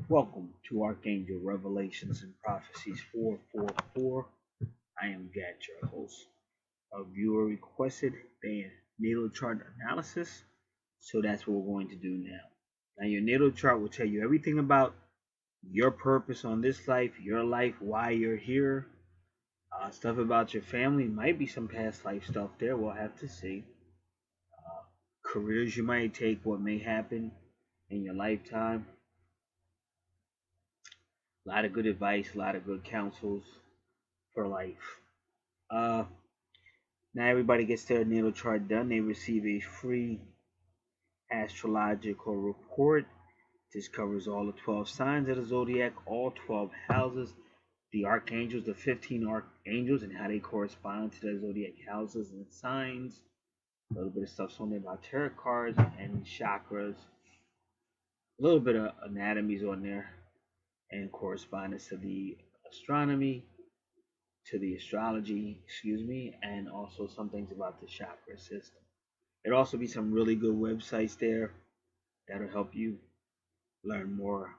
Welcome to Archangel Revelations and Prophecies 444. I am Gat, your host. A viewer requested a natal chart analysis, so that's what we're going to do now. Now, your natal chart will tell you everything about your purpose on this life, why you're here, stuff about your family. Might be some past life stuff there. We'll have to see. Careers you might take, what may happen in your lifetime. A lot of good advice, a lot of good counsels for life. Now everybody gets their natal chart done. They receive a free astrological report. This covers all the 12 signs of the zodiac, all 12 houses, the archangels, the 15 archangels, and how they correspond to the zodiac houses and signs. A little bit of stuff on there about tarot cards and chakras. A little bit of anatomies on there and correspondence to the astronomy, to the astrology, and also some things about the chakra system. There'll also be some really good websites there that'll help you learn more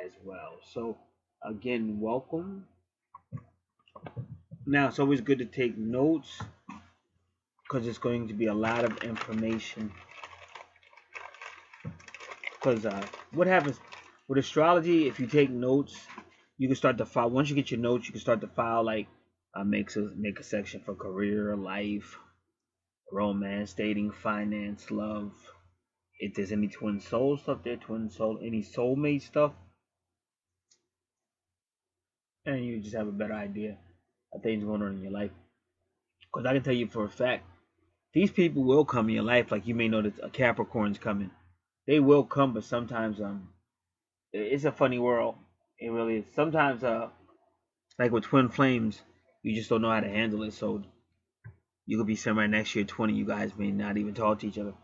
as well. So again, welcome. Now it's always good to take notes because it's going to be a lot of information. Because what happens with astrology, if you take notes, you can start to file. Once you get your notes, you can start to file like make a section for career, life, romance, dating, finance, love. If there's any twin soul stuff there, any soulmate stuff, and you just have a better idea of things going on in your life. Because I can tell you for a fact, these people will come in your life. Like you may know that a Capricorn's coming. They will come, but sometimes it's a funny world. It really is. Sometimes like with twin flames, you just don't know how to handle it. So you could be sitting right next to your 20. You guys may not even talk to each other.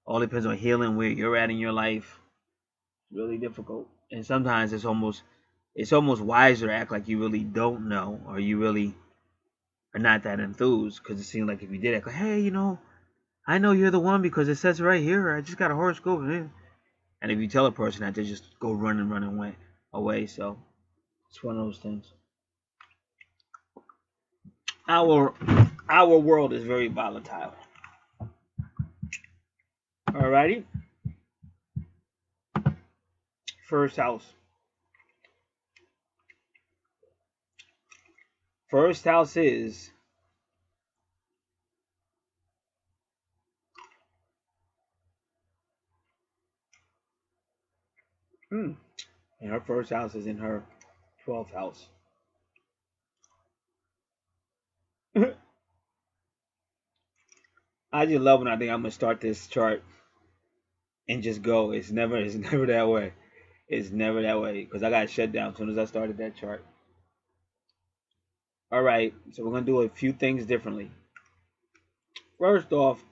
All depends on healing, where you're at in your life. It's really difficult, and sometimes it's almost wiser to act like you really don't know, or you really are not that enthused, because it seems like if you did act like, hey, I know you're the one because it says right here, I just got a horoscope, and if you tell a person that, they just go running away. So it's one of those things. Our world is very volatile. Alrighty. First house. First house is and her first house is in her 12th house. I just love when I think I'm gonna start this chart and just go. It's never that way. It's never that way because I got shut down as soon as I started that chart. All right, so we're gonna do a few things differently. First off,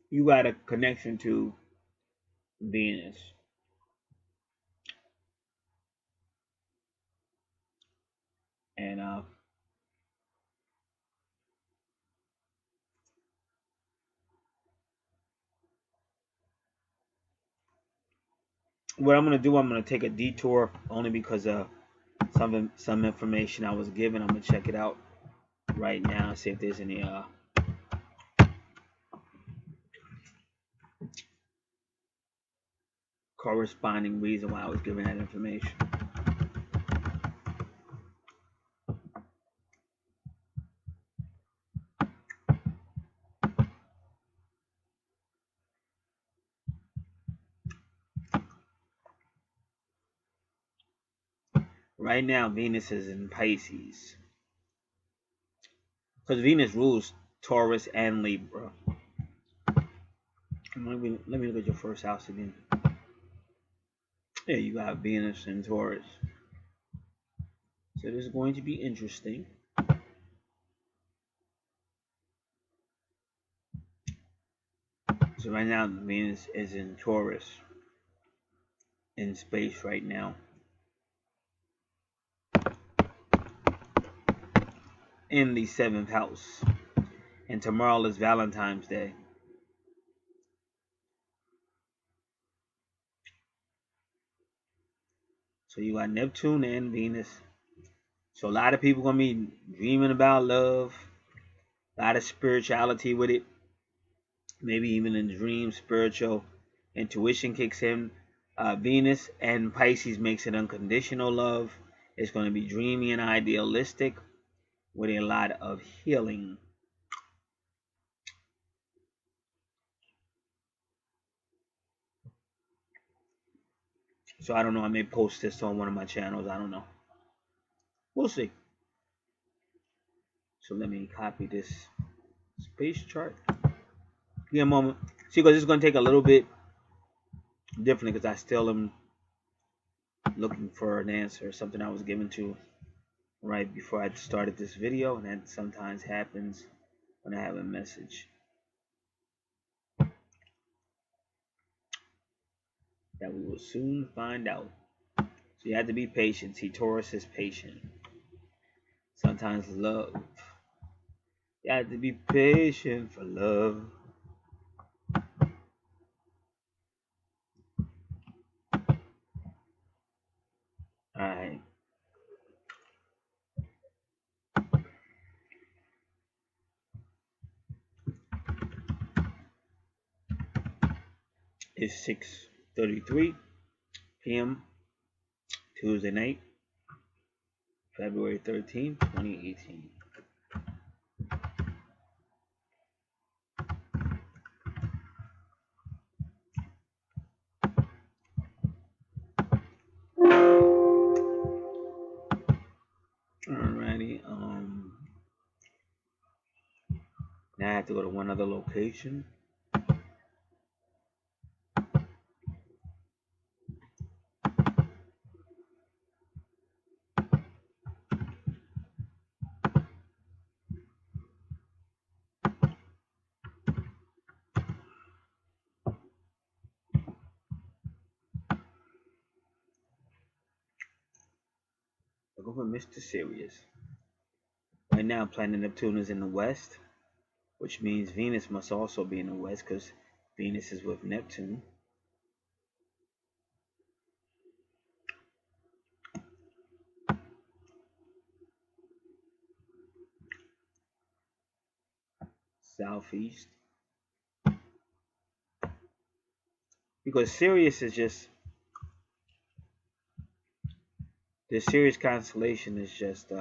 you got a connection to Venus. And what I'm gonna do, I'm gonna take a detour only because some information I was given. I'm gonna check it out right now, see if there's any corresponding reason why I was given that information. Right now, Venus is in Pisces. Because Venus rules Taurus and Libra. Let me look at your first house again. Yeah, you got Venus and Taurus. So this is going to be interesting. So right now, Venus is in Taurus. In space right now. In the 7th house. And tomorrow is Valentine's Day. So you got Neptune and Venus. So a lot of people gonna be dreaming about love, a lot of spirituality with it. Maybe even in dreams, spiritual intuition kicks in. Venus and Pisces makes it unconditional love. It's going to be dreamy and idealistic with a lot of healing. So I don't know. I may post this on one of my channels. I don't know. We'll see. So let me copy this space chart. Give me a moment. See, because it's going to take a little bit differently because I still am looking for an answer. Something I was given to right before I started this video, and that sometimes happens when I have a message that we will soon find out. So you have to be patient. See, Taurus is patient. Sometimes love. You have to be patient for love. Alright. It's 6:33 p.m. Tuesday night, February 13th, 2018. Alrighty. Now I have to go to one other location. I'll go for Mr. Sirius. Right now, planet Neptune is in the west, which means Venus must also be in the west because Venus is with Neptune. Southeast. Because Sirius is just, the Sirius constellation is just,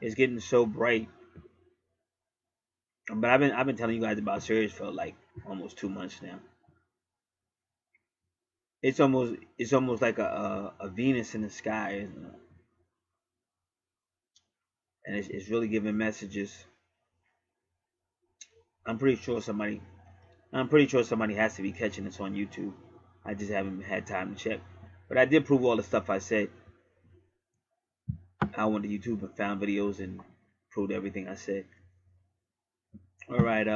it's getting so bright. But I've been telling you guys about Sirius for like almost 2 months now. It's almost like a Venus in the sky, and it's really giving messages. I'm pretty sure somebody has to be catching this on YouTube. I just haven't had time to check. But I did prove all the stuff I said. I went to YouTube and found videos and proved everything I said. Alright,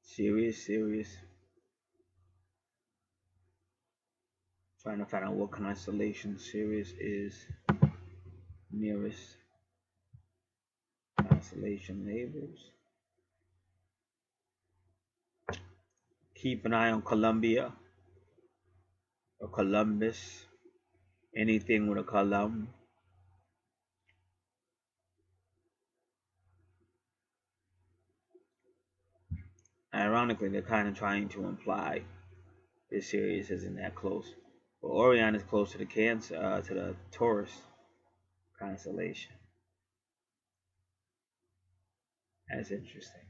Sirius. Trying to find out what constellation Sirius is nearest. Constellation neighbors. Keep an eye on Columbia or Columbus. Anything with a column. Ironically, they're kind of trying to imply this Sirius isn't that close. But Orion is close to the Cancer, to the Taurus constellation. That's interesting.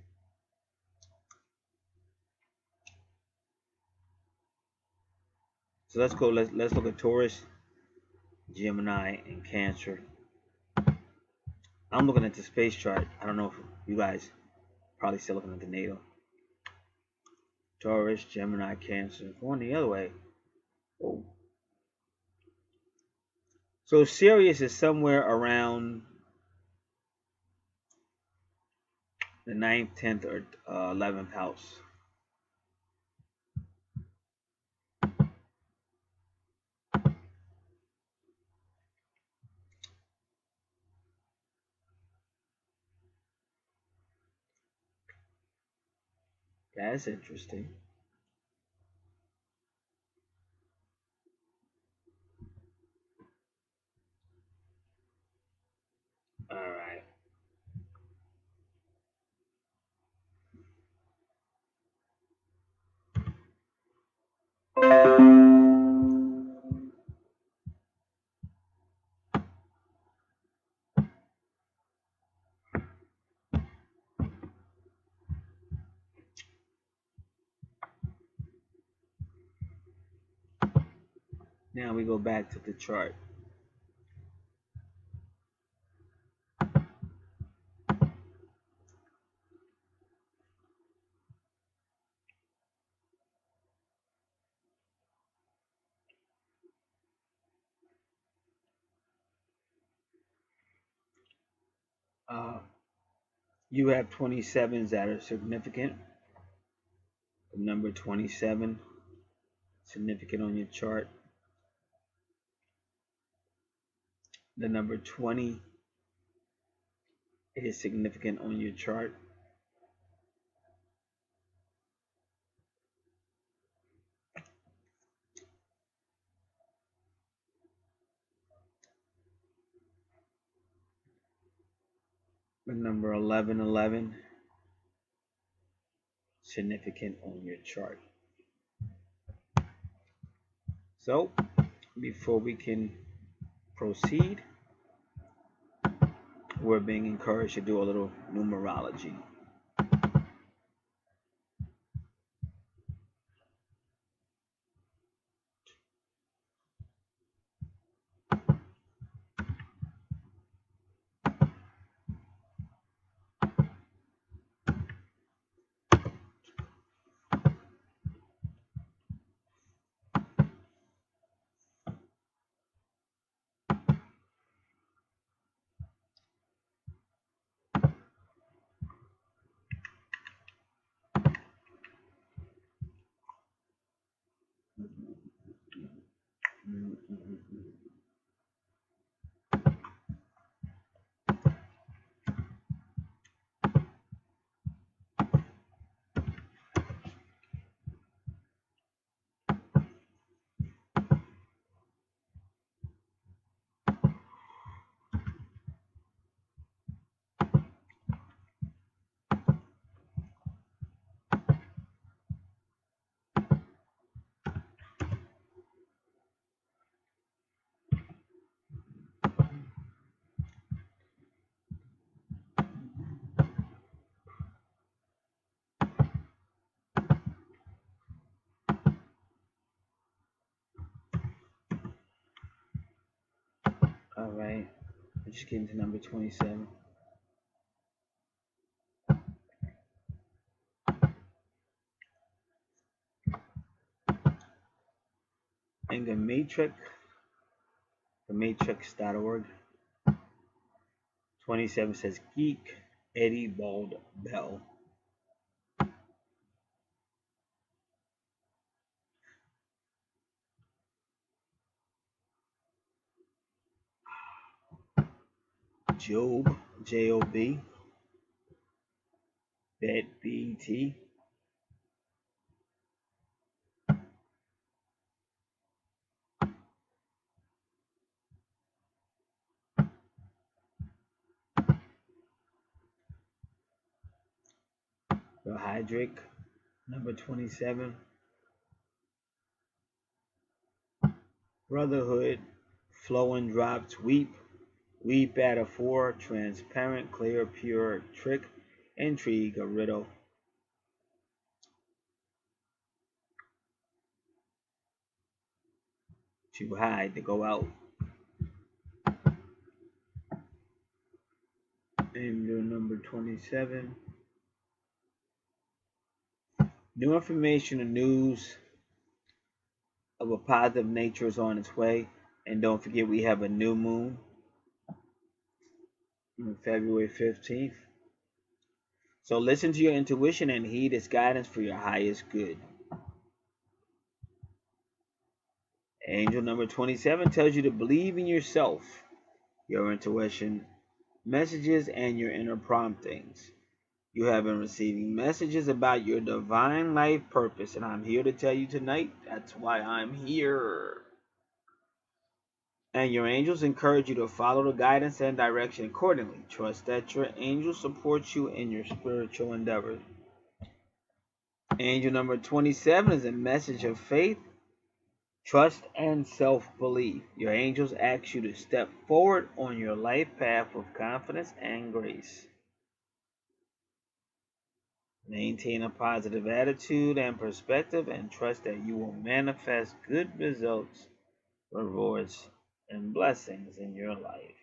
So let's go. Let's look at Taurus, Gemini, and Cancer. I'm looking at the space chart. I don't know if you guys probably still looking at the natal. Taurus, Gemini, Cancer. Going the other way. Oh. So Sirius is somewhere around the 9th, 10th, or 11th house. That's interesting. Now we go back to the chart. You have 27s that are significant. The number 27, significant on your chart. The number 20 is significant on your chart. The number 1111, significant on your chart. So, before we can proceed, we're being encouraged to do a little numerology. All right, we're just getting to number 27. And the matrix.org, 27 says Geek Eddie Bald Bell. Job, J-O-B, Bet, B-E-T. The Hydric, number 27. Brotherhood, flowing drops, weep at a 4, transparent, clear, pure, trick, intrigue, a riddle. To hide, to go out. And your number 27. New information and news of a positive nature is on its way. And don't forget, we have a new moon on February 15th. So listen to your intuition and heed its guidance for your highest good. Angel number 27 tells you to believe in yourself, your intuition, messages, and your inner promptings. You have been receiving messages about your divine life purpose, and I'm here to tell you tonight, that's why I'm here. And your angels encourage you to follow the guidance and direction accordingly. Trust that your angel supports you in your spiritual endeavors. Angel number 27 is a message of faith, trust, and self-belief. Your angels ask you to step forward on your life path with confidence and grace. Maintain a positive attitude and perspective, and trust that you will manifest good results rewards and blessings in your life.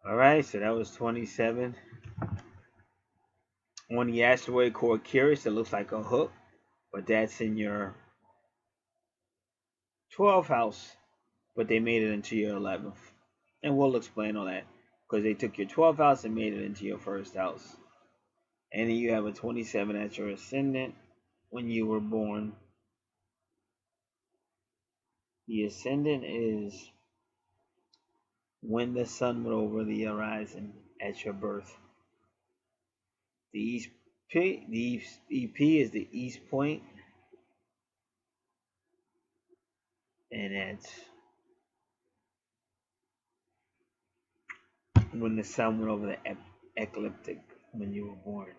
Alright, so that was 27. On the asteroid called Curious, it looks like a hook, but that's in your 12th house, but they made it into your 11th. And we'll explain all that because they took your 12th house and made it into your first house. And then you have a 27 as your ascendant when you were born. The ascendant is when the sun went over the horizon at your birth. The EP is the east point, and that's when the sun went over the ecliptic when you were born.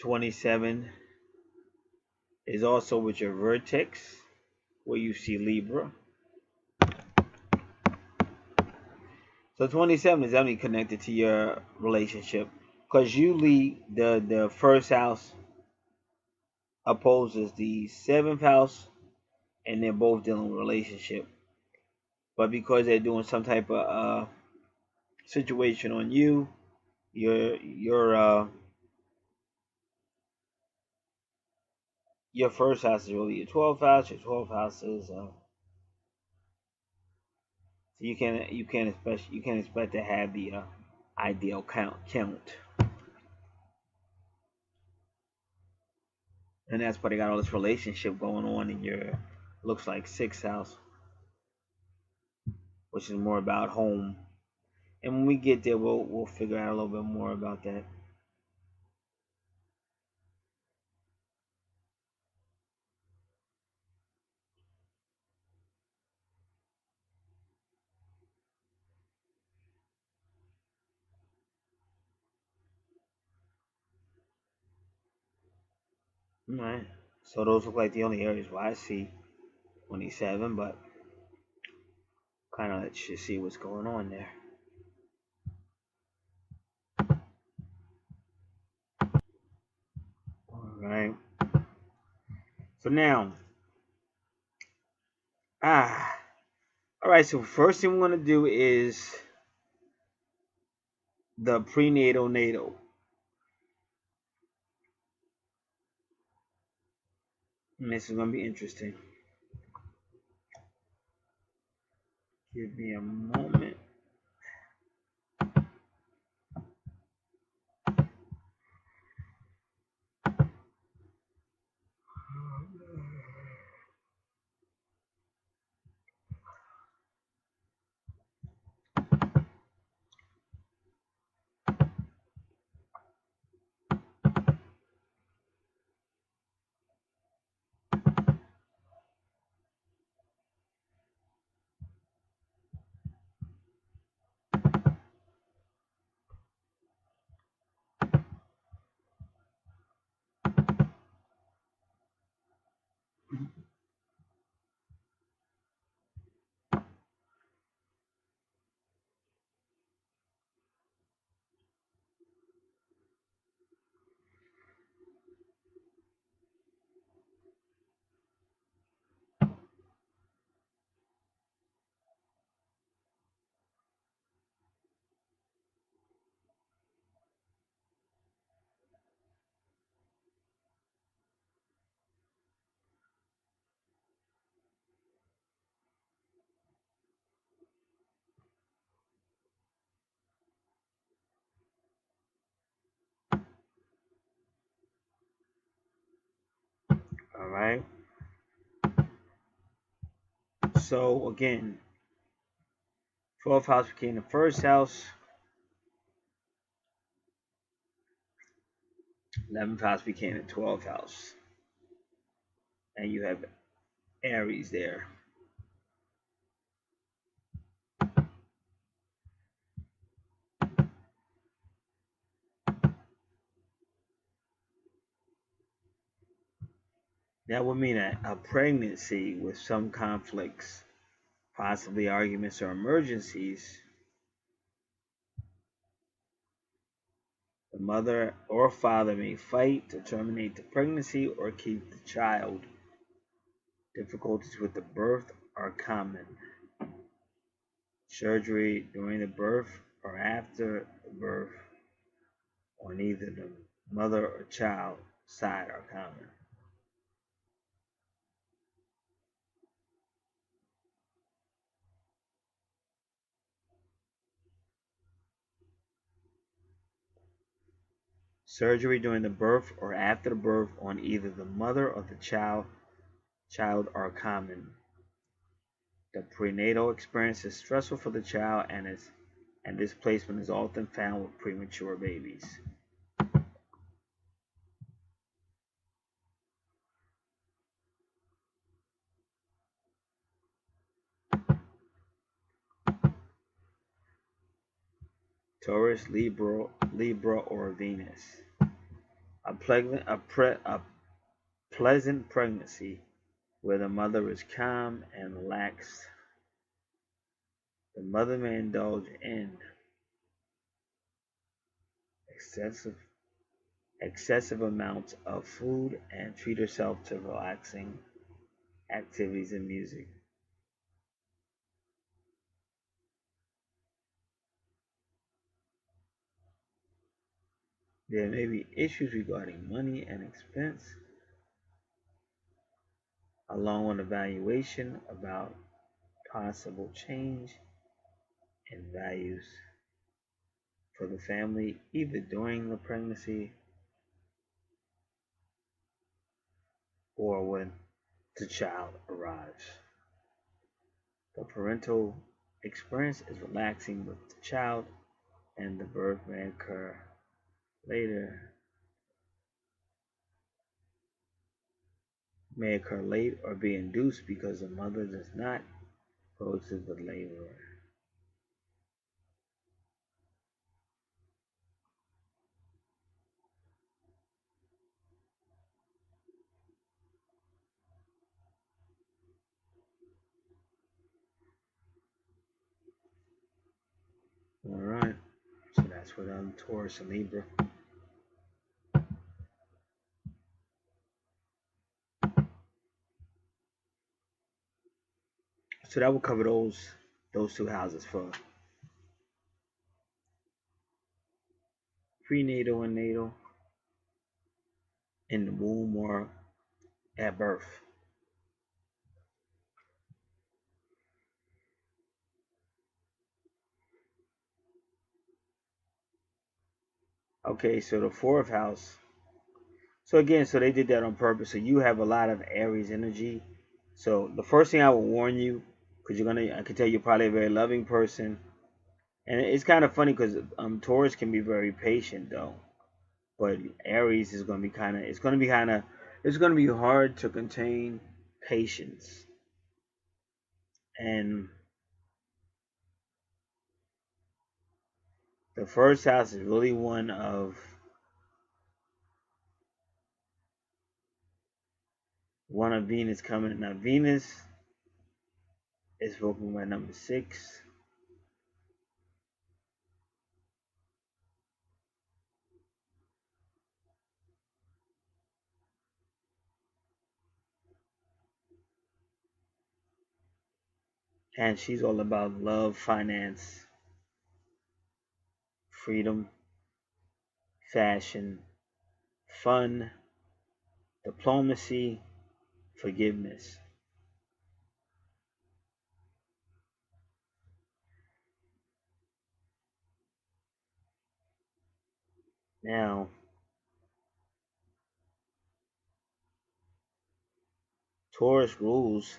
27 is also with your vertex, where you see Libra. So 27 is definitely connected to your relationship, because usually the first house opposes the 7th house, and they're both dealing with relationship. But because they're doing some type of situation on you, your first house is really your 12th house. Your 12th house is so you can't expect to have the ideal count, and that's why they got all this relationship going on in your looks like 6th house, which is more about home. And when we get there, we'll figure out a little bit more about that. All right. So those look like the only areas where I see 27, but kind of let you see what's going on there. All right. So now, all right. So first thing we're gonna do is the prenatal natal. And this is gonna be interesting. Give me a moment. All right. So again, 12th house became the first house. 11th house became the 12th house. And you have Aries there. That would mean a pregnancy with some conflicts, possibly arguments or emergencies. The mother or father may fight to terminate the pregnancy or keep the child. Difficulties with the birth are common. Surgery during the birth or after the birth on either the mother or child side are common. Surgery during the birth or after the birth on either the mother or the child are common. The prenatal experience is stressful for the child and displacement is often found with premature babies. Taurus, Libra, or Venus. A pleasant pregnancy where the mother is calm and relaxed. The mother may indulge in excessive amounts of food and treat herself to relaxing activities and music. There may be issues regarding money and expense, along with evaluation about possible change in values for the family, either during the pregnancy or when the child arrives. The parental experience is relaxing with the child, and the birth may occur later, may occur late or be induced because the mother does not go to the labor. All right, so that's what Taurus and Libra. So that will cover those two houses for prenatal and natal, in the womb or at birth. Okay, so the fourth house. So again, so they did that on purpose. So you have a lot of Aries energy. So the first thing I will warn you, because I can tell you're probably a very loving person, and it's kind of funny because Taurus can be very patient though, but Aries is going to be it's going to be hard to contain patience, and the first house is really one of Venus coming. Now Venus is spoken by number 6. And she's all about love, finance, freedom, fashion, fun, diplomacy, forgiveness. Now, Taurus rules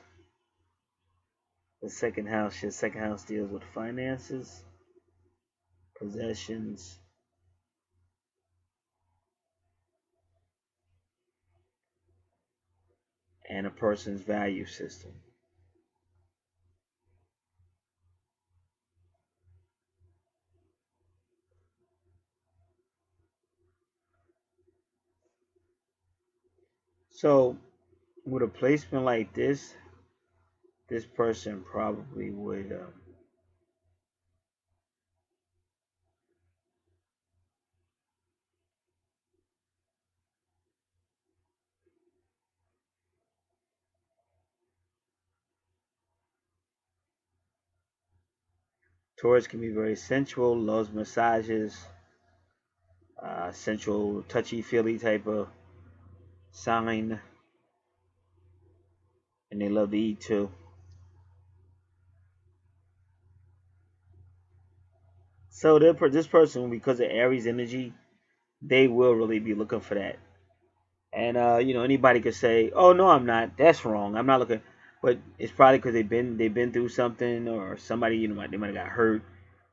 the second house. Your second house deals with finances, possessions, and a person's value system. So with a placement like this person probably would. Taurus can be very sensual, loves massages, sensual, touchy-feely type of sign, and they love to eat too. So this person, because of Aries energy, they will really be looking for that. And anybody could say, "Oh no, I'm not. That's wrong. I'm not looking." But it's probably because they've been through something, or somebody they might have got hurt,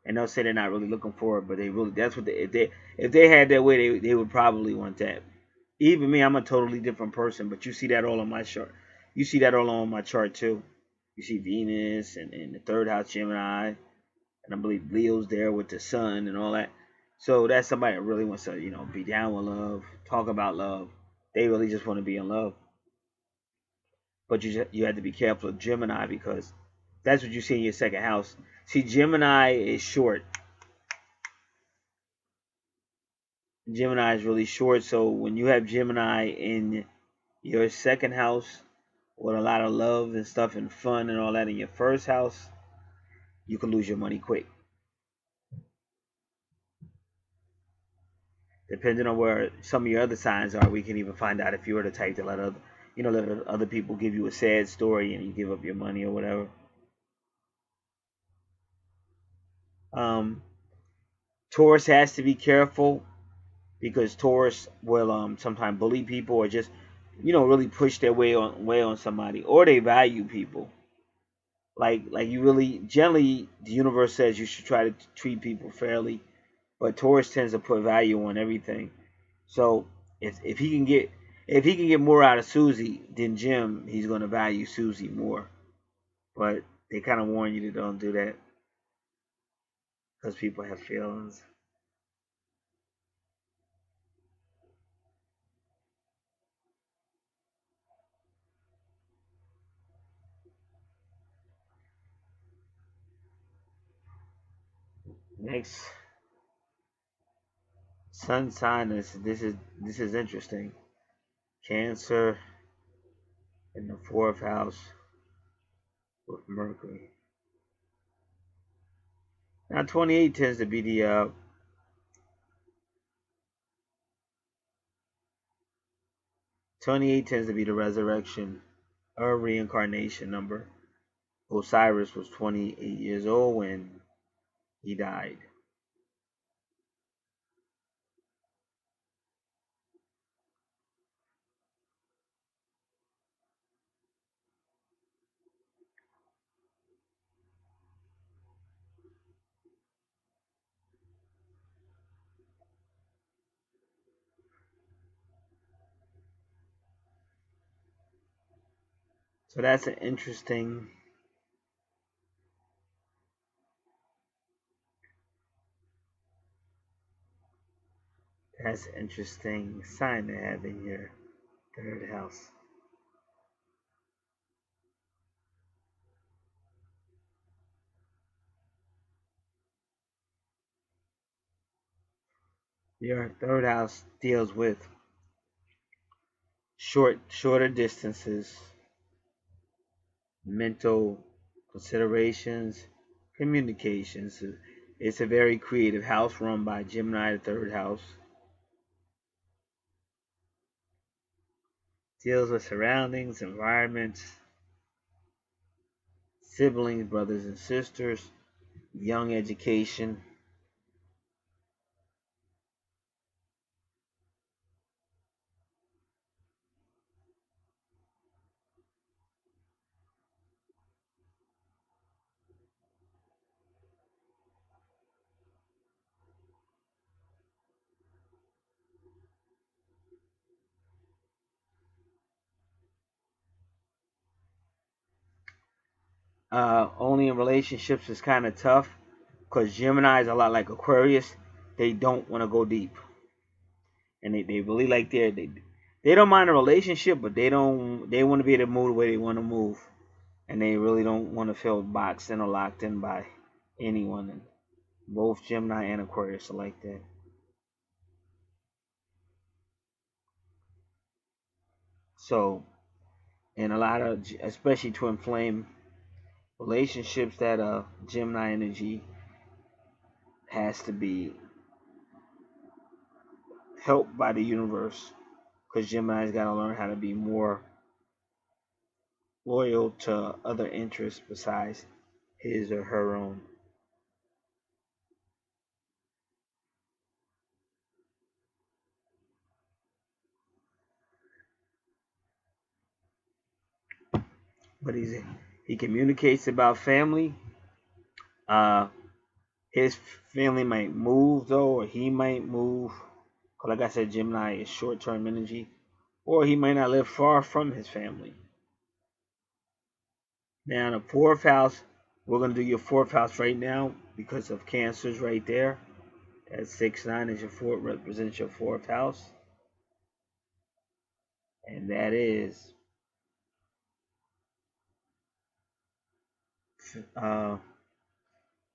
and they'll say they're not really looking for it, but they really that's what if they had their way, they would probably want that. Even me, I'm a totally different person, but you see that all on my chart. You see that all on my chart too. You see Venus and the third house Gemini, and I believe Leo's there with the sun and all that. So that's somebody that really wants to, be down with love, talk about love. They really just want to be in love. But you have to be careful of Gemini, because that's what you see in your second house. See, Gemini is short. Gemini is really short. So when you have Gemini in your second house with a lot of love and stuff and fun and all that in your first house, you can lose your money quick. Depending on where some of your other signs are, we can even find out if you're the type to let other people give you a sad story and you give up your money or whatever. Um, Taurus has to be careful, because Taurus will sometimes bully people, or just really push their way on somebody, or they value people. Like you really, generally, the universe says you should try to treat people fairly, but Taurus tends to put value on everything. So if he can get more out of Susie than Jim, he's gonna value Susie more. But they kind of warn you to don't do that, because people have feelings. Next sun sign is this is interesting. Cancer in the fourth house with Mercury. Now 28 tends to be the 28 tends to be the resurrection or reincarnation number. Osiris was 28 years old when he died. So that's an interesting sign to have in your third house. Your third house deals with shorter distances, mental considerations, communications. It's a very creative house run by Gemini, the third house. Deals with surroundings, environments, siblings, brothers and sisters, young education. Only in relationships is kind of tough, because Gemini is a lot like Aquarius. They don't want to go deep, and they really like they they don't mind a relationship, but they want to be able to move the way they want to move, and they really don't want to feel boxed in or locked in by anyone. And both Gemini and Aquarius are like that. So, and a lot of, especially twin flame relationships, that Gemini energy has to be helped by the universe, because Gemini's got to learn how to be more loyal to other interests besides his or her own. But he communicates about family. His family might move though, or he might move. Cause like I said, Gemini is short-term energy, or he might not live far from his family. Now, the fourth house, we're gonna do your fourth house right now because of Cancer's right there. That 6-9 is your fourth, represents your fourth house, and that is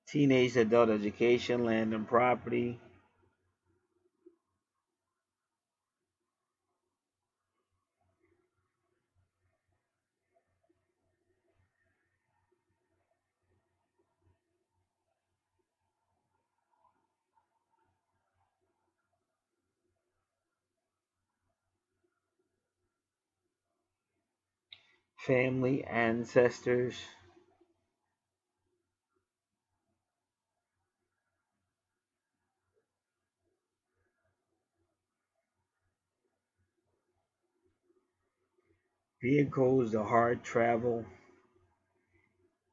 teenage adult education, land and property, family, ancestors, vehicles, the hard travel.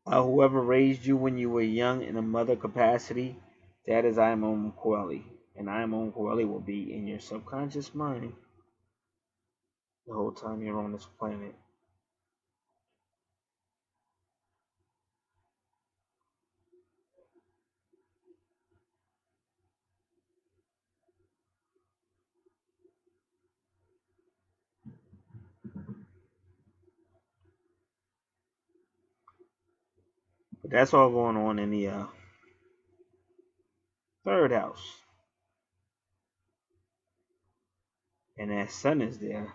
Whoever raised you when you were young in a mother capacity, that is Imam Kweli. And Imam Kweli will be in your subconscious mind the whole time you're on this planet. But that's all going on in the third house. And that sun is there.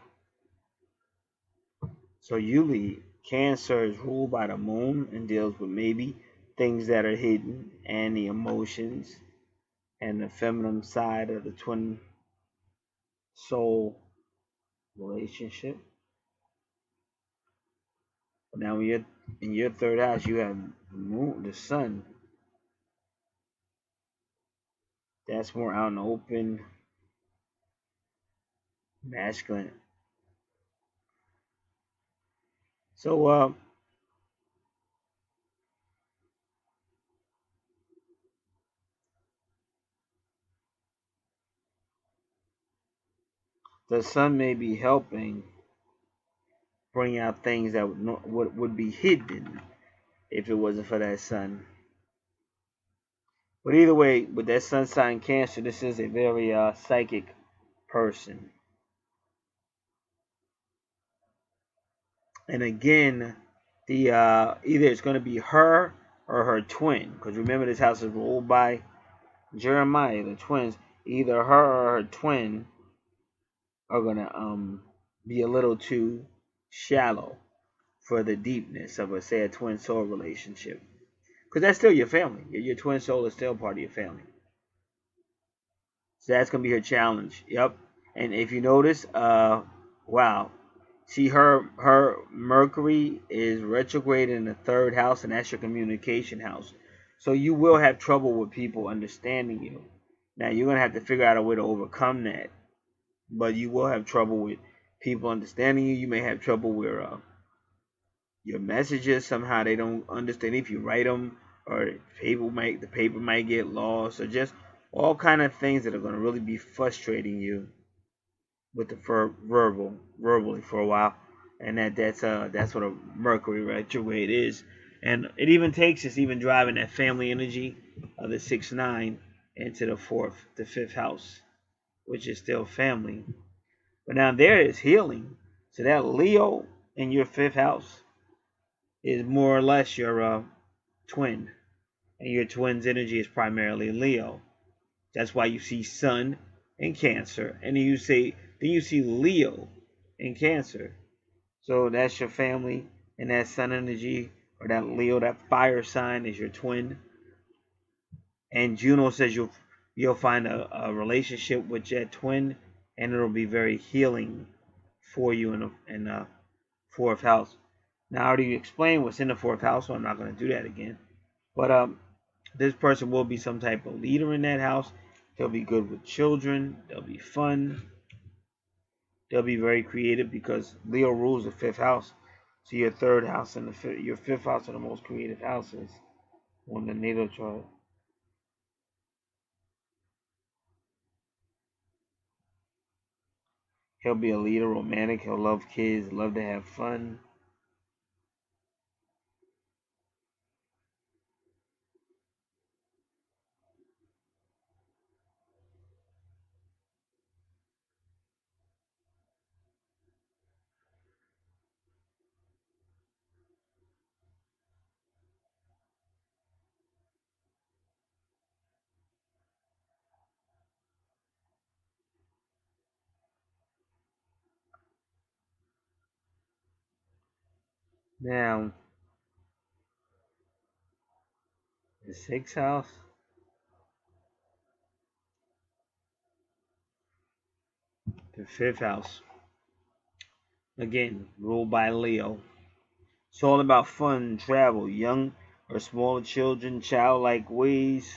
So usually Cancer is ruled by the moon and deals with maybe things that are hidden and the emotions and the feminine side of the twin soul relationship. Now, when you're in your third house, you have the moon, the sun. That's more out in the open, masculine. So, the sun may be helping bring out things that would be hidden if it wasn't for that sun. But either way, with that sun sign Cancer, this is a very psychic person. And again, the either it's going to be her or her twin, because remember this house is ruled by Jeremiah, the twins. Either her or her twin are going to be a little too shallow for the deepness of say a twin soul relationship, because that's still your family. Your twin soul is still part of your family. So that's gonna be her challenge. Yep. And if you notice, wow, see her Mercury is retrograde in the third house, and that's your communication house. So you will have trouble with people understanding you. Now you're gonna have to figure out a way to overcome that. But you will have trouble with people understanding you. You may have trouble with your messages. Somehow they don't understand if you write them, or the paper might get lost, or just all kind of things that are going to really be frustrating you with the verbally for a while. And that's what a Mercury retrograde is. And it even takes us even driving that family energy of the 6-9 into the fifth house, which is still family. But now there is healing. So that Leo in your fifth house is more or less your twin. And your twin's energy is primarily Leo. That's why you see Sun in Cancer. And then you see Leo in Cancer. So that's your family, and that Sun energy, or that Leo, that fire sign, is your twin. And Juno says you'll find a relationship with that twin, and it'll be very healing for you in the fourth house. Now I already explained what's in the fourth house, so I'm not going to do that again. But this person will be some type of leader in that house. They'll be good with children. They'll be fun. They'll be very creative because Leo rules the fifth house. So your third house and your fifth house are the most creative houses on the natal chart. He'll be a leader, romantic. He'll love kids, love to have fun. Now, the sixth house. The fifth house. Again, ruled by Leo. It's all about fun, travel, young or smaller children, childlike ways,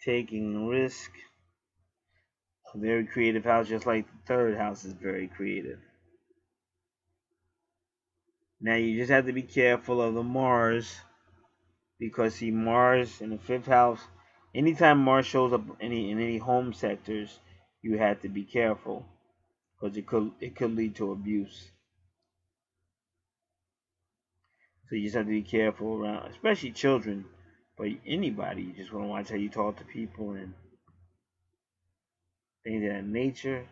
taking risk. A very creative house, just like the third house is very creative. Now you just have to be careful of the Mars, because see, Mars in the fifth house, anytime Mars shows up in any home sectors, you have to be careful because it could lead to abuse. So you just have to be careful around, especially children, but anybody. You just want to watch how you talk to people and things of that nature.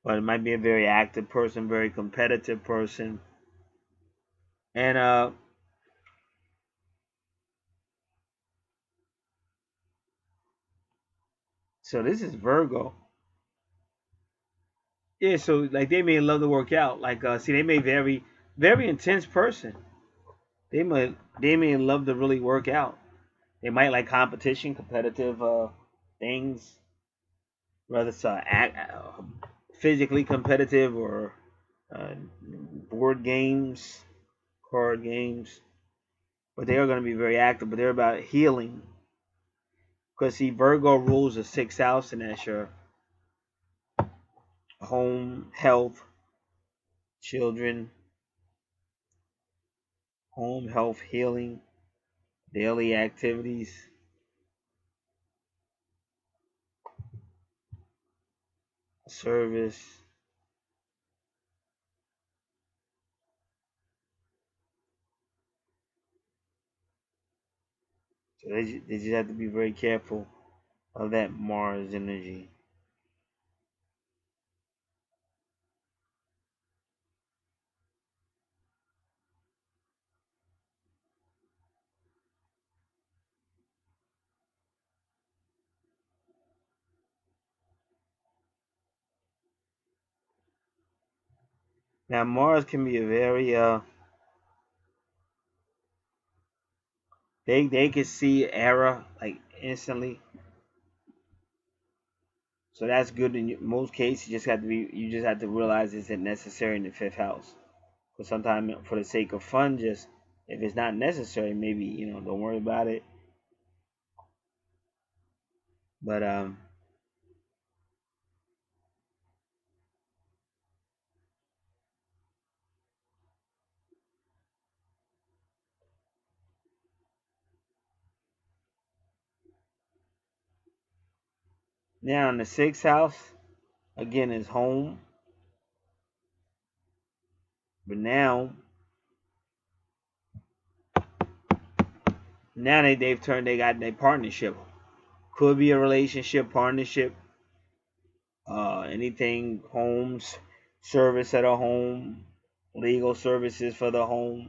But it might be a very active person, very competitive person, and so this is Virgo. Yeah, so like they may love to work out. Like see, they may very intense person. They may love to really work out. They might like competition, competitive things, whether it's physically competitive or uh, board games, card games. But they are going to be very active. But they're about healing, because see, Virgo rules the sixth house, and that's your home, health, children, home, health, healing, daily activities, service. So they just have to be very careful of that Mars energy. Now Mars can be a very they can see error like instantly. So that's good in most cases. You just have to realize it's necessary in the fifth house. But sometimes for the sake of fun, just if it's not necessary, maybe don't worry about it. But now in the sixth house, again is home. But now Now they got their partnership. Could be a relationship, partnership, anything, homes, service at a home, legal services for the home.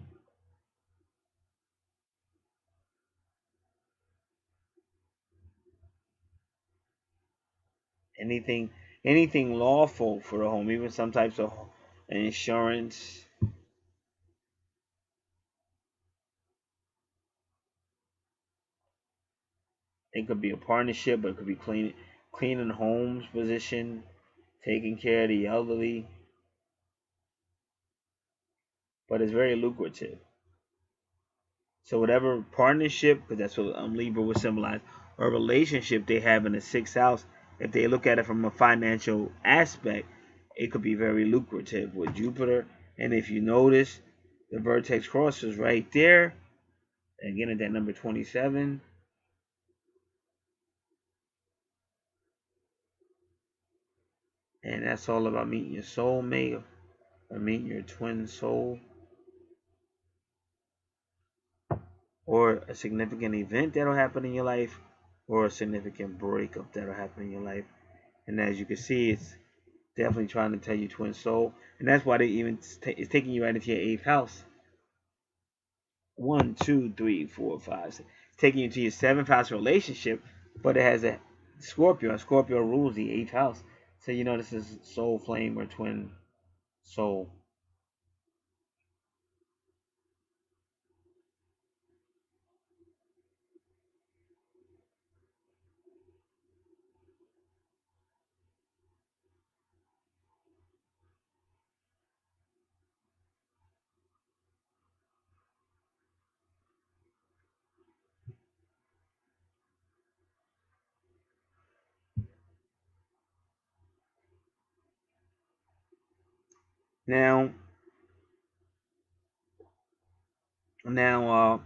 Anything anything lawful for the home, even some types of insurance. It could be a partnership, but it could be cleaning homes position, taking care of the elderly, but it's very lucrative. So whatever partnership, because that's what Libra would symbolize, or relationship they have in the sixth house, if they look at it from a financial aspect, it could be very lucrative with Jupiter. And if you notice, the vertex cross is right there. Again, at that number 27. And that's all about meeting your soulmate or meeting your twin soul, or a significant event that'll happen in your life, or a significant breakup that'll happen in your life. And as you can see, it's definitely trying to tell you twin soul, and that's why they even it's taking you right into your eighth house. 1, 2, 3, 4, 5, 6. It's taking you to your seventh house relationship, but it has a Scorpio. And Scorpio rules the eighth house, so you know this is soul flame or twin soul. Now, now,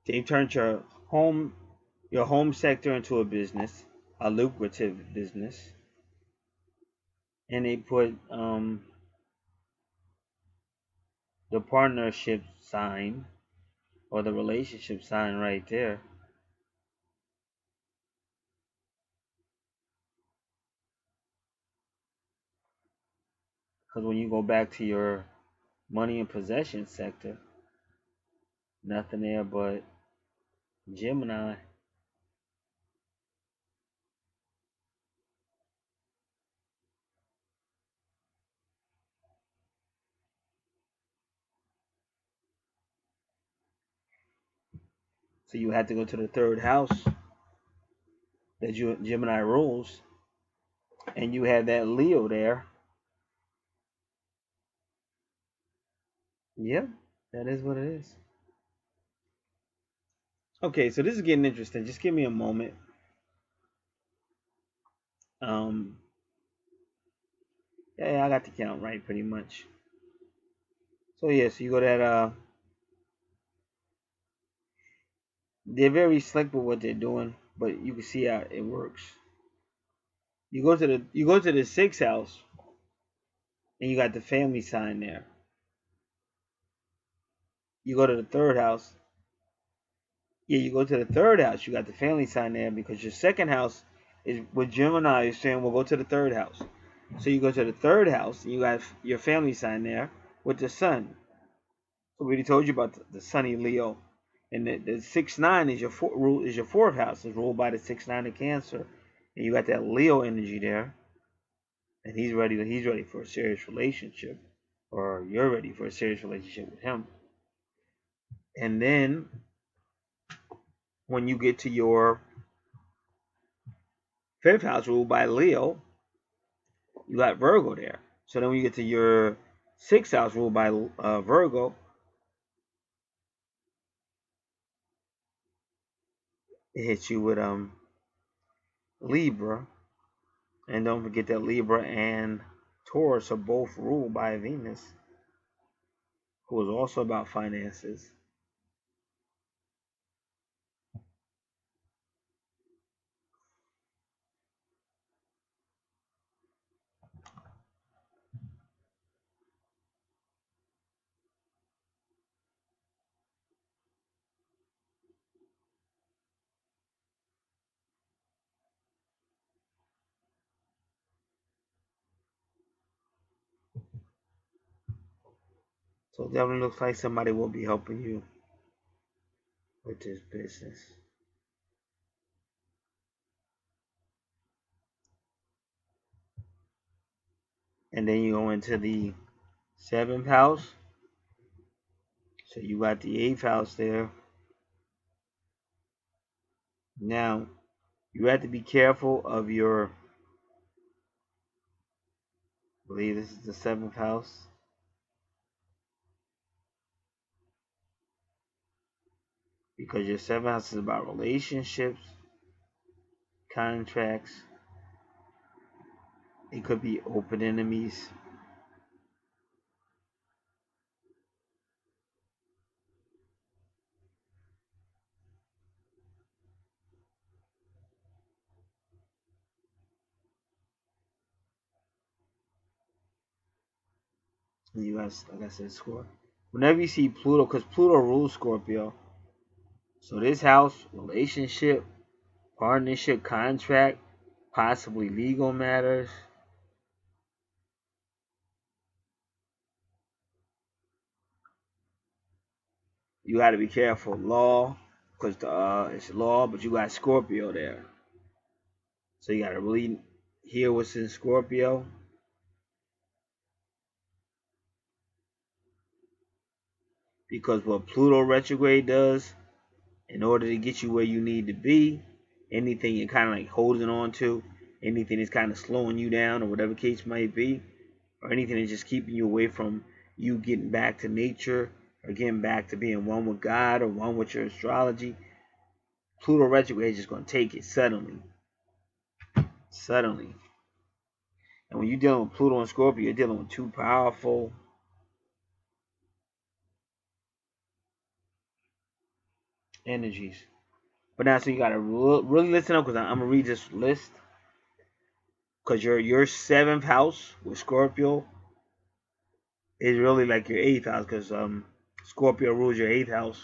they've turned your home sector into a business, a lucrative business, and they put the partnership sign or the relationship sign right there. Because when you go back to your money and possession sector, nothing there but Gemini. So you have to go to the third house that Gemini rules, and you have that Leo there. Yep, that is what it is. Okay, so this is getting interesting. Just give me a moment. Um, yeah, I got the count right pretty much. So yes, you go to that. They're very slick with what they're doing, but you can see how it works. You go to the sixth house, and you got the family sign there. You go to the third house. Yeah, you go to the third house. You got the family sign there because your second house is what Gemini is saying. We'll go to the third house. So you go to the third house, and you got your family sign there with the sun. So we already told you about the sunny Leo, and the 6-9 is your fourth house. It's ruled by the 6-9 of Cancer, and you got that Leo energy there, and he's ready. He's ready for a serious relationship, or you're ready for a serious relationship with him. And then when you get to your fifth house ruled by Leo, you got Virgo there. So then when you get to your sixth house ruled by Virgo, it hits you with Libra. And don't forget that Libra and Taurus are both ruled by Venus, who is also about finances. So it definitely looks like somebody will be helping you with this business. And then you go into the 7th house. So you got the 8th house there. Now, you have to be careful of your, I believe this is the 7th house. Because your 7th house is about relationships, contracts. It could be open enemies. And you guys, like I said, Scorpio. Whenever you see Pluto, because Pluto rules Scorpio. So this house, relationship, partnership, contract, possibly legal matters. You got to be careful. Law, because it's law, but you got Scorpio there. So you got to really hear what's in Scorpio. Because what Pluto retrograde does, in order to get you where you need to be, anything you're kind of like holding on to, anything that's kind of slowing you down, or whatever case might be, or anything that's just keeping you away from you getting back to nature, or getting back to being one with God, or one with your astrology, Pluto retrograde is just going to take it suddenly. Suddenly. And when you're dealing with Pluto and Scorpio, you're dealing with two powerful energies. But now, so you got to really listen up, because I'm going to read this list. Because your 7th house with Scorpio is really like your 8th house, because Scorpio rules your 8th house.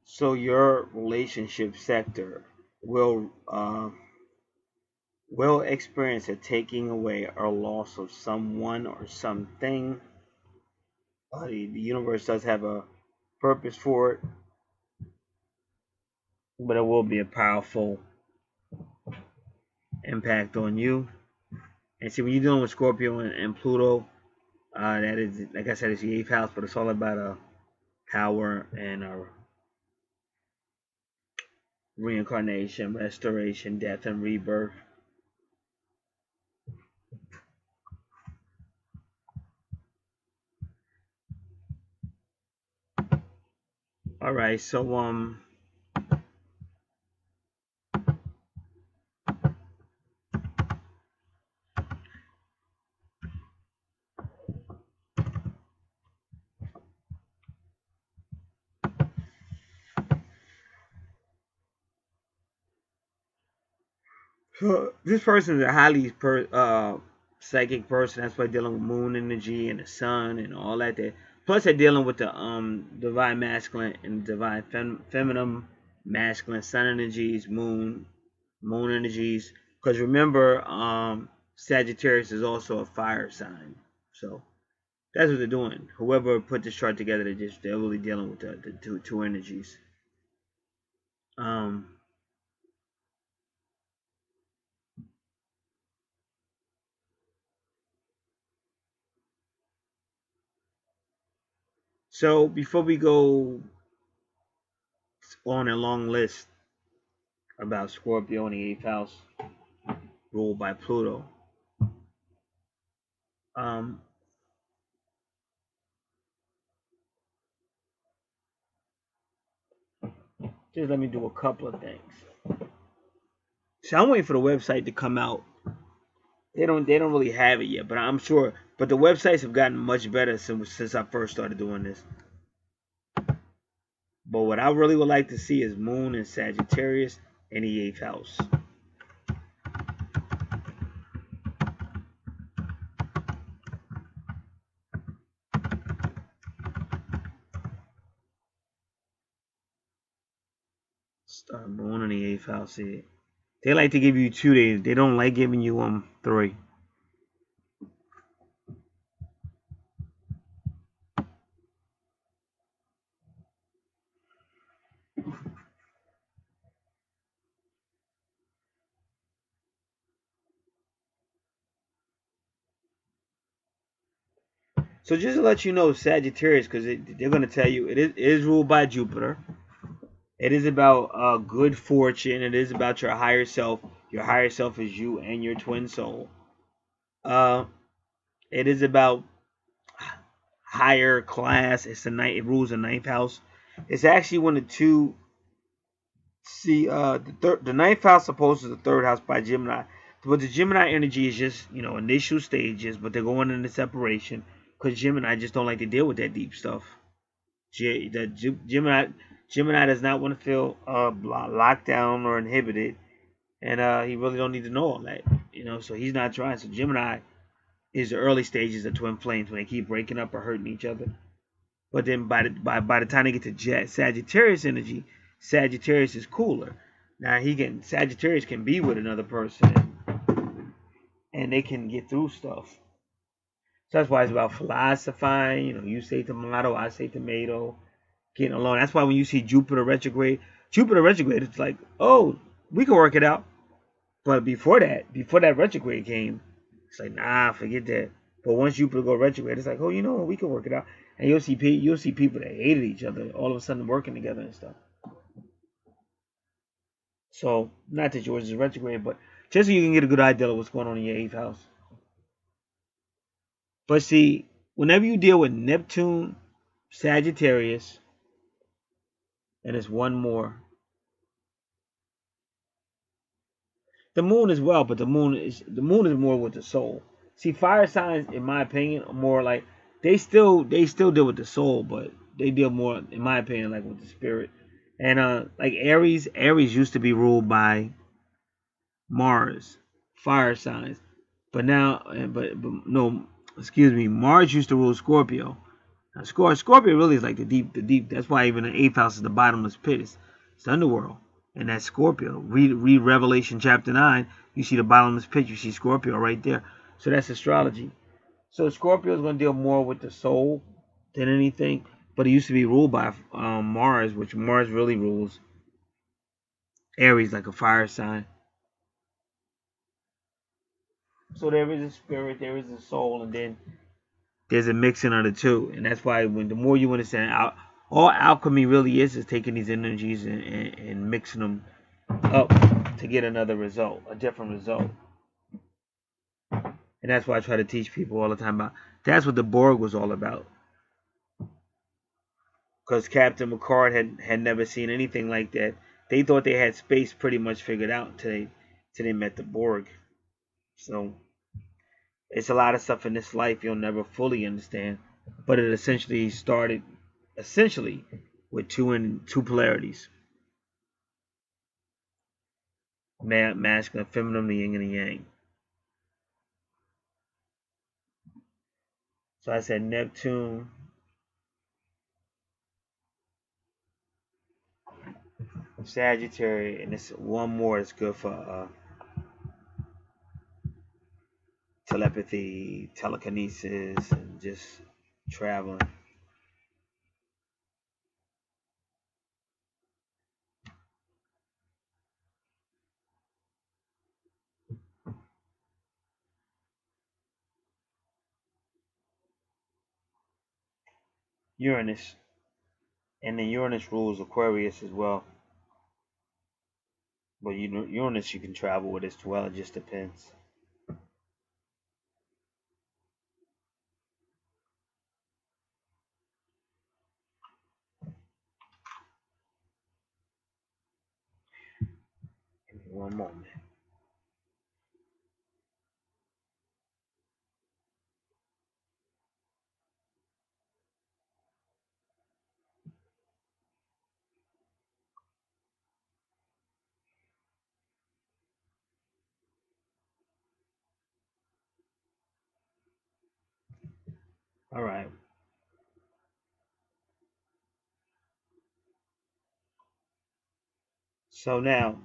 So your relationship sector will experience a taking away or loss of someone or something. The universe does have a purpose for it, but it will be a powerful impact on you. And see, when you're dealing with Scorpio and Pluto, that is, like I said, it's the 8th house, but it's all about power and reincarnation, restoration, death, and rebirth. All right, so so this person is a highly psychic person. That's why dealing with moon energy and the sun and all that. Plus, they're dealing with the divine masculine and divine feminine, masculine sun energies, moon energies. Because remember, Sagittarius is also a fire sign. So that's what they're doing. Whoever put this chart together, they're really dealing with the two energies. So before we go on a long list about Scorpio in the 8th house, ruled by Pluto, just let me do a couple of things. So I'm waiting for the website to come out. They don't really have it yet, but I'm sure. But the websites have gotten much better since I first started doing this. But what I really would like to see is Moon and Sagittarius in the 8th house. Star Moon in the eighth house here. They like to give you 2 days. They don't like giving you 3. So just to let you know, Sagittarius, because they're going to tell you it is ruled by Jupiter. It is about good fortune. It is about your higher self. Your higher self is you and your twin soul. Uh, it is about higher class. It's the night. It rules the ninth house. It's actually one of two. See, the ninth house opposes the third house by Gemini, but the Gemini energy is just initial stages, but they're going into separation because Gemini just don't like to deal with that deep stuff. Gemini does not want to feel locked down or inhibited, and he really don't need to know all that, So he's not trying. So Gemini is the early stages of twin flames when they keep breaking up or hurting each other. But then by the time they get to Sagittarius energy, Sagittarius is cooler. Now Sagittarius can be with another person and they can get through stuff. So that's why it's about philosophizing. You say tomato, I say tomato, getting along. That's why when you see Jupiter retrograde, it's like, oh, we can work it out. But before that retrograde came, it's like, nah, forget that. But once Jupiter go retrograde, it's like, oh, we can work it out. And you'll see people that hated each other all of a sudden working together and stuff. So not that yours is retrograde, but just so you can get a good idea of what's going on in your eighth house. But see, whenever you deal with Neptune, Sagittarius, and it's one more. The moon as well, but the moon is more with the soul. See, fire signs, in my opinion, are more like they still deal with the soul, but they deal more, in my opinion, like with the spirit. And like Aries used to be ruled by Mars, fire signs, but now, but no, excuse me, Mars used to rule Scorpio. Now, Scorpio really is like the deep. That's why even the eighth house is the bottomless pit. It's the underworld. And that's Scorpio. Read Revelation chapter 9. You see the bottomless pit. You see Scorpio right there. So that's astrology. So Scorpio is going to deal more with the soul than anything. But it used to be ruled by Mars, which Mars really rules Aries like a fire sign. So there is a spirit, there is a soul, and then there's a mixing of the two. And that's why the more you understand, all alchemy really is taking these energies and mixing them up to get another result, a different result. And that's why I try to teach people all the time about. That's what the Borg was all about. Because Captain Picard had never seen anything like that. They thought they had space pretty much figured out until they met the Borg. So it's a lot of stuff in this life you'll never fully understand. But it essentially started with two polarities. Masculine, feminine, the yin and the yang. So I said Neptune, Sagittarius, and it's one more is good for telepathy, telekinesis, and just traveling. Uranus, and then Uranus rules Aquarius as well. But Uranus you can travel with as well. It just depends. Give me one moment. All right. So now,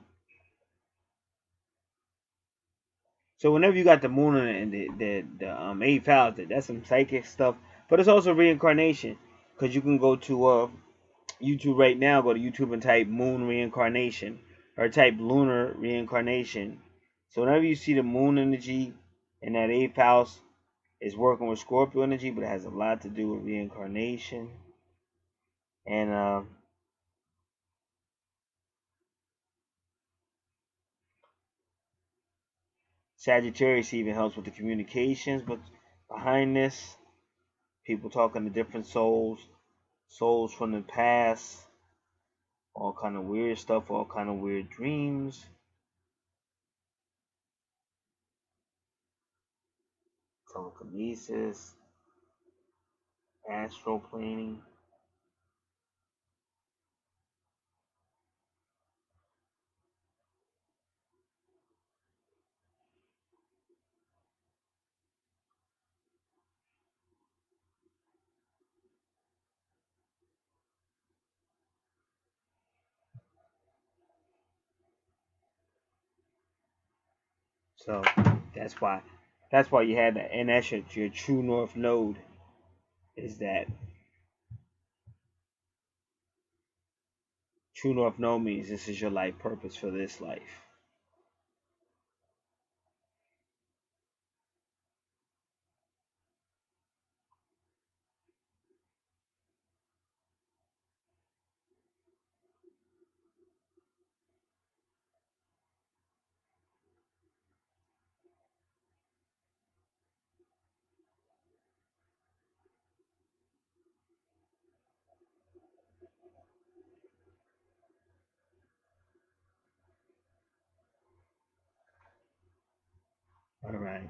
so whenever you got the moon in the eighth house, that's some psychic stuff. But it's also reincarnation, because you can go to YouTube right now. Go to YouTube and type moon reincarnation or type lunar reincarnation. So whenever you see the moon energy in that eighth house, it's working with Scorpio energy, but it has a lot to do with reincarnation. And Sagittarius even helps with the communications, but behind this, people talking to different souls, souls from the past, all kind of weird stuff, all kind of weird dreams. Telekinesis, astral planning. So that's why you had that, and that's your true north node. Is that true north node means this is your life purpose for this life. All right.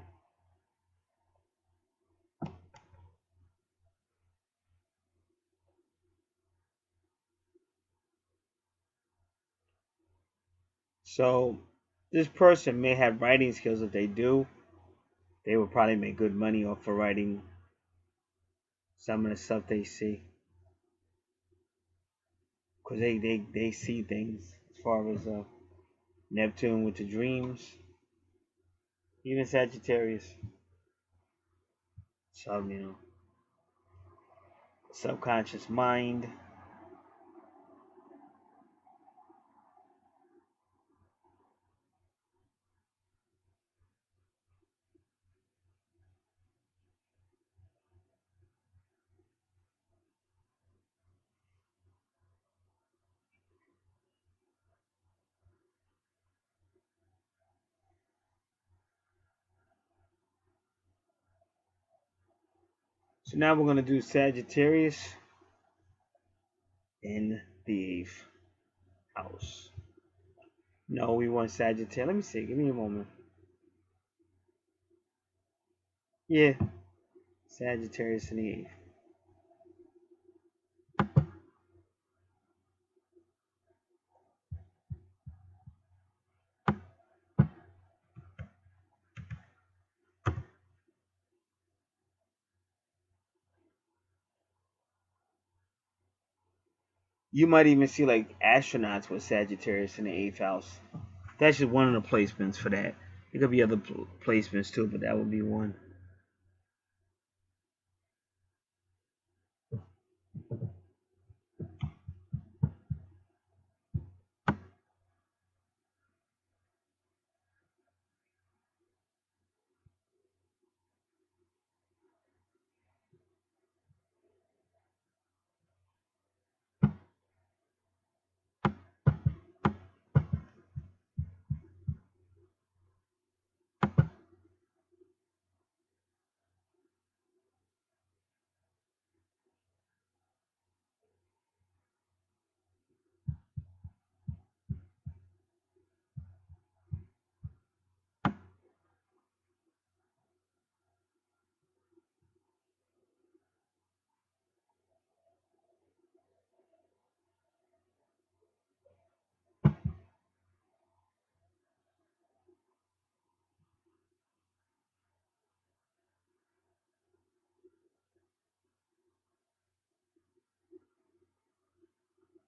So this person may have writing skills. If they do, they will probably make good money off of writing some of the stuff they see, because they see things as far as Neptune with the dreams, even Sagittarius. So subconscious mind. So now we're gonna do Sagittarius in the eighth house. No, we want Sagittarius. Let me see. Give me a moment. Yeah, Sagittarius in the eighth. You might even see like astronauts with Sagittarius in the eighth house. That's just one of the placements for that. It could be other placements too, but that would be one.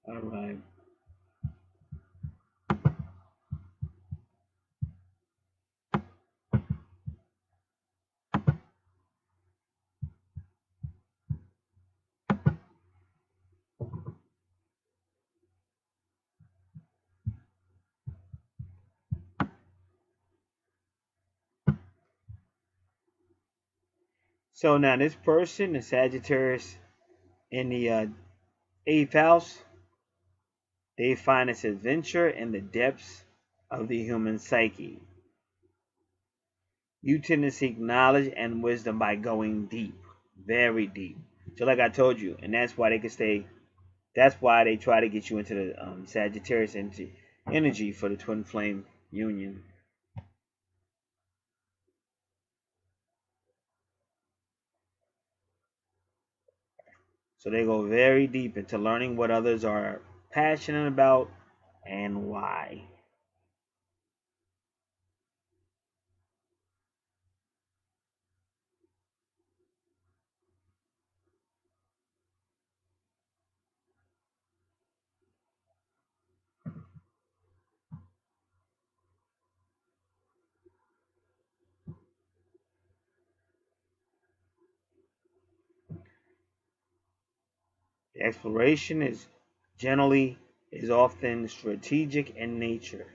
All right. So now this person, the Sagittarius in the 8th house, they find its adventure in the depths of the human psyche. You tend to seek knowledge and wisdom by going deep, very deep. So like I told you, and that's why they can stay. That's why they try to get you into the Sagittarius energy for the twin flame union. So they go very deep into learning what others are passionate about and why. The exploration is often strategic in nature.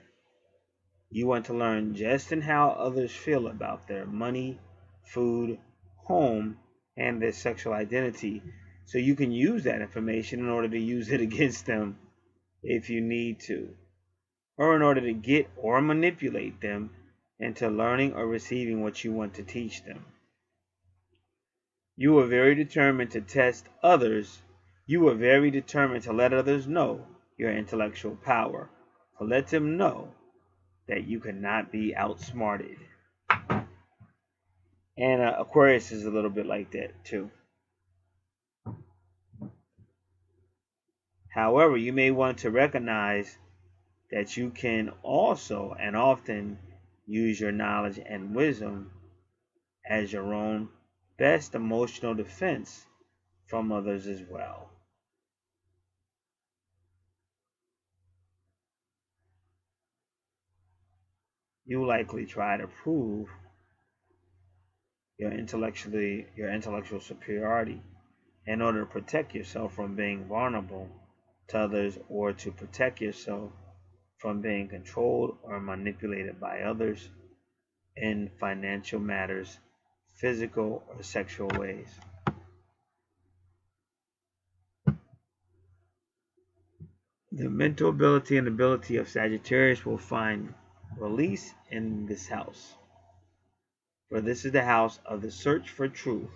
You want to learn just and how others feel about their money, food, home, and their sexual identity, so you can use that information in order to use it against them if you need to, or in order to get or manipulate them into learning or receiving what you want to teach them. You are very determined to test others. You are very determined to let others know your intellectual power, to let them know that you cannot be outsmarted. And Aquarius is a little bit like that too. However, you may want to recognize that you can also and often use your knowledge and wisdom as your own best emotional defense from others as well. You likely try to prove your intellectual superiority in order to protect yourself from being vulnerable to others, or to protect yourself from being controlled or manipulated by others in financial matters, physical or sexual ways. The mental ability and ability of Sagittarius will find release in this house, for this is the house of the search for truth.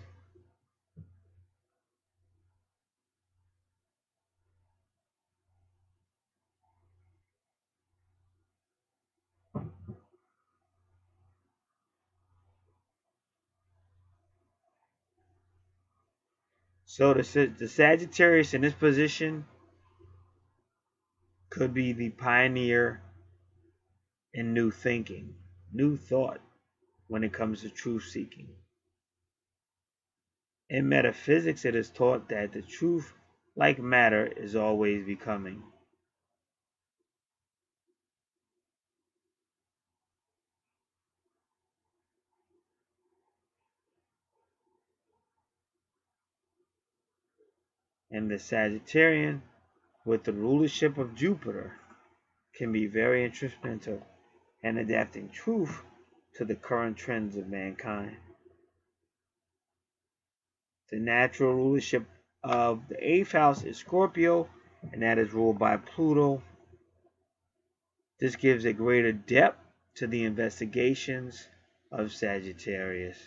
So the Sagittarius in this position could be the pioneer in new thinking, new thought when it comes to truth seeking. In metaphysics, it is taught that the truth, like matter, is always becoming. And the Sagittarian, with the rulership of Jupiter, can be very instrumental in adapting truth to the current trends of mankind. The natural rulership of the 8th house is Scorpio, and that is ruled by Pluto. This gives a greater depth to the investigations of Sagittarius.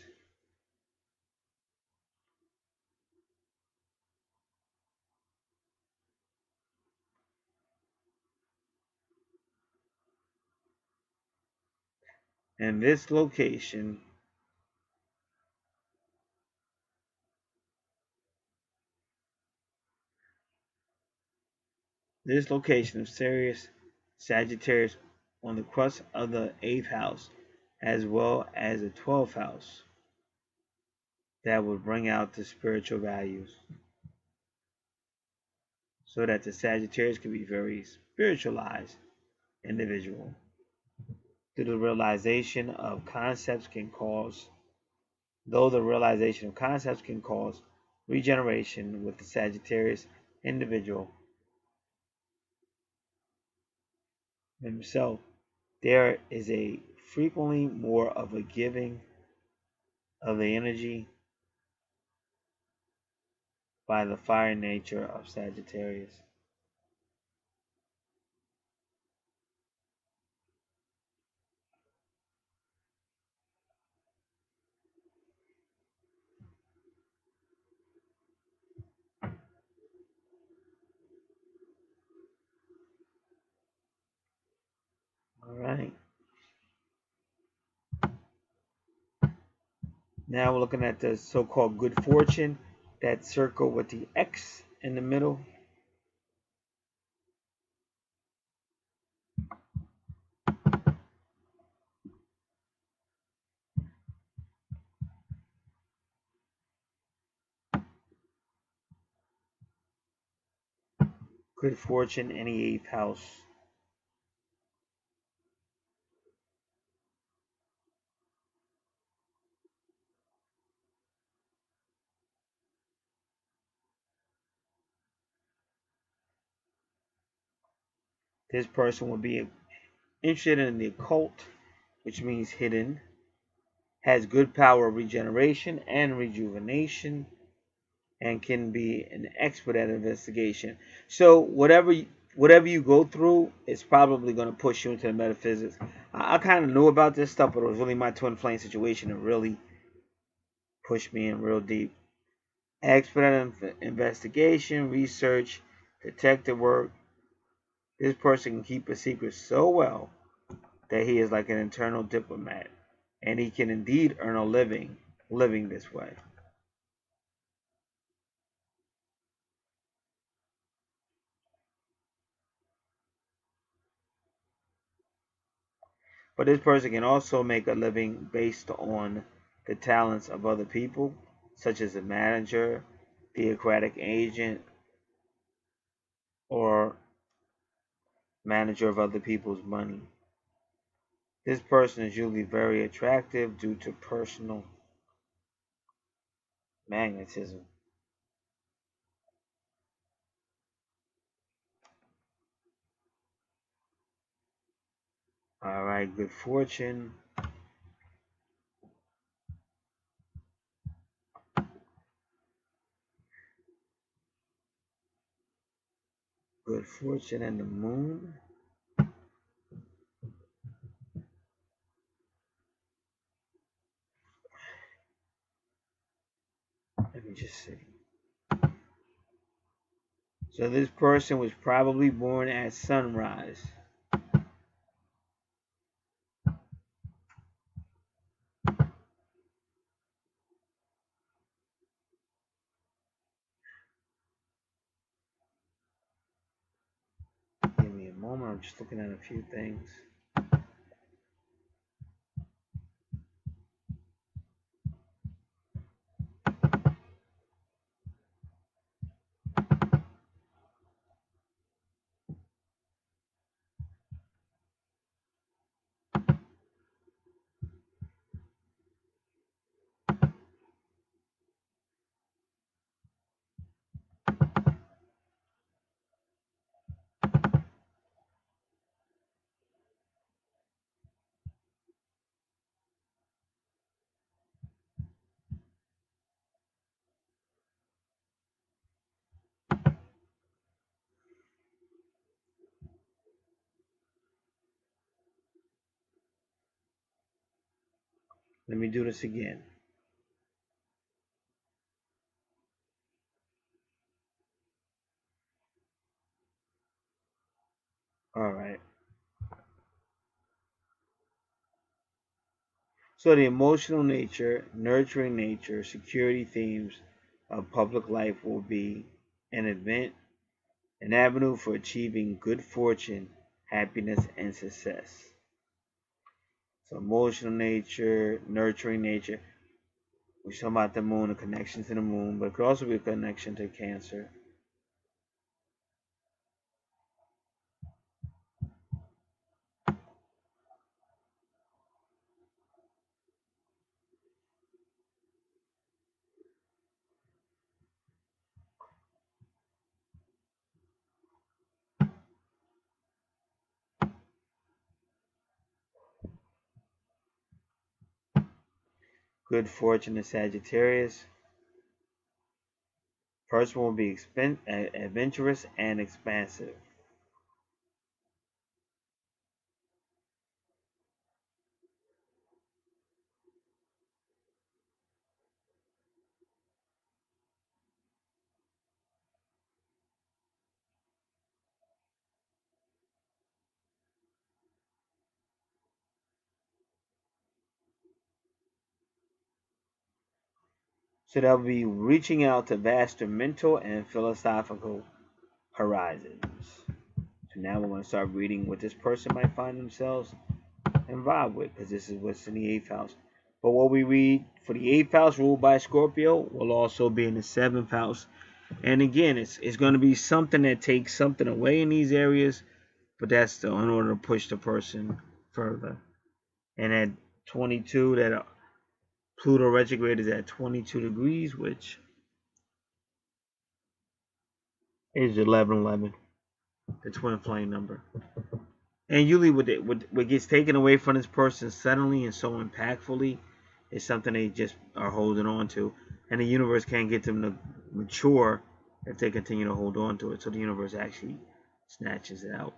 And this location of Sirius Sagittarius on the crust of the 8th house, as well as the 12th house, that would bring out the spiritual values, so that the Sagittarius can be very spiritualized individual. Through the realization of concepts can cause, though the realization of concepts can cause regeneration with the Sagittarius individual himself, there is a frequently more of a giving of the energy by the fire nature of Sagittarius. All right. Now we're looking at the so-called good fortune, that circle with the X in the middle. Good fortune in the 8th house. This person will be interested in the occult, which means hidden, has good power of regeneration and rejuvenation, and can be an expert at investigation. So whatever you go through, it's probably going to push you into the metaphysics. I kind of knew about this stuff, but it was really my twin flame situation that really pushed me in real deep. Expert at investigation, research, detective work. This person can keep a secret so well that he is like an internal diplomat, and he can indeed earn a living this way. But this person can also make a living based on the talents of other people, such as a manager, theocratic agent, or manager of other people's money. This person is usually very attractive due to personal magnetism. All right, good fortune. Good fortune and the moon. Let me just see. So this person was probably born at sunrise. Give me a moment. I'm just looking at a few things. Let me do this again. All right. So the emotional nature, nurturing nature, security themes of public life will be an event, an avenue for achieving good fortune, happiness, and success. So emotional nature, nurturing nature. We're talking about the moon, a connection to the moon, but it could also be a connection to Cancer. Good fortune to Sagittarius. Person will be adventurous and expansive. So they'll be reaching out to vaster mental and philosophical horizons. So now we're going to start reading what this person might find themselves involved with, because this is what's in the 8th house. But what we read for the 8th house ruled by Scorpio will also be in the 7th house. And again, it's going to be something that takes something away in these areas, but that's in order to push the person further. And at 22, that Pluto retrograde is at 22 degrees, which is 1111, the twin flame number. And usually what gets taken away from this person suddenly and so impactfully is something they just are holding on to. And the universe can't get them to mature if they continue to hold on to it. So the universe actually snatches it out.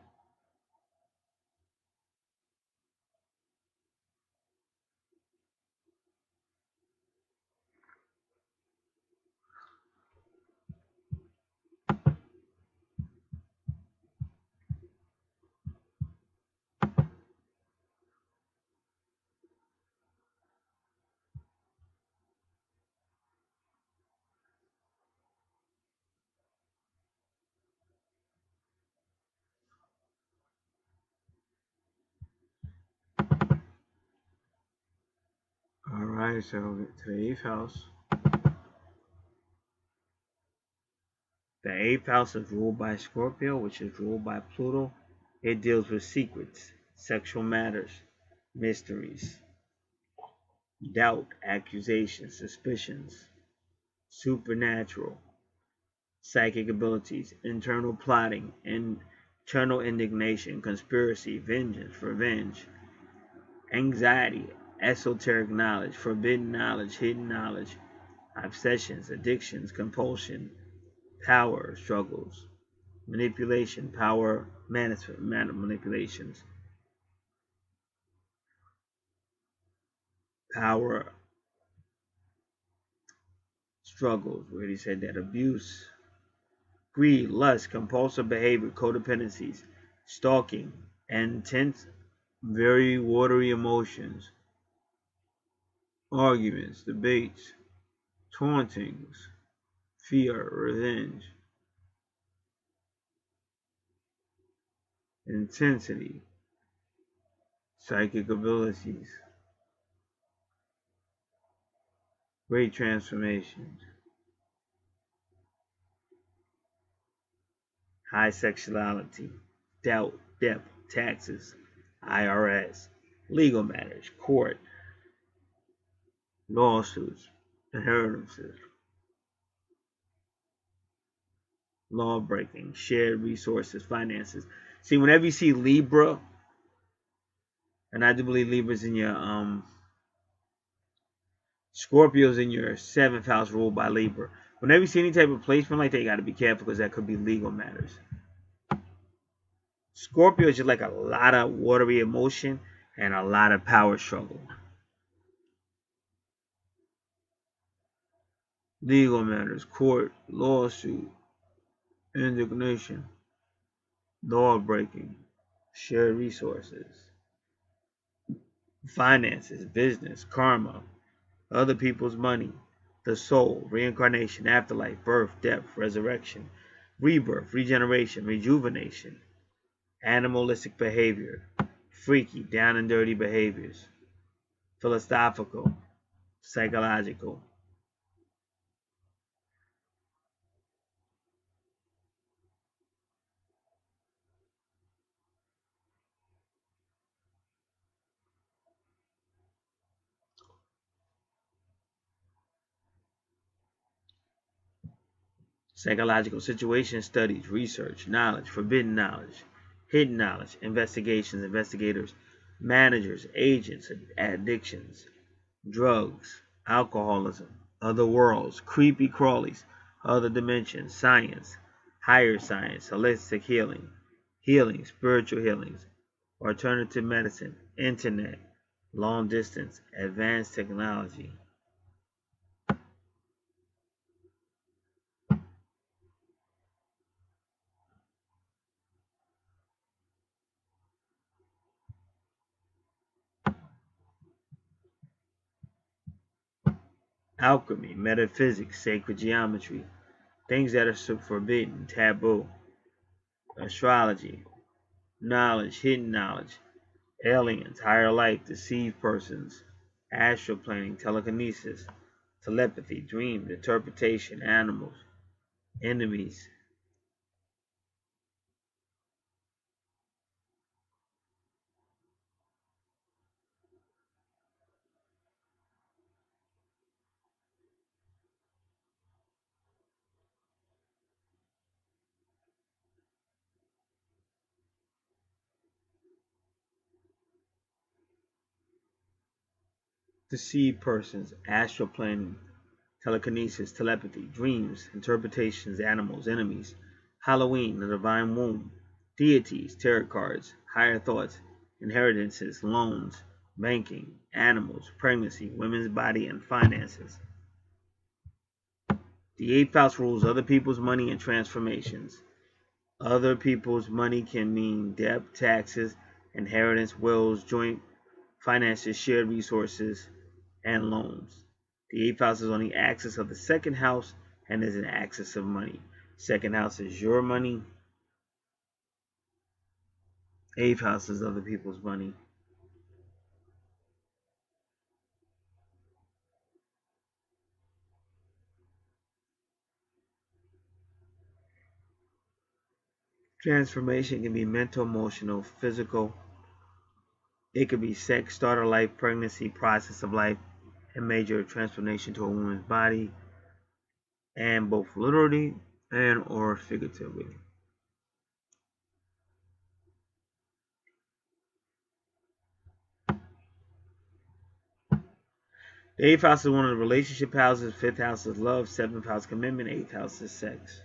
Alright, so to the 8th house. The 8th house is ruled by Scorpio, which is ruled by Pluto. It deals with secrets, sexual matters, mysteries, doubt, accusations, suspicions, supernatural, psychic abilities, internal plotting, internal indignation, conspiracy, vengeance, revenge, anxiety, esoteric knowledge, forbidden knowledge, hidden knowledge, obsessions, addictions, compulsion, power struggles, manipulation, power management, manipulations, power struggles, where he said that abuse, greed, lust, compulsive behavior, codependencies, stalking, intense, very watery emotions, arguments, debates, tauntings, fear, revenge, intensity, psychic abilities, great transformations, high sexuality, doubt, debt, taxes, IRS, legal matters, court, lawsuits, inheritances, law breaking, shared resources, finances. See, whenever you see Libra, and I do believe Libra's in your Scorpio's in your 7th house ruled by Libra. Whenever you see any type of placement like that, you got to be careful because that could be legal matters. Scorpio is just like a lot of watery emotion and a lot of power struggle. Legal matters, court, lawsuit, indignation, law breaking, shared resources, finances, business, karma, other people's money, the soul, reincarnation, afterlife, birth, death, resurrection, rebirth, regeneration, rejuvenation, animalistic behavior, freaky, down and dirty behaviors, philosophical, psychological. Psychological situation studies, research, knowledge, forbidden knowledge, hidden knowledge, investigations, investigators, managers, agents, addictions, drugs, alcoholism, other worlds, creepy crawlies, other dimensions, science, higher science, holistic healing, spiritual healings, alternative medicine, internet, long distance, advanced technology. Alchemy, metaphysics, sacred geometry, things that are forbidden, taboo, astrology, knowledge, hidden knowledge, aliens, higher life, deceived persons, astral planning, telekinesis, telepathy, dreams, interpretation, animals, enemies, deceived persons, astral planning, telekinesis, telepathy, dreams, interpretations, animals, enemies, Halloween, the divine womb, deities, tarot cards, higher thoughts, inheritances, loans, banking, animals, pregnancy, women's body, and finances. The eighth house rules other people's money and transformations. Other people's money can mean debt, taxes, inheritance, wills, joint finances, shared resources, and loans. The eighth house is on the axis of the second house and is an axis of money. Second house is your money. Eighth house is other people's money. Transformation can be mental, emotional, physical. It could be sex, start of life, pregnancy, process of life, and major transformation to a woman's body, and both literally and or figuratively. The eighth house is one of the relationship houses. Fifth house is love. Seventh house commitment. Eighth house is sex.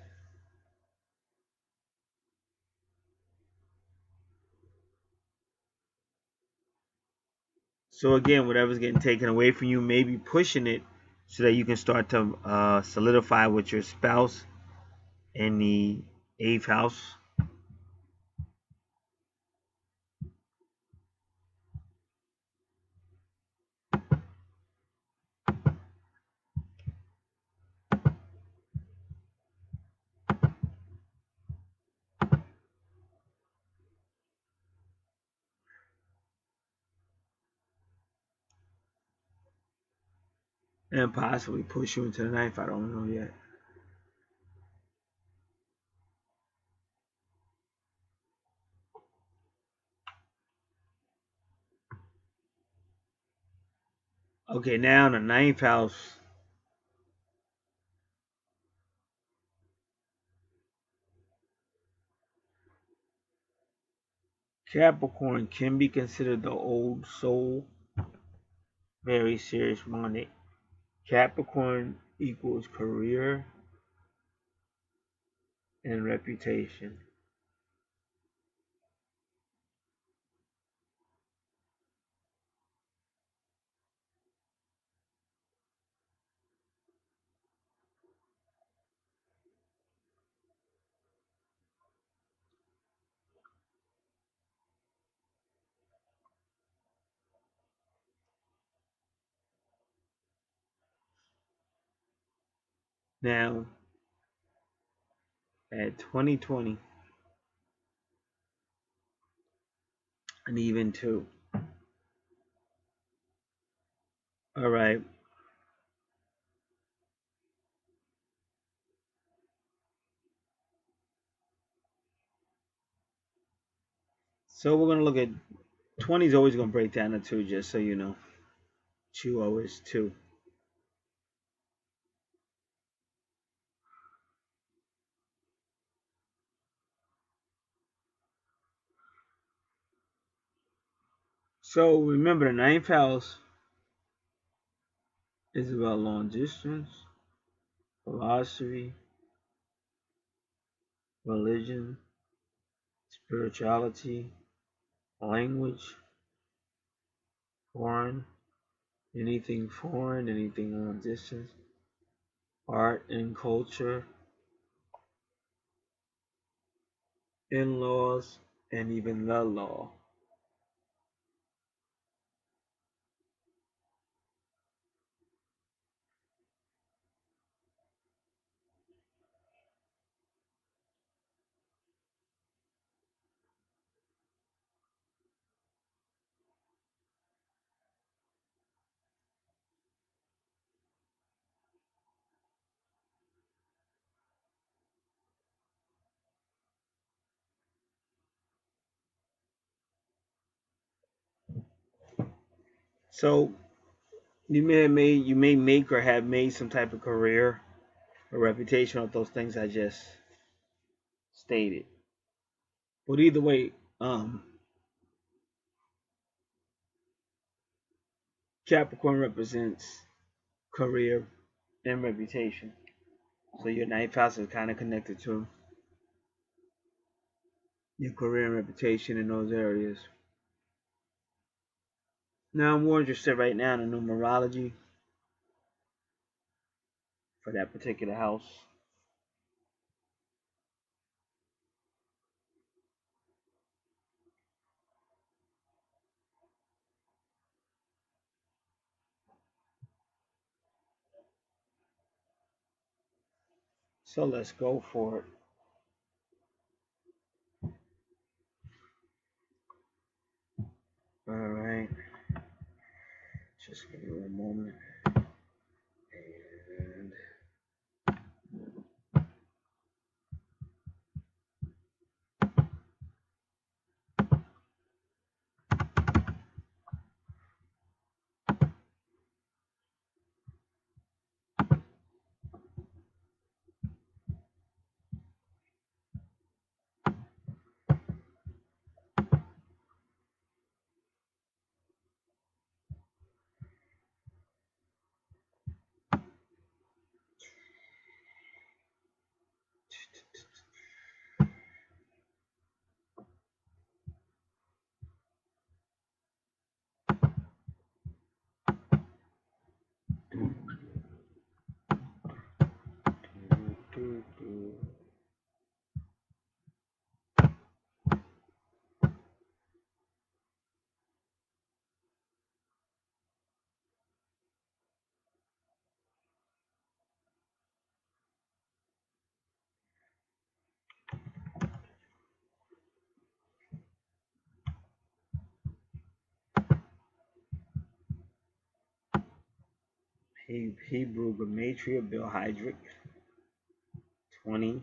So again, whatever's getting taken away from you, maybe pushing it so that you can start to solidify with your spouse in the eighth house. And possibly push you into the ninth. I don't know yet. Okay, now the ninth house. Capricorn can be considered the old soul, very serious minded. Capricorn equals career and reputation. Now, at 2020, and even two. All right. So we're gonna look at 20 is always gonna break down to two, just so you know. Two always two. So remember, the ninth house is about long distance, philosophy, religion, spirituality, language, foreign, anything long distance, art and culture, in-laws, and even the law. So you may make or have made some type of career or reputation of those things I just stated. But either way, Capricorn represents career and reputation. So your ninth house is kind of connected to your career and reputation in those areas. Now I'm more interested right now in numerology for that particular house. So let's go for it. All right. Just give me one moment. And Hebrew Gematria, Bill Hydrick, 20.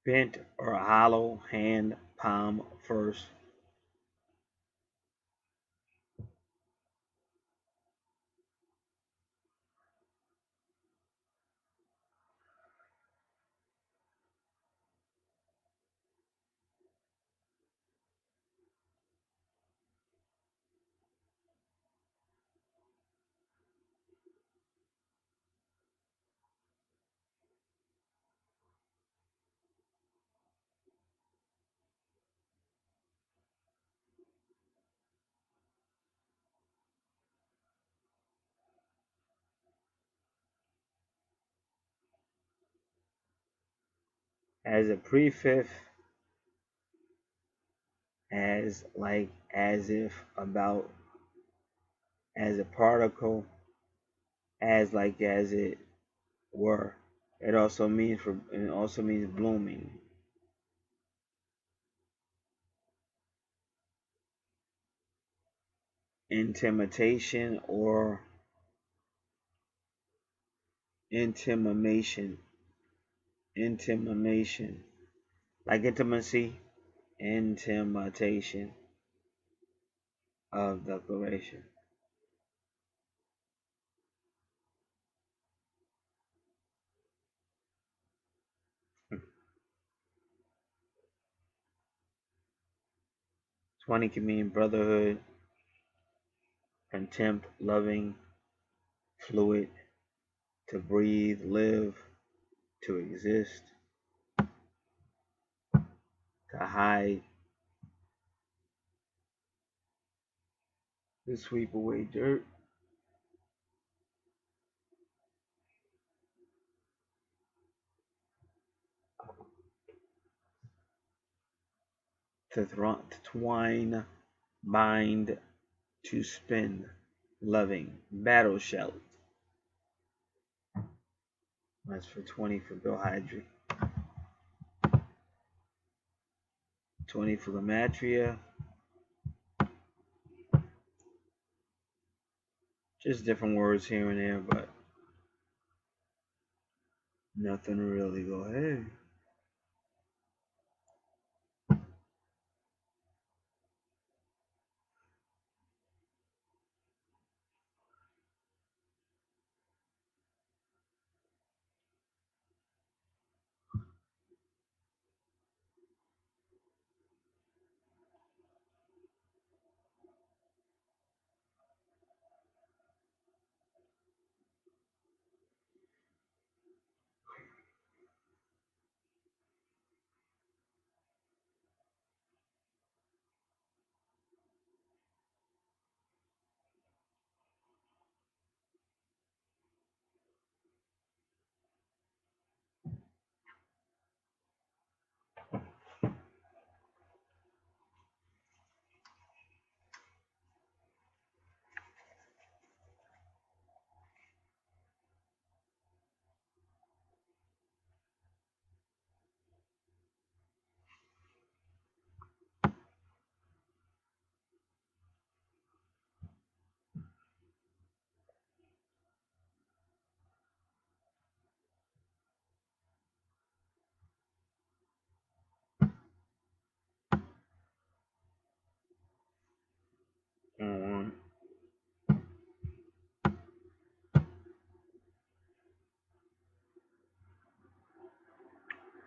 Bent or hollow hand, palm first. As a prefix, as like, as if, about, as a particle, as like, as it were. It also means blooming. Intimidation or intimation. Intimation. Like intimacy, intimation of declaration. 20 can mean brotherhood, contempt, loving, fluid, to breathe, live, to exist, to hide, to sweep away dirt, to twine, bind, to spin, loving, battle shout. That's for 20 for Bill Hydry. 20 for Gematria. Just different words here and there, but nothing really go ahead.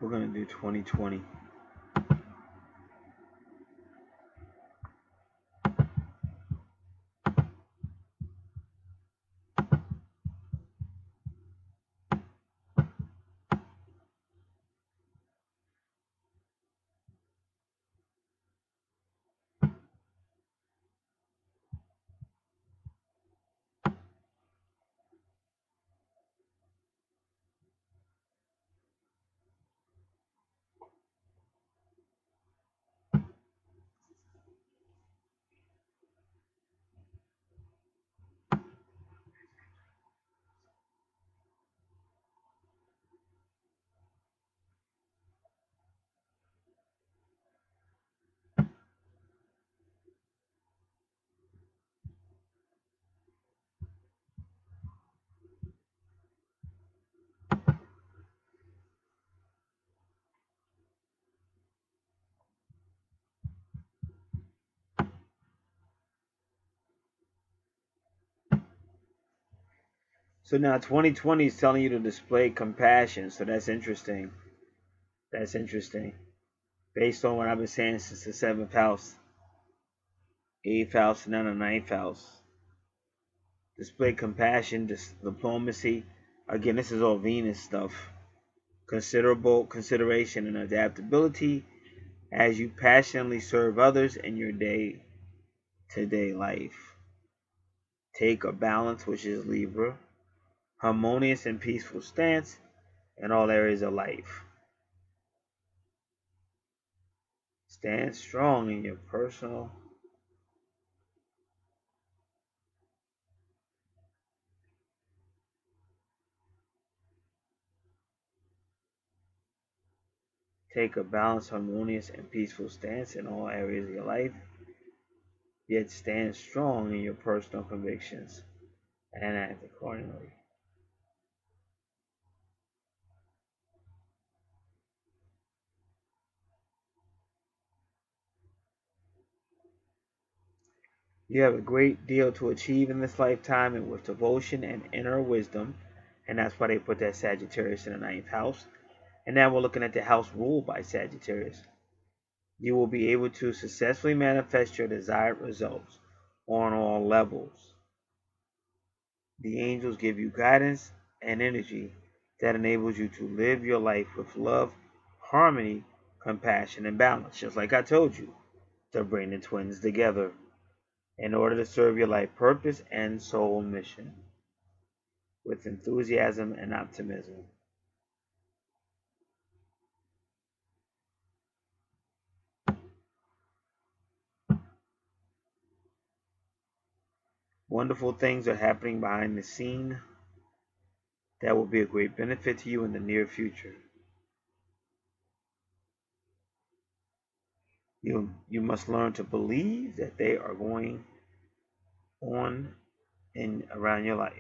We're going to do 2020. So now 2020 is telling you to display compassion. So that's interesting. That's interesting. Based on what I've been saying since the 7th house, 8th house, and then the 9th house. Display compassion, diplomacy. Again, this is all Venus stuff. Considerable consideration and adaptability as you passionately serve others in your day-to-day life. Take a balance, which is Libra. Harmonious and peaceful stance in all areas of life. Stand strong in your personal Take a balanced, harmonious, and peaceful stance in all areas of your life, yet stand strong in your personal convictions and act accordingly. You have a great deal to achieve in this lifetime, and with devotion and inner wisdom, and that's why they put that Sagittarius in the 9th house. And now we're looking at the house ruled by Sagittarius. You will be able to successfully manifest your desired results on all levels. The angels give you guidance and energy that enables you to live your life with love, harmony, compassion, and balance. Just like I told you, to bring the twins together in order to serve your life purpose and soul mission with enthusiasm and optimism. Wonderful things are happening behind the scene that will be a great benefit to you in the near future. You must learn to believe that they are going on in around your life.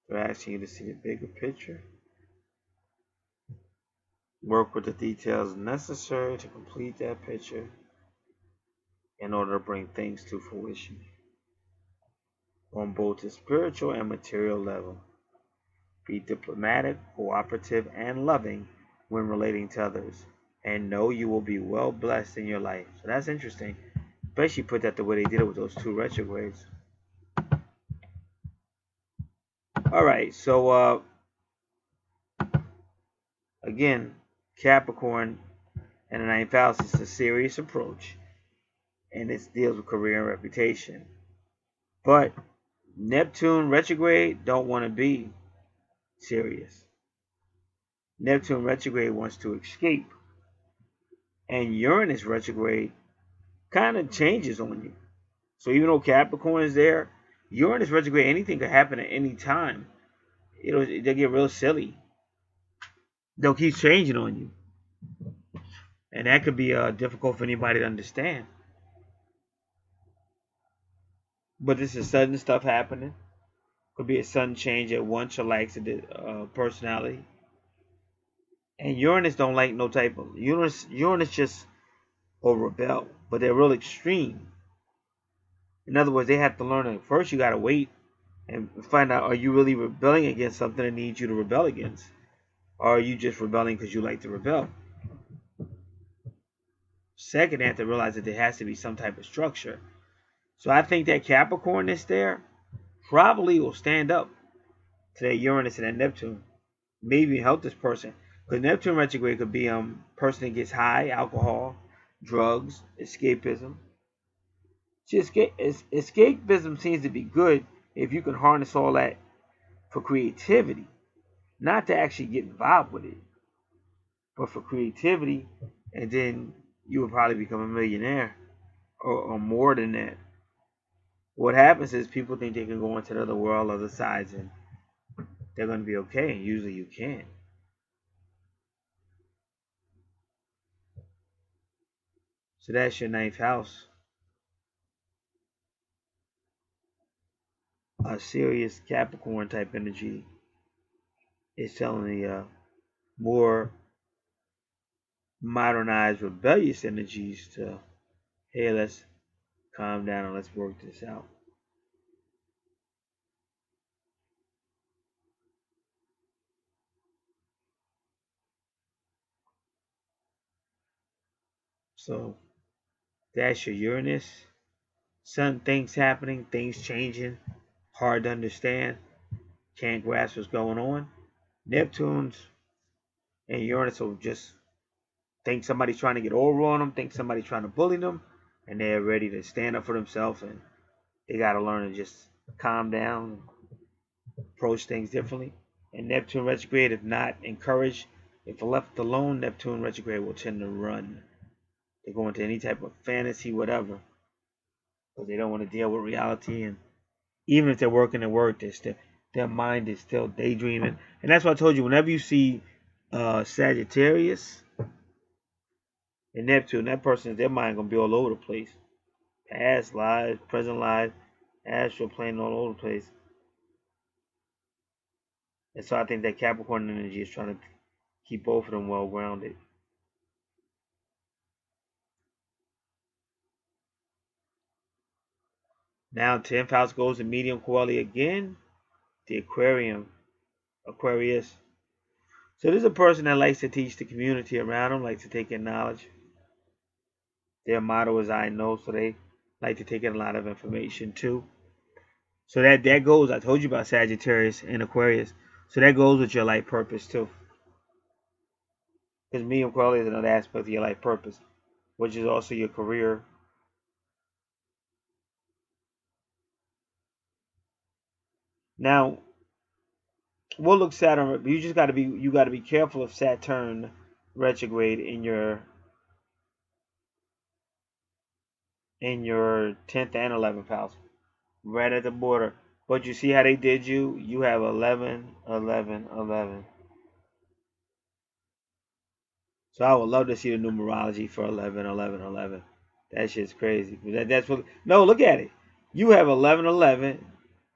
They're asking you to see the bigger picture. Work with the details necessary to complete that picture in order to bring things to fruition on both the spiritual and material level. Be diplomatic, cooperative, and loving when relating to others, and know you will be well blessed in your life. So that's interesting. Especially put that the way they did it with those two retrogrades. All right, so again, Capricorn and the ninth house is a serious approach, and it deals with career and reputation. But Neptune retrograde don't want to be serious. Neptune retrograde wants to escape, and Uranus retrograde kind of changes on you. So even though Capricorn is there, Uranus retrograde, anything could happen at any time. They'll get real silly. They'll keep changing on you, and that could be difficult for anybody to understand. But this is sudden stuff happening. Could be a sudden change at once or likes a personality. And Uranus don't like no type of Uranus just will rebel, but they're real extreme. In other words, they have to learn it. First, you gotta wait and find out, are you really rebelling against something that needs you to rebel against? Or are you just rebelling because you like to rebel? Second, they have to realize that there has to be some type of structure. So I think that Capricorn that's there probably will stand up to that Uranus and that Neptune. Maybe help this person. Because Neptune retrograde could be a person that gets high, alcohol, drugs, escapism. Escapism seems to be good if you can harness all that for creativity. Not to actually get involved with it, but for creativity, and then you will probably become a millionaire or more than that. What happens is people think they can go into the other world, other sides, and they're going to be okay, and usually you can't. So that's your ninth house. A serious Capricorn type energy is telling the more modernized, rebellious energies to, hey, let's calm down and let's work this out. So that's your Uranus. Some things happening, things changing, hard to understand, can't grasp what's going on. Neptune's and Uranus will just think somebody's trying to get over on them, think somebody's trying to bully them, and they're ready to stand up for themselves, and they got to learn to just calm down, approach things differently. And Neptune retrograde, if not encouraged, if left alone, Neptune retrograde will tend to run. They go into any type of fantasy, whatever, because they don't want to deal with reality. And even if they're working at work, their mind is still daydreaming. And that's why I told you, whenever you see Sagittarius and Neptune, that person, their mind gonna be all over the place. Past lives, present lives, astral plane, all over the place. And so I think that Capricorn energy is trying to keep both of them well grounded. Now 10th house goes to medium quality again. the Aquarius. So this is a person that likes to teach the community around them, likes to take in knowledge. Their motto is I know, so they like to take in a lot of information too. So that goes, I told you about Sagittarius and Aquarius. So that goes with your life purpose too. Because medium quality is another aspect of your life purpose, which is also your career. Now, we'll look Saturn, but you got to be careful of Saturn retrograde in your 10th and 11th house, right at the border. But you see how they did you? You have 11, 11, 11. So I would love to see the numerology for 11, 11, 11. That shit's crazy. That's what. No, look at it. You have 11, 11,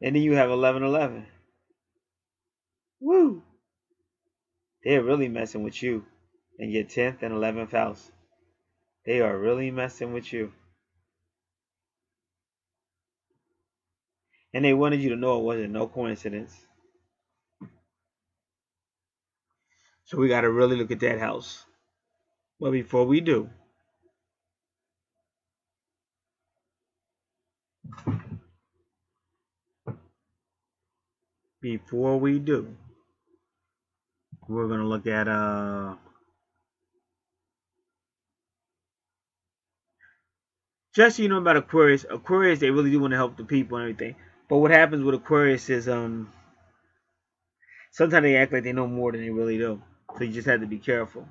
and then you have 11, 11. Woo! They're really messing with you in your 10th and 11th house. They are really messing with you. And they wanted you to know it wasn't no coincidence. So we got to really look at that house. But before we do, we're going to look at just so you know about Aquarius. Aquarius, they really do want to help the people and everything. But what happens with Aquarius is sometimes they act like they know more than they really do. So you just have to be careful.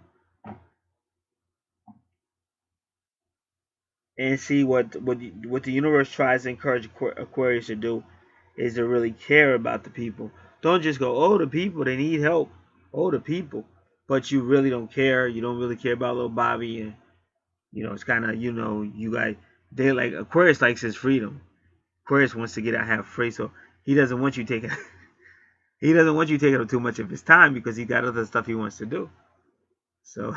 And see what the universe tries to encourage Aquarius to do is to really care about the people. Don't just go, oh, the people, they need help. Oh, the people. But you really don't care. You don't really care about little Bobby. And, it's kind of, you guys, they like, Aquarius likes his freedom. Aquarius wants to get out and have free. So he doesn't want you taking, he doesn't want you taking up too much of his time because he got other stuff he wants to do. So,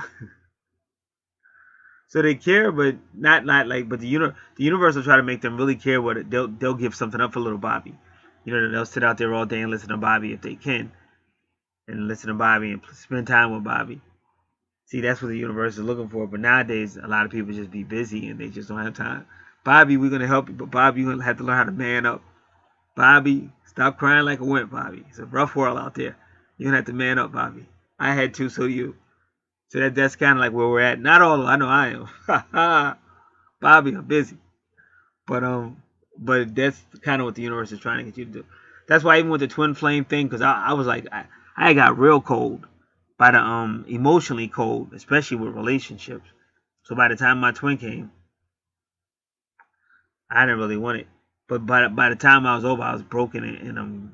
so they care, but not like, but the universe will try to make them really care they'll give something up for little Bobby. They'll sit out there all day and listen to Bobby if they can. And listen to Bobby and spend time with Bobby. See, that's what the universe is looking for. But nowadays, a lot of people just be busy and they just don't have time. Bobby, we're going to help you, but Bobby, you're going to have to learn how to man up. Bobby, stop crying like a wimp, Bobby. It's a rough world out there. You're going to have to man up, Bobby. I had to, so you. So that's kind of like where we're at. Not all, I know I am. Bobby, I'm busy. But that's kind of what the universe is trying to get you to do. That's why even with the twin flame thing, because I was like, I got real cold by the emotionally cold, especially with relationships. So by the time my twin came, I didn't really want it. But by the time I was over, I was broken and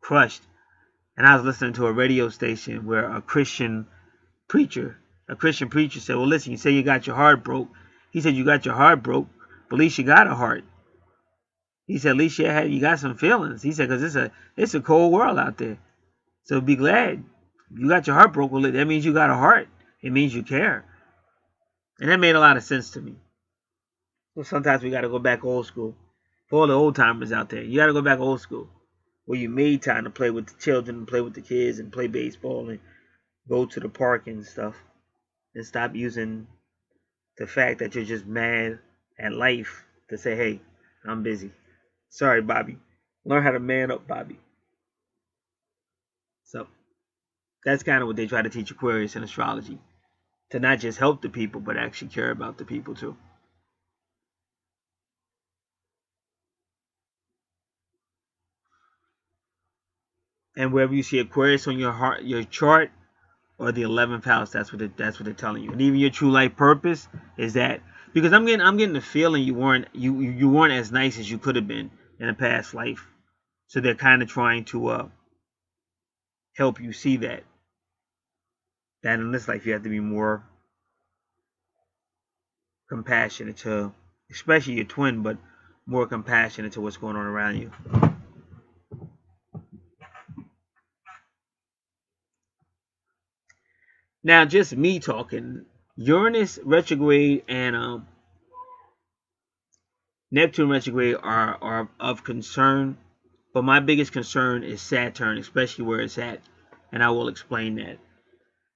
crushed. And I was listening to a radio station where a Christian preacher said, well, listen, you say you got your heart broke. He said, you got your heart broke, but at least you got a heart. He said, at least you got some feelings. He said, because it's a cold world out there. So be glad you got your heart broke. Well, that means you got a heart. It means you care. And that made a lot of sense to me. So sometimes we got to go back old school. For all the old timers out there, you got to go back old school. Where you made time to play with the children and play with the kids and play baseball and go to the park and stuff. And stop using the fact that you're just mad at life to say, hey, I'm busy. Sorry, Bobby. Learn how to man up, Bobby. So that's kind of what they try to teach Aquarius in astrology. To not just help the people, but actually care about the people too. And wherever you see Aquarius on your chart, or the 11th house, that's what they're telling you. And even your true life purpose is that, because I'm getting the feeling you weren't as nice as you could have been in a past life. So they're kind of trying to help you see that in this life you have to be more compassionate to, especially your twin, but more compassionate to what's going on around you. Now, just me talking, Uranus retrograde and Neptune retrograde are of concern But my biggest concern is Saturn, especially where it's at, and I will explain that.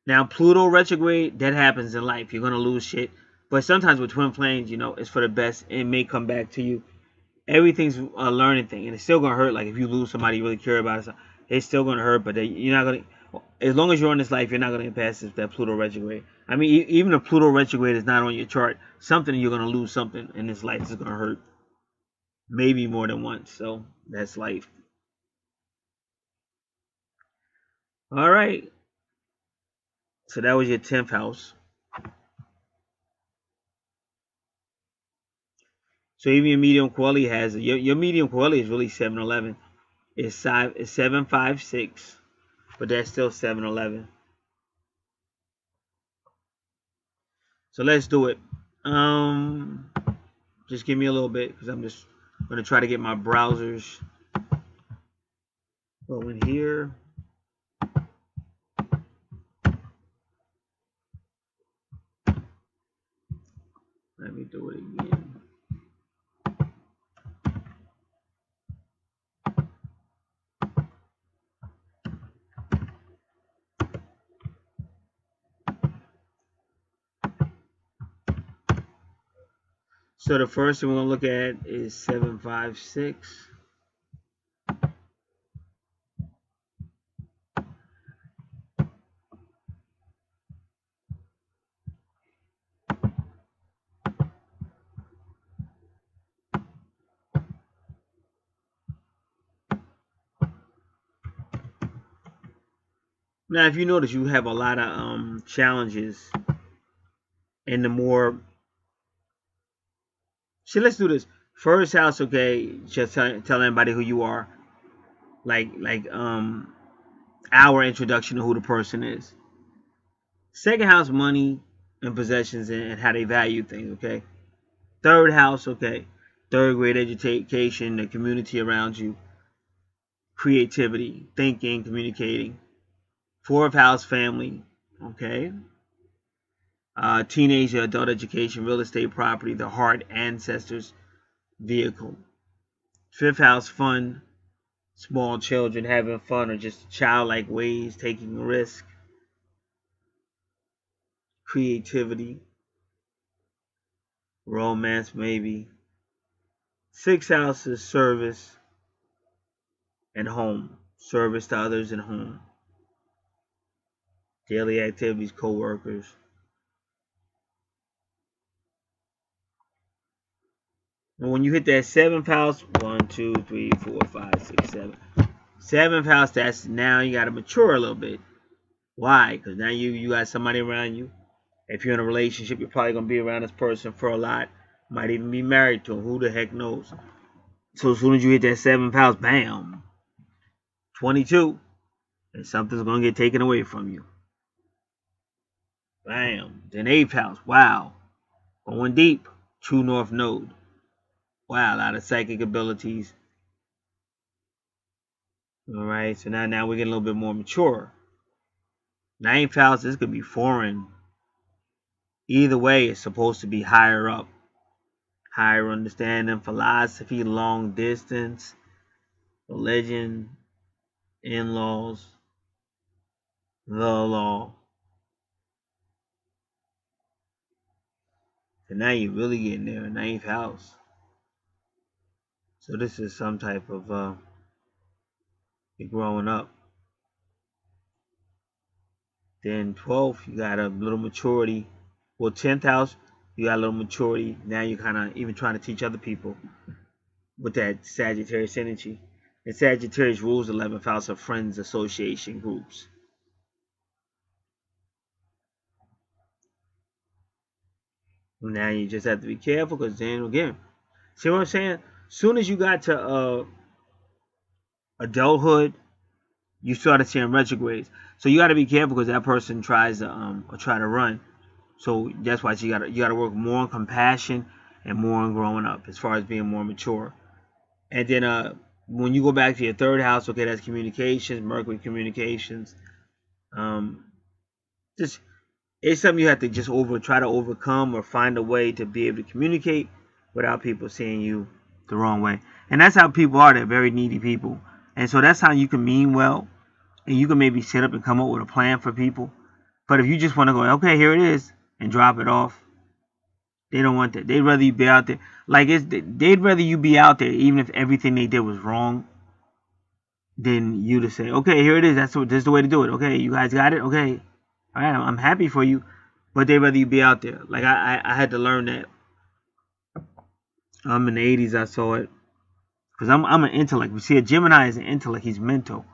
Now, Pluto retrograde, that happens in life. You're going to lose shit. But sometimes with twin flames, you know, it's for the best. It may come back to you. Everything's a learning thing. And it's still going to hurt. Like, if you lose somebody you really care about, it's still going to hurt. But you're not going to, as long as you're on this life, you're not going to get past that Pluto retrograde. I mean, even if Pluto retrograde is not on your chart, something you're going to lose something in this life is going to hurt. Maybe more than once. So, that's life. All right. So that was your 10th house. So even your medium quality has your medium quality is really 711. It's 756, but that's still 711. So let's do it. Just give me a little bit because I'm just gonna try to get my browsers going here. Let me do it again. So the first thing we're going to look at is 756. Now, if you notice, you have a lot of challenges, and the more. So let's do this. First house, okay, just tell everybody who you are, like our introduction to who the person is. Second house, money and possessions and how they value things, okay. Third house, okay, third grade education, the community around you, creativity, thinking, communicating. Fourth house, family, okay. Teenager, adult education, real estate, property, the heart, ancestors, vehicle. Fifth house, fun, small children having fun or just childlike ways, taking risk, creativity, romance maybe. Sixth house is service and home, service to others and home. Daily activities, co-workers. And when you hit that seventh house, 1, 2, 3, 4, 5, 6, 7. Seventh house, that's now you got to mature a little bit. Why? Because now you got somebody around you. If you're in a relationship, you're probably going to be around this person for a lot. Might even be married to him. Who the heck knows? So as soon as you hit that seventh house, bam, 22, and something's going to get taken away from you. Bam. Then eighth house, wow. Going deep, true north node. Wow, a lot of psychic abilities. All right, so now we're getting a little bit more mature. Ninth house, this could be foreign. Either way, it's supposed to be higher up. Higher understanding, philosophy, long distance, religion, in-laws, the law. So now you're really getting there, ninth house. So this is some type of you're growing up. Then 12th, you got a little maturity. Well, 10th house, you got a little maturity. Now you're kind of even trying to teach other people with that Sagittarius energy. And Sagittarius rules 11th house of friends, association, groups. Now you just have to be careful because then again, see what I'm saying? Soon as you got to adulthood, you started seeing retrogrades. So you got to be careful because that person tries to try to run. So that's why you gotta work more on compassion and more on growing up as far as being more mature. And then when you go back to your third house, okay, that's communications, Mercury communications. Just it's something you have to just try to overcome or find a way to be able to communicate without people seeing you the wrong way. And that's how people are. They're very needy people. And so that's how you can mean well, and you can maybe sit up and come up with a plan for people. But if you just want to go, okay, here it is, and drop it off, they don't want that. They'd rather you be out there. Like they'd rather you be out there, even if everything they did was wrong, than you to say, okay, here it is. This is the way to do it. Okay, you guys got it. Okay, all right, I'm happy for you. But they'd rather you be out there. Like I had to learn that. In the 80s, I saw it. Because I'm an intellect. We see a Gemini is an intellect. He's mental.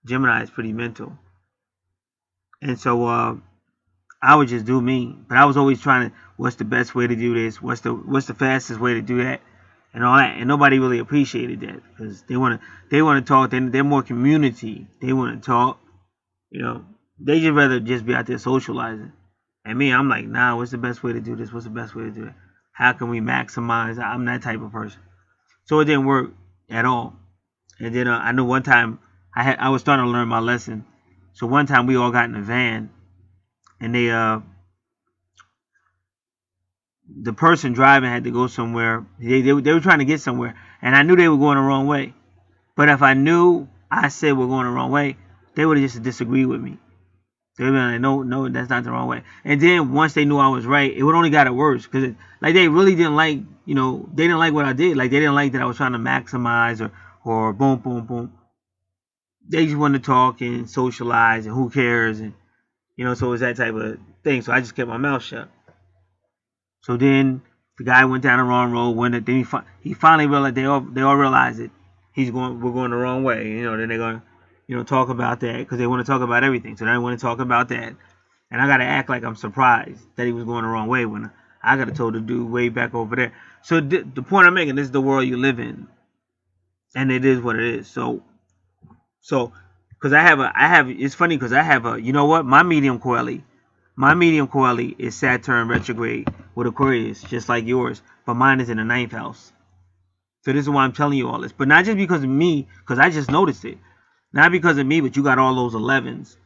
Gemini is pretty mental. And so I would just do me. But I was always trying to, what's the best way to do this? What's the fastest way to do that? And all that. And nobody really appreciated that. Because they want to talk. They're more community. They want to talk. You know. They just rather just be out there socializing. And me, I'm like, nah, what's the best way to do this? What's the best way to do it? How can we maximize? I'm that type of person. So it didn't work at all. And then I knew one time I was starting to learn my lesson. So one time we all got in a van, and the person driving had to go somewhere. They were trying to get somewhere, and I knew they were going the wrong way. But if I knew I said we're going the wrong way, they would have just disagreed with me. They would be like, no, that's not the wrong way. And then once they knew I was right, it would only got it worse, because like they really didn't like, they didn't like what I did. Like they didn't like that I was trying to maximize or boom, boom, boom. They just wanted to talk and socialize and who cares, and so it was that type of thing. So I just kept my mouth shut. So then the guy went down the wrong road. Then he finally realized they all realized it. We're going the wrong way. Then they're going to talk about that, because they want to talk about everything. So they want to talk about that, and I got to act like I'm surprised that he was going the wrong way when I got to told the dude way back over there. So the point I'm making, this is the world you live in, and it is what it is. So because it's funny because I have my medium coeli is Saturn retrograde with Aquarius, just like yours, but mine is in the 9th house. So this is why I'm telling you all this, but not just because of me, because I just noticed it. Not because of me, but you got all those 11s.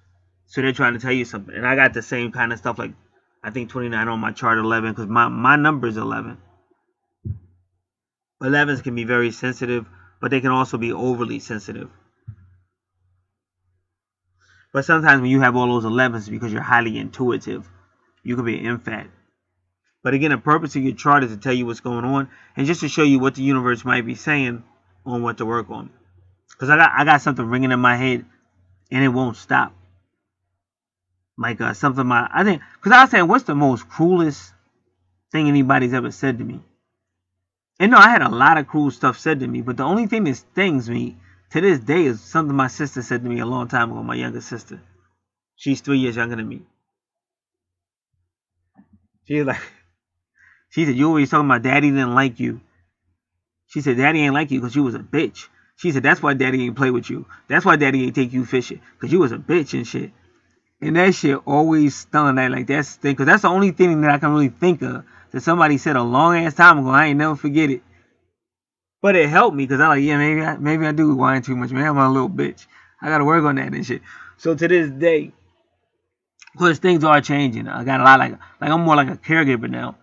So they're trying to tell you something. And I got the same kind of stuff, like I think 29 on my chart, 11, because my number is 11. 11s can be very sensitive, but they can also be overly sensitive. But sometimes when you have all those 11s, because you're highly intuitive, you can be an empath. But again, the purpose of your chart is to tell you what's going on, and just to show you what the universe might be saying on what to work on. Because I got something ringing in my head, and it won't stop. Like something I think, because I was saying, what's the most cruelest thing anybody's ever said to me? And no, I had a lot of cruel stuff said to me, but the only thing that stings me to this day is something my sister said to me a long time ago, my younger sister. She's 3 years younger than me. She said, you always talking about daddy didn't like you. She said, daddy ain't like you because you was a bitch. She said, that's why daddy ain't play with you. That's why daddy ain't take you fishing, because you was a bitch and shit. And that shit always stunned that, like, that's the thing, because that's the only thing that I can really think of that somebody said a long ass time ago. I ain't never forget it. But it helped me, because I'm like, yeah, maybe I do whine too much, man. I'm a little bitch. I gotta work on that and shit. So to this day, because things are changing, I got a lot like I'm more like a caregiver now,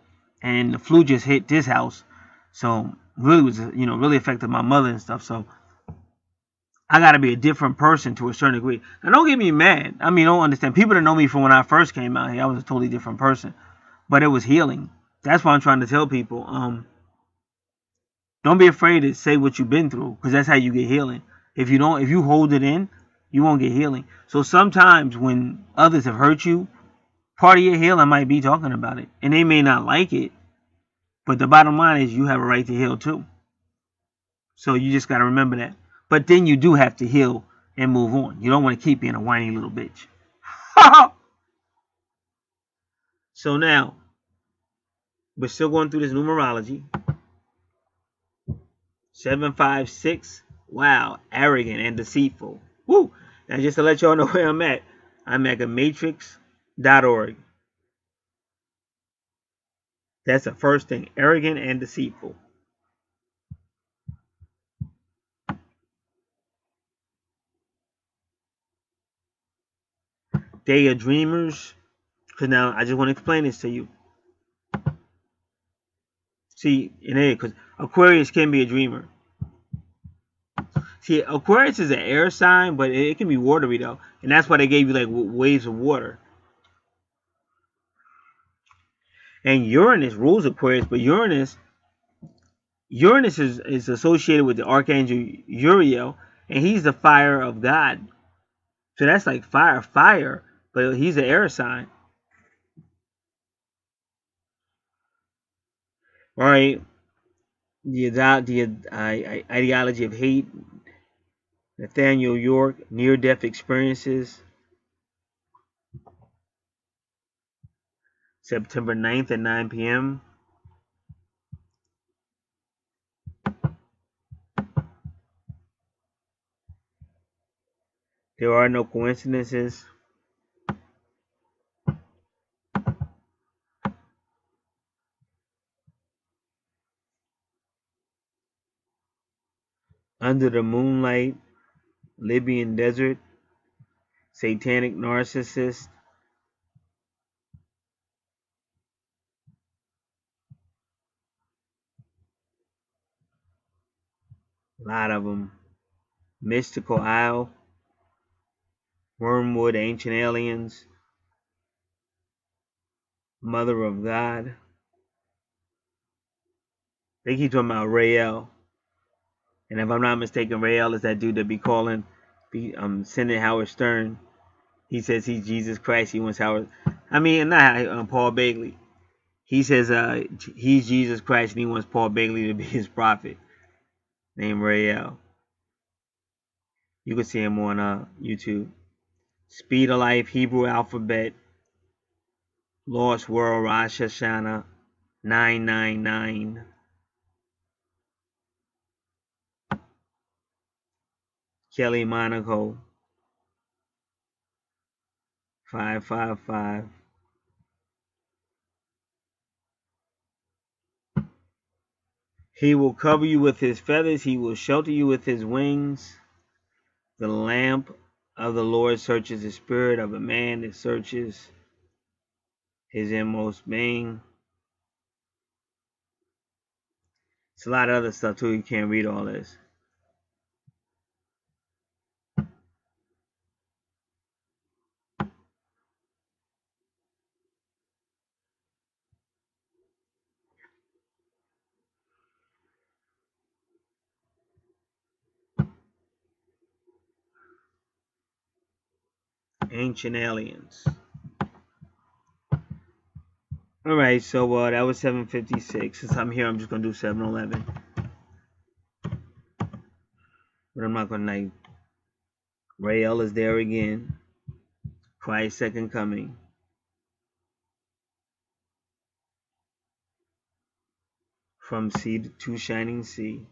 and the flu just hit this house, so really was really affected my mother and stuff. So I got to be a different person to a certain degree. Now, don't get me mad. I mean, don't understand. People that know me from when I first came out here, I was a totally different person. But it was healing. That's why I'm trying to tell people. Don't be afraid to say what you've been through, because that's how you get healing. If you hold it in, you won't get healing. So sometimes when others have hurt you, part of your healing might be talking about it. And they may not like it. But the bottom line is you have a right to heal too. So you just got to remember that. But then you do have to heal and move on. You don't want to keep being a whiny little bitch. So now, we're still going through this numerology. 756. Wow, arrogant and deceitful. Woo! Now just to let y'all know where I'm at matrix.org. That's the first thing. Arrogant and deceitful. They are dreamers. Because now I just want to explain this to you. See, it is, because Aquarius can be a dreamer. See, Aquarius is an air sign, but it can be watery though, and that's why they gave you like waves of water. And Uranus rules Aquarius, but Uranus is associated with the Archangel Uriel, and he's the fire of God. So that's like fire, but he's an air sign. All right, the ideology of hate, Nathaniel York, near-death experiences, September 9th at 9 p.m. There are no coincidences. Under the Moonlight, Libyan Desert, Satanic Narcissist. A lot of them. Mystical Isle, Wormwood, Ancient Aliens, Mother of God. They keep talking about Rael. And if I'm not mistaken, Rael is that dude that be calling, sending Howard Stern. He says he's Jesus Christ. He wants Howard. I mean, not Paul Bailey. He says he's Jesus Christ and he wants Paul Bailey to be his prophet. Named Rael. You can see him on YouTube. Speed of Life, Hebrew Alphabet, Lost World, Rosh Hashanah, 999. Kelly Monaco, 555. He will cover you with his feathers. He will shelter you with his wings. The lamp of the Lord searches the spirit of a man. It searches his inmost being. It's a lot of other stuff too. You can't read all this. Ancient Aliens. Alright, so that was 756. Since I'm here, I'm just going to do 711. But I'm not going to, like, Rael is there again. Christ's second coming. From sea to shining sea.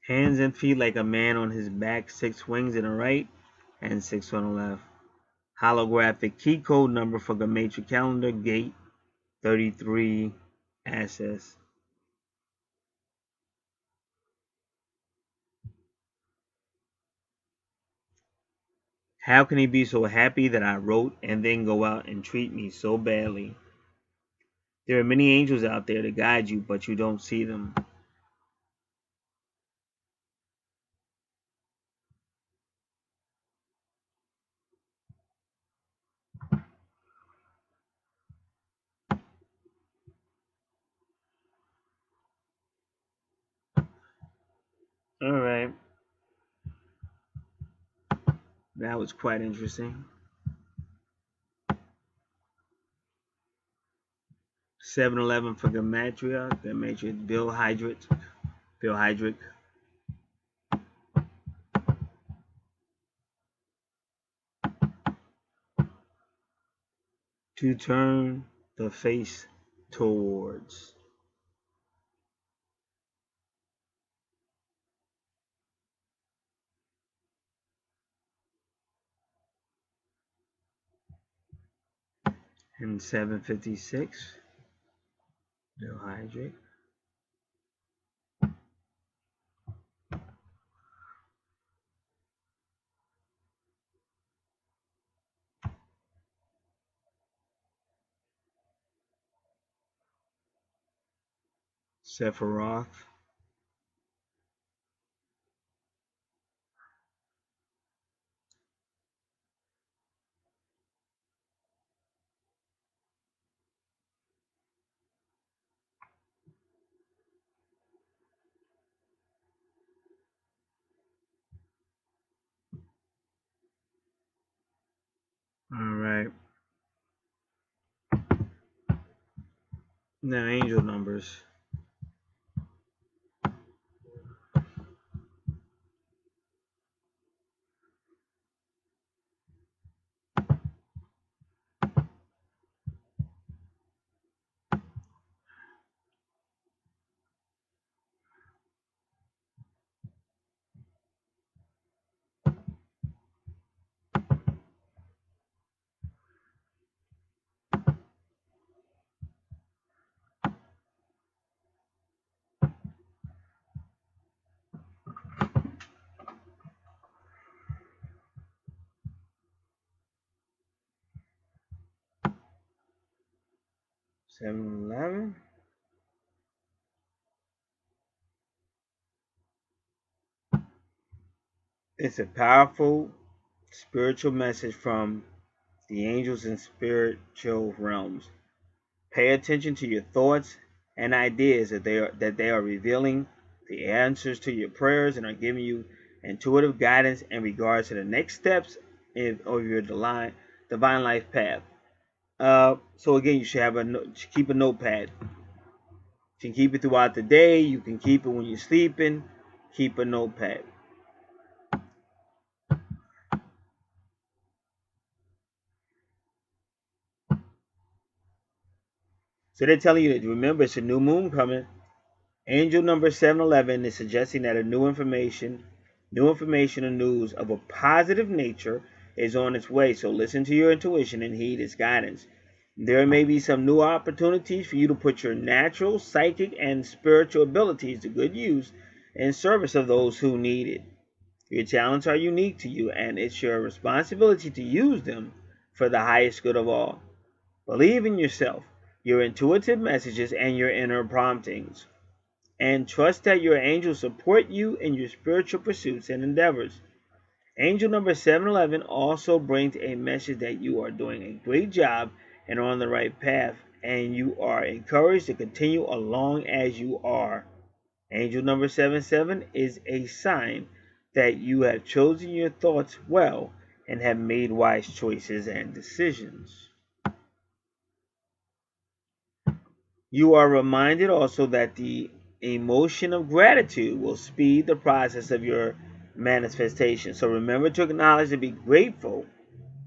Hands and feet like a man on his back, 6 wings in the right and 6 on the left. Holographic key code number for the matrix calendar, gate 33 access. How can he be so happy that I wrote and then go out and treat me so badly? There are many angels out there to guide you, but you don't see them. Alright. That was quite interesting. 711 for Gematria. Gematria, Bill Hydrick. Bill Hydrick. To turn the face towards. And 756. Bill Hydrick. Sephiroth. All right. Now angel numbers. Seven 11. It's a powerful spiritual message from the angels and spiritual realms. Pay attention to your thoughts and ideas that they are revealing the answers to your prayers and are giving you intuitive guidance in regards to the next steps of your divine life path. So again, you should keep a notepad. You can keep it throughout the day. You can keep it when you're sleeping. Keep a notepad. So they're telling you that remember it's a new moon coming. Angel number 711 is suggesting that new information or news of a positive nature is on its way. So listen to your intuition and heed its guidance. There may be some new opportunities for you to put your natural, psychic, and spiritual abilities to good use in service of those who need it. Your talents are unique to you, and it's your responsibility to use them for the highest good of all. Believe in yourself, your intuitive messages, and your inner promptings, and trust that your angels support you in your spiritual pursuits and endeavors. Angel number 711 also brings a message that you are doing a great job and are on the right path, and you are encouraged to continue along as you are. Angel number 77 is a sign that you have chosen your thoughts well and have made wise choices and decisions. You are reminded also that the emotion of gratitude will speed the process of your manifestation. So remember to acknowledge and be grateful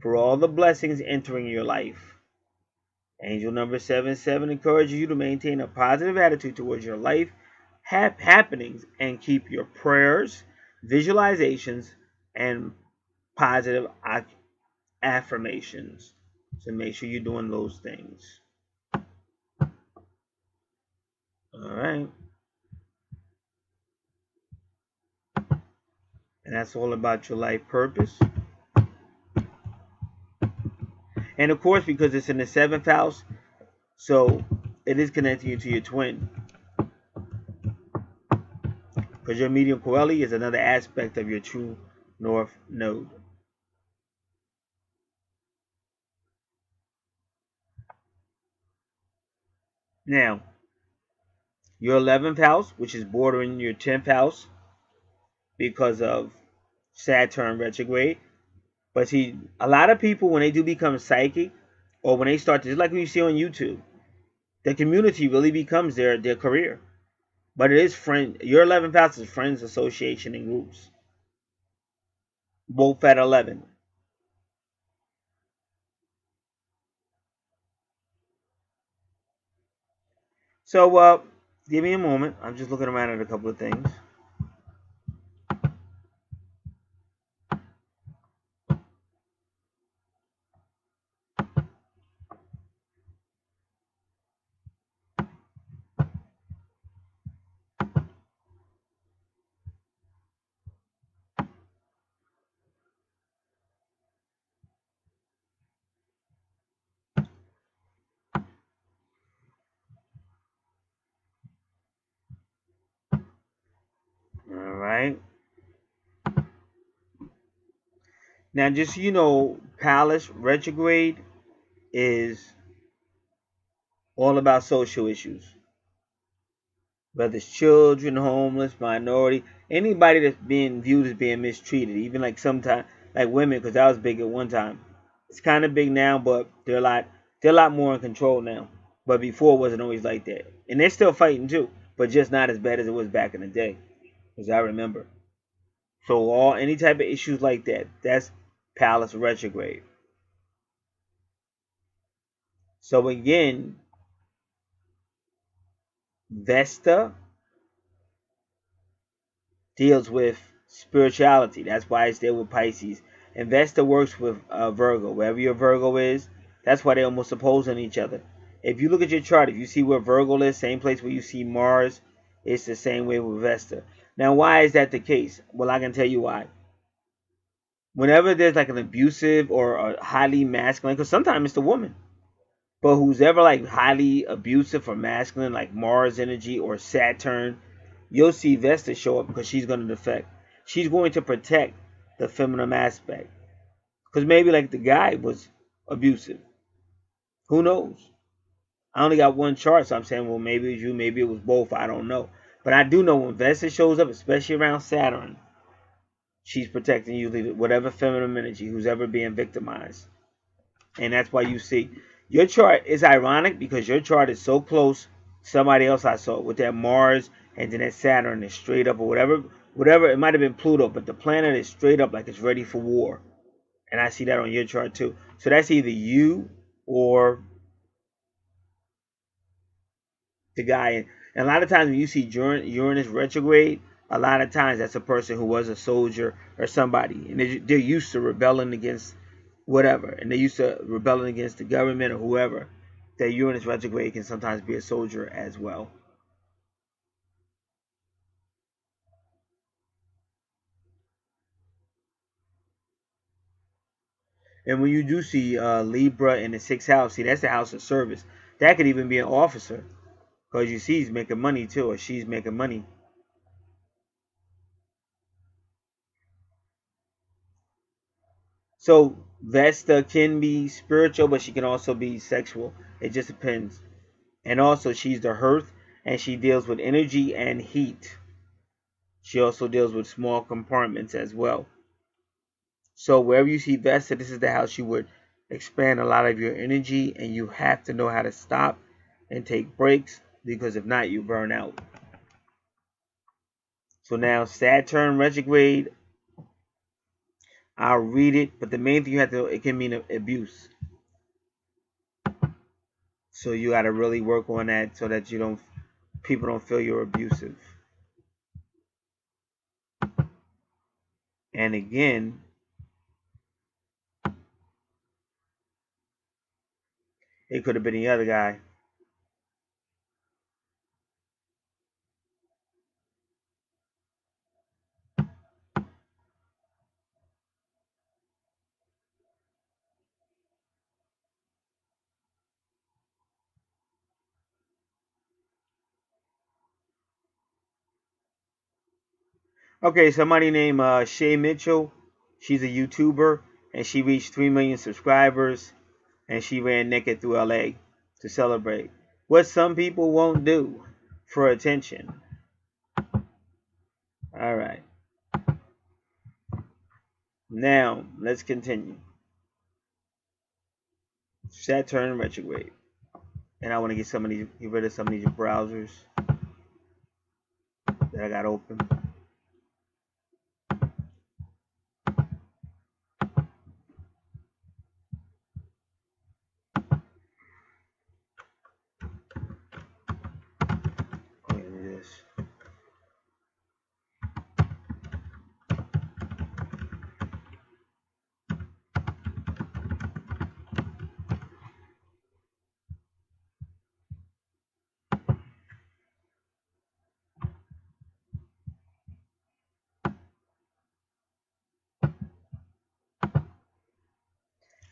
for all the blessings entering your life. Angel number 77 encourages you to maintain a positive attitude towards your life happenings and keep your prayers, visualizations, and positive affirmations. So make sure you're doing those things. All right. And that's all about your life purpose. And of course, because it's in the seventh house, so it is connecting you to your twin. Because your medium coeli is another aspect of your true north node. Now, your 11th house, which is bordering your 10th house because of Saturn retrograde. But see, a lot of people, when they do become psychic, or when they start to, just like what you see on YouTube, the community really becomes their career. But it is your 11th house is friends, association, and groups. Both at 11. So, give me a moment. I'm just looking around at a couple of things. Now, just so you know, Pallas retrograde is all about social issues, whether it's children, homeless, minority, anybody that's being viewed as being mistreated. Even like sometimes, like women, because that was big at one time. It's kind of big now, but they're a lot more in control now. But before it wasn't always like that, and they're still fighting too, but just not as bad as it was back in the day, as I remember. So all any type of issues like that, that's Pallas retrograde. So again, Vesta deals with spirituality. That's why it's there with Pisces. And Vesta works with Virgo. Wherever your Virgo is, that's why they're almost opposing each other. If you look at your chart, if you see where Virgo is, same place where you see Mars, it's the same way with Vesta. Now, why is that the case? Well, I can tell you why. Whenever there's like an abusive or a highly masculine, because sometimes it's the woman, but who's ever like highly abusive or masculine, like Mars energy or Saturn, you'll see Vesta show up because she's going to defect. She's going to protect the feminine aspect. Because maybe like the guy was abusive. Who knows? I only got one chart, so I'm saying, well, maybe it was you, maybe it was both. I don't know. But I do know when Vesta shows up, especially around Saturn, she's protecting usually whatever feminine energy who's ever being victimized. And that's why you see your chart is ironic because your chart is so close to somebody else I saw with that Mars and then that Saturn is straight up or whatever. It might have been Pluto, but the planet is straight up like it's ready for war. And I see that on your chart too. So that's either you or the guy. And a lot of times when you see Uranus retrograde, a lot of times that's a person who was a soldier or somebody, and they're used to rebelling against whatever, and they're used to rebelling against the government or whoever. That Uranus retrograde can sometimes be a soldier as well. And when you do see Libra in the sixth house, see that's the house of service. That could even be an officer, because you see he's making money too, or she's making money. So Vesta can be spiritual, but she can also be sexual. It just depends. And also she's the hearth, and she deals with energy and heat. She also deals with small compartments as well. So wherever you see Vesta, this is the house you would expand a lot of your energy, and you have to know how to stop and take breaks, because if not, you burn out. So now Saturn retrograde, I'll read it, but the main thing you have to, it can mean abuse. So you got to really work on that so that people don't feel you're abusive. And again, it could have been the other guy. Okay, somebody named Shay Mitchell. She's a YouTuber, and she reached 3 million subscribers, and she ran naked through LA to celebrate. What some people won't do for attention. All right. Now, let's continue. Saturn retrograde. And I want to get rid of some of these browsers that I got open.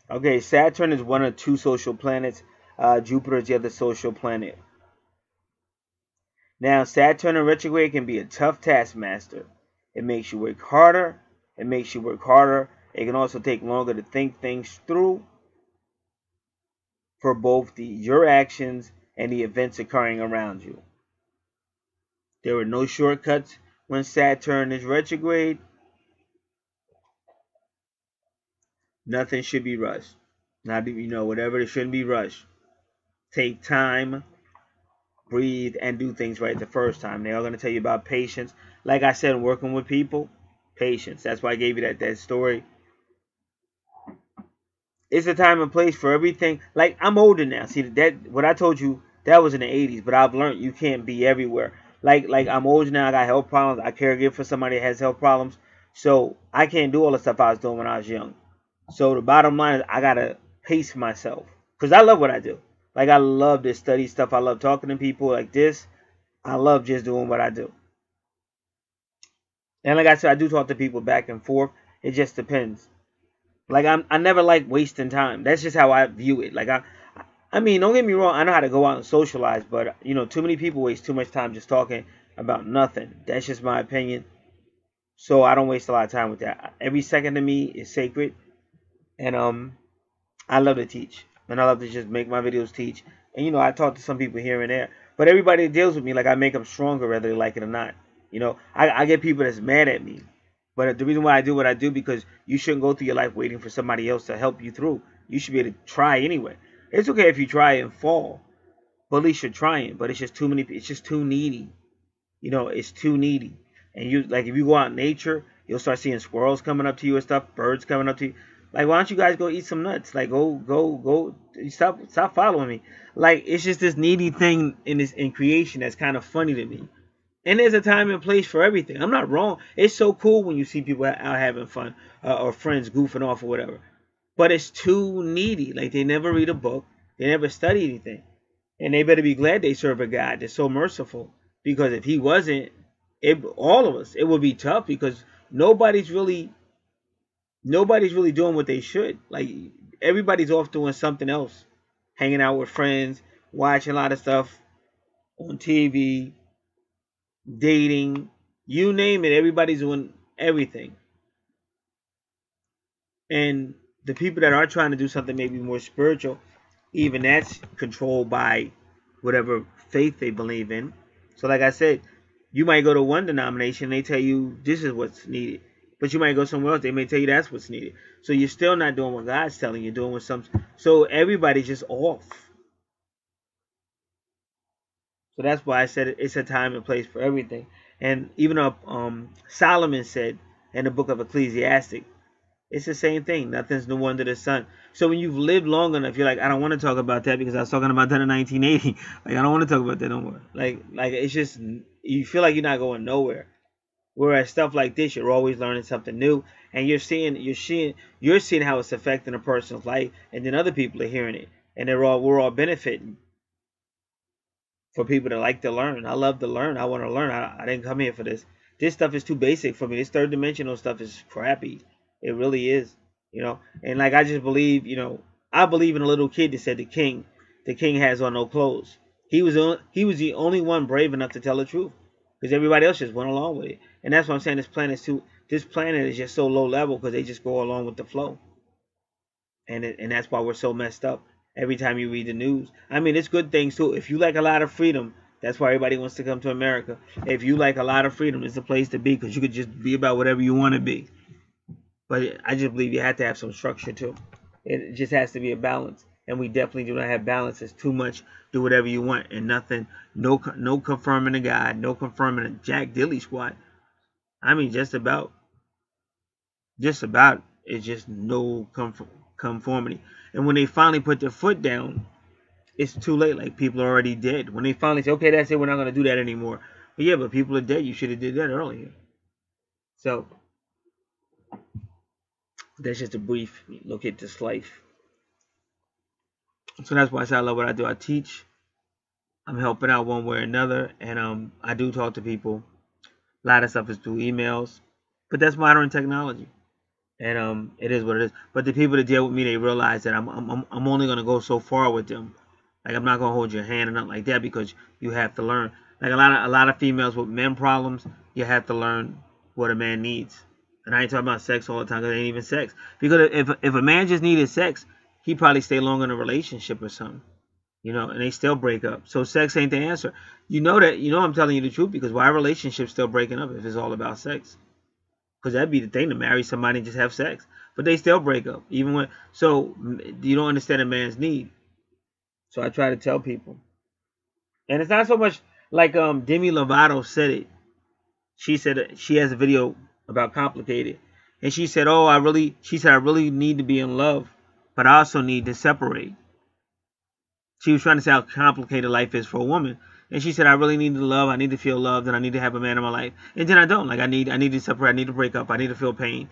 Okay, Saturn is one of two social planets. Jupiter is the other social planet. Now, Saturn in retrograde can be a tough taskmaster. It makes you work harder. It makes you work harder. It can also take longer to think things through for both your actions and the events occurring around you. There are no shortcuts when Saturn is retrograde. Nothing should be rushed. Not, whatever, it shouldn't be rushed. Take time, breathe, and do things right the first time. They are going to tell you about patience. Like I said, working with people, patience. That's why I gave you that story. It's a time and place for everything. Like, I'm older now. See, that what I told you, that was in the 80s, but I've learned you can't be everywhere. Like I'm older now. I got health problems. I caregiver for somebody that has health problems, so I can't do all the stuff I was doing when I was young. So the bottom line is I gotta pace myself because I love what I do. Like, I love to study stuff. I love talking to people like this. I love just doing what I do. And like I said, I do talk to people back and forth. It just depends. Like, I never like wasting time. That's just how I view it. Like, I mean, don't get me wrong. I know how to go out and socialize, but too many people waste too much time just talking about nothing. That's just my opinion. So I don't waste a lot of time with that. Every second to me is sacred, and I love to teach, and I love to just make my videos teach. And I talk to some people here and there, but everybody that deals with me, like, I make them stronger whether they like it or not. I get people that's mad at me, but the reason why I do what I do, because you shouldn't go through your life waiting for somebody else to help you through. You should be able to try anyway. It's okay if you try and fall, but at least you're trying. But it's just too many. It's just too needy. It's too needy. And if you go out in nature, you'll start seeing squirrels coming up to you and stuff, birds coming up to you. Like, why don't you guys go eat some nuts? Like, go. Stop following me. Like, it's just this needy thing in creation that's kind of funny to me. And there's a time and place for everything. I'm not wrong. It's so cool when you see people out having fun, or friends goofing off or whatever. But it's too needy. Like, they never read a book. They never study anything. And they better be glad they serve a God that's so merciful. Because if he wasn't, all of us, it would be tough, because nobody's really doing what they should. Like, everybody's off doing something else. Hanging out with friends, watching a lot of stuff on TV, dating, you name it. Everybody's doing everything. And the people that are trying to do something maybe more spiritual, even that's controlled by whatever faith they believe in. So like I said, you might go to one denomination and they tell you this is what's needed, but you might go somewhere else, they may tell you that's what's needed. So you're still not doing what God's telling you, doing what so everybody's just off. So that's why I said it's a time and place for everything. And even Solomon said in the book of Ecclesiastes, it's the same thing. Nothing's new under the sun. So when you've lived long enough, you're like, I don't want to talk about that because I was talking about that in 1980. Like, I don't want to talk about that no more. Like it's just, you feel like you're not going nowhere. Whereas stuff like this, you're always learning something new, and you're seeing how it's affecting a person's life, and then other people are hearing it, and we're all benefiting. For people that like to learn, I love to learn. I want to learn. I didn't come here for this. This stuff is too basic for me. This third dimensional stuff is crappy. It really is, And like, I just believe, I believe in a little kid that said the king has on no clothes. He was the only one brave enough to tell the truth, because everybody else just went along with it. And that's what I'm saying. This planet is just so low level because they just go along with the flow. And that's why we're so messed up. Every time you read the news, I mean, it's good things too. If you like a lot of freedom, that's why everybody wants to come to America. If you like a lot of freedom, it's the place to be, because you could just be about whatever you want to be. But I just believe you have to have some structure too. It just has to be a balance, and we definitely do not have balance. It's too much. Do whatever you want and nothing. No confirming a God. No confirming a Jack Dilly squad. I mean, just about. It's just no conformity. And when they finally put their foot down, it's too late. Like, people are already dead. When they finally say, okay, that's it, we're not going to do that anymore. But yeah, but people are dead. You should have did that earlier. So that's just a brief look at this life. So that's why I say I love what I do. I teach. I'm helping out one way or another. And I do talk to people. A lot of stuff is through emails. But that's modern technology. And it is what it is. But the people that deal with me, they realize that I'm only gonna go so far with them. Like, I'm not gonna hold your hand or nothing like that, because you have to learn. Like, a lot of females with men problems, you have to learn what a man needs. And I ain't talking about sex all the time because it ain't even sex. Because if a man just needed sex, he'd probably stay longer in a relationship or something. You know, and they still break up. So sex ain't the answer. You know that. You know I'm telling you the truth, because why are relationships still breaking up if it's all about sex? Because that'd be the thing, to marry somebody and just have sex. But they still break up. Even when. So you don't understand a man's need. So I try to tell people. And it's not so much like Demi Lovato said it. She said she has a video about complicated. And she said, "Oh, I really need to be in love, but I also need to separate." She was trying to say how complicated life is for a woman. And she said, "I really need to love, I need to feel loved, and I need to have a man in my life." And then I don't. Like I need to separate, I need to break up, I need to feel pain.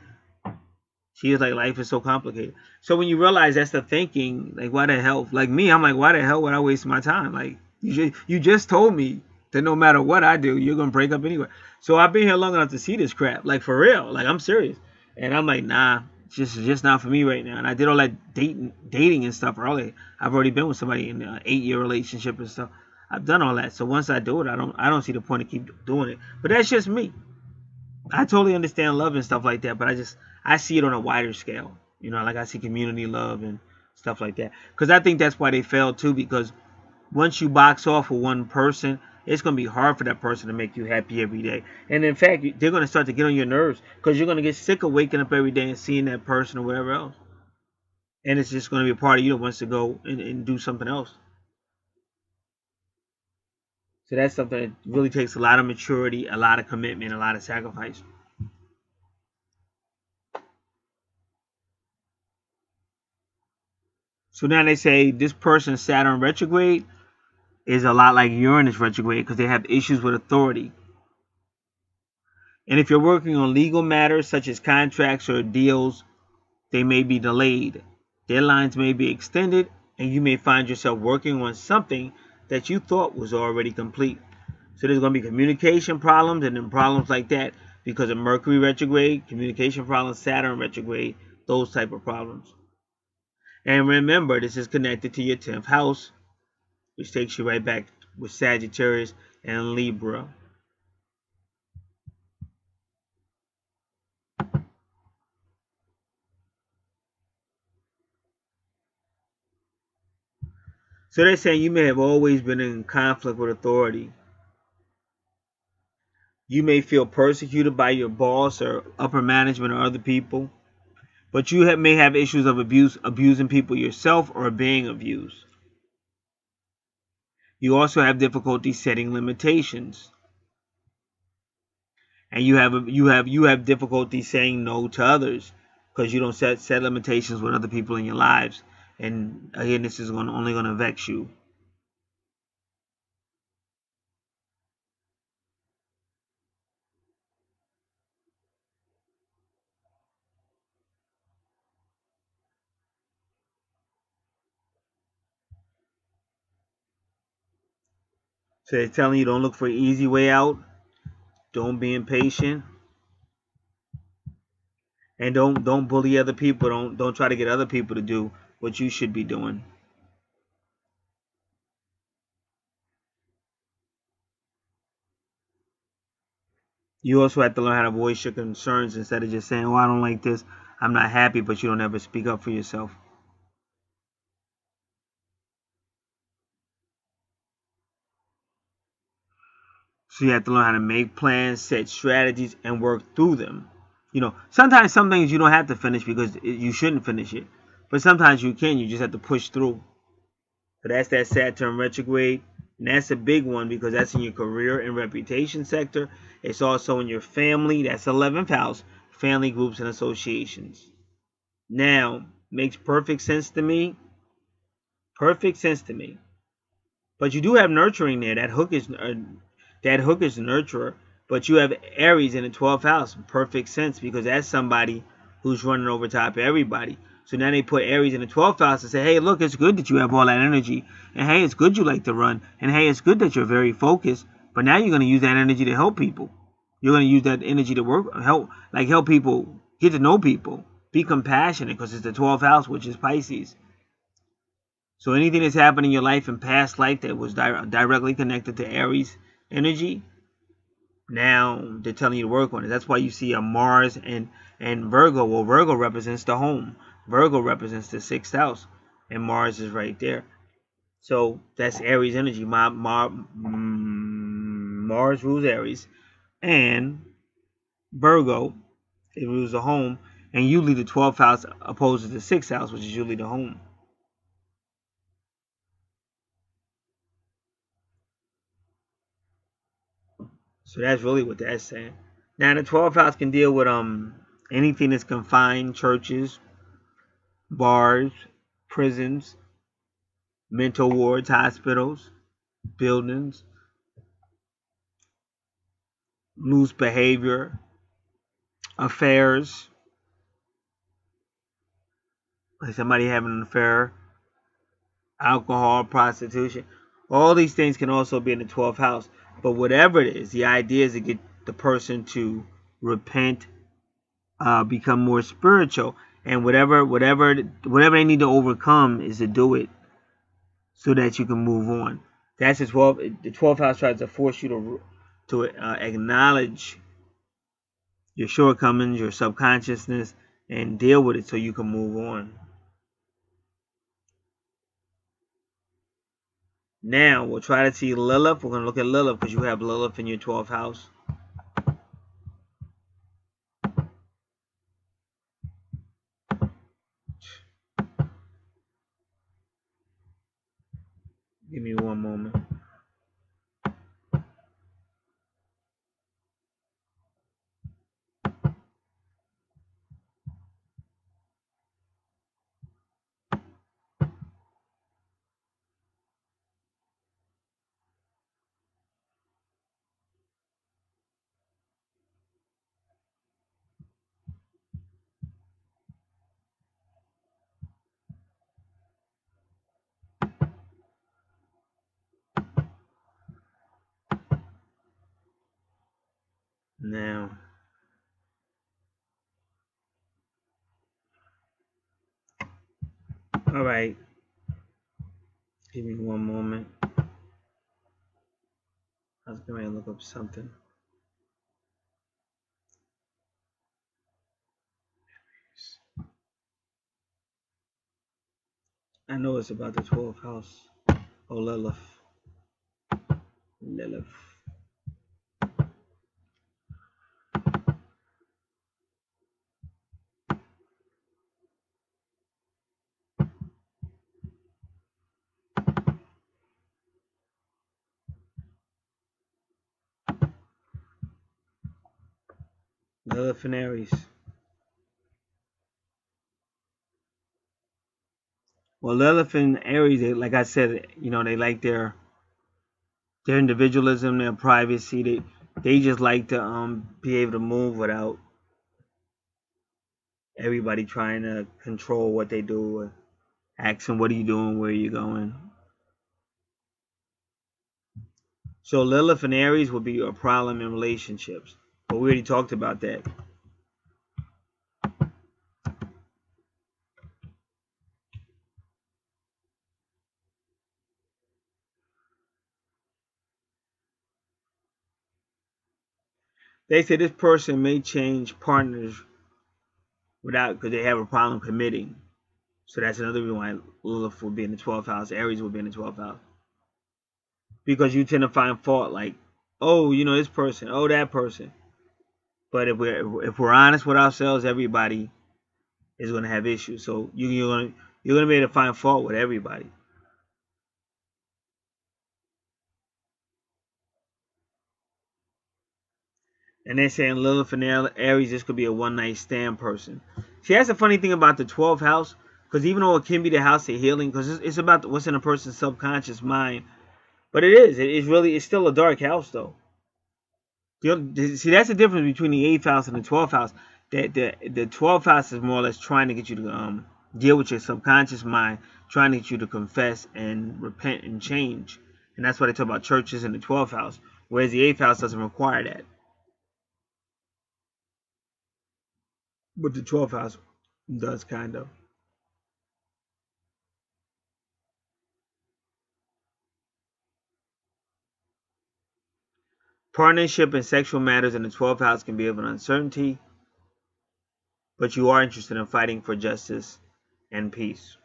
She was like, life is so complicated. So when you realize that's the thinking, like why the hell? Like me, I'm like, why the hell would I waste my time? Like you just told me that no matter what I do, you're gonna break up anyway. So I've been here long enough to see this crap. Like for real. Like I'm serious. And I'm like, nah, just not for me right now. And I did all that dating and stuff early. I've already been with somebody in an 8-year relationship and stuff. I've done all that. So once I do it, I don't see the point of keep doing it. But that's just me. I totally understand love and stuff like that, but I see it on a wider scale. You know, like I see community love and stuff like that. Because I think that's why they failed too, because once you box off with one person, it's going to be hard for that person to make you happy every day. And in fact, they're going to start to get on your nerves, because you're going to get sick of waking up every day and seeing that person or whatever else. And it's just going to be a part of you that wants to go and do something else. So that's something that really takes a lot of maturity, a lot of commitment, a lot of sacrifice. So now they say this person Saturn retrograde is a lot like Uranus retrograde, because they have issues with authority. And if you're working on legal matters such as contracts or deals, they may be delayed. Deadlines may be extended, and you may find yourself working on something that you thought was already complete. So there's going to be communication problems, and then problems like that because of Mercury retrograde, communication problems, Saturn retrograde, those type of problems. And remember, this is connected to your 10th house, which takes you right back with Sagittarius and Libra. So they're saying you may have always been in conflict with authority. You may feel persecuted by your boss or upper management or other people, but you may have issues of abusing people yourself or being abused. You also have difficulty setting limitations, and you have difficulty saying no to others because you don't set limitations with other people in your lives. And again, this is only going to vex you. So they're telling you, don't look for an easy way out. Don't be impatient. And don't bully other people. Don't try to get other people to do what you should be doing. You also have to learn how to voice your concerns instead of just saying, "Oh, I don't like this. I'm not happy," but you don't ever speak up for yourself. So you have to learn how to make plans, set strategies, and work through them. You know, sometimes some things you don't have to finish because you shouldn't finish it. But sometimes you can. You just have to push through. So that's that Saturn retrograde. And that's a big one because that's in your career and reputation sector. It's also in your family. That's 11th house. Family groups and associations. Now, makes perfect sense to me. Perfect sense to me. But you do have nurturing there. That hook is nurturer. But you have Aries in the 12th house. Perfect sense because that's somebody who's running over top of everybody. So now they put Aries in the 12th house and say, hey, look, it's good that you have all that energy. And hey, it's good you like to run. And hey, it's good that you're very focused. But now you're going to use that energy to help people. You're going to use that energy to help people, get to know people. Be compassionate because it's the 12th house, which is Pisces. So anything that's happened in your life in past life that was directly connected to Aries energy, now they're telling you to work on it. That's why you see a Mars and And Virgo, well, Virgo represents the home. Virgo represents the 6th house, and Mars is right there. So that's Aries energy. Mars rules Aries, and Virgo, it rules the home, and usually the 12th house opposes the 6th house, which is usually the home. So that's really what that's saying. Now the 12th house can deal with anything that's confined, churches, bars, prisons, mental wards, hospitals, buildings, loose behavior, affairs, like somebody having an affair, alcohol, prostitution. All these things can also be in the 12th house. But whatever it is, the idea is to get the person to repent, become more spiritual, and whatever they need to overcome is to do it so that you can move on. That's the 12th. The 12th house tries to force you to acknowledge your shortcomings, your subconsciousness, and deal with it so you can move on. Now we'll try to see Lilith. We're going to look at Lilith because you have Lilith in your 12th house. Give me one moment. Now, all right. Give me one moment. I was going to look up something. I know it's about the 12th house. Oh, Lilith. Lilith. Lilith and Aries. Well, Lilith and Aries, like I said, they like their individualism, their privacy. They just like to be able to move without everybody trying to control what they do or asking what are you doing, where are you going. So Lilith and Aries will be a problem in relationships, but we already talked about that. They say this person may change partners because they have a problem committing. So that's another reason why Lilith will be in the 12th house, Aries will be in the 12th house. Because you tend to find fault, like, oh, this person, oh, that person. But if we're honest with ourselves, everybody is going to have issues. So you're going to be able to find fault with everybody. And they're saying Lilith and Aries, this could be a one-night stand person. See, that's the funny thing about the 12th house, because even though it can be the house of healing, because it's about what's in a person's subconscious mind, but it's still a dark house, though. See, that's the difference between the 8th house and the 12th house. That the 12th house is more or less trying to get you to deal with your subconscious mind, trying to get you to confess and repent and change. And that's why they talk about churches in the 12th house, whereas the 8th house doesn't require that. But the 12th house does, kind of. Partnership and sexual matters in the 12th house can be of an uncertainty. but you are interested in fighting for justice and peace.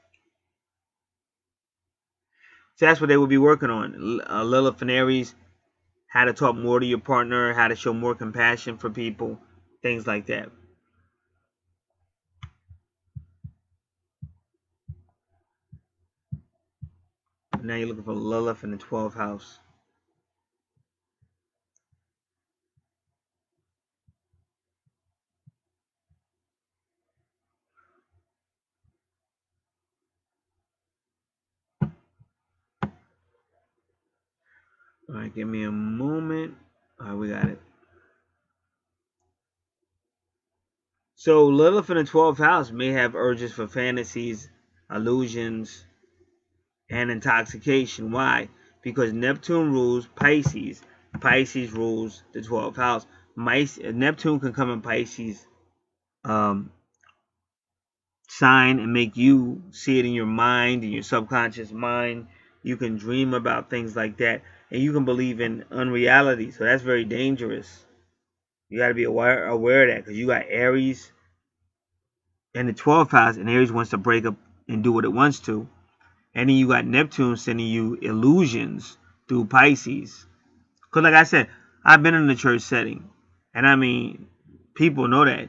So that's what they would be working on. Lilith and Aries, how to talk more to your partner, how to show more compassion for people, things like that. Now you're looking for Lilith in the 12th house. All right, give me a moment. All right, we got it. So Lilith in the 12th house may have urges for fantasies, illusions, and intoxication. Why? Because Neptune rules Pisces. Pisces rules the 12th house. Neptune can come in Pisces um, sign and make you see it in your mind, in your subconscious mind. You can dream about things like that, and you can believe in unreality. So that's very dangerous. You got to be aware of that, because you got Aries in the 12th house, and Aries wants to break up and do what it wants to. And then you got Neptune sending you illusions through Pisces. Because like I said, I've been in the church setting. And I mean, people know that.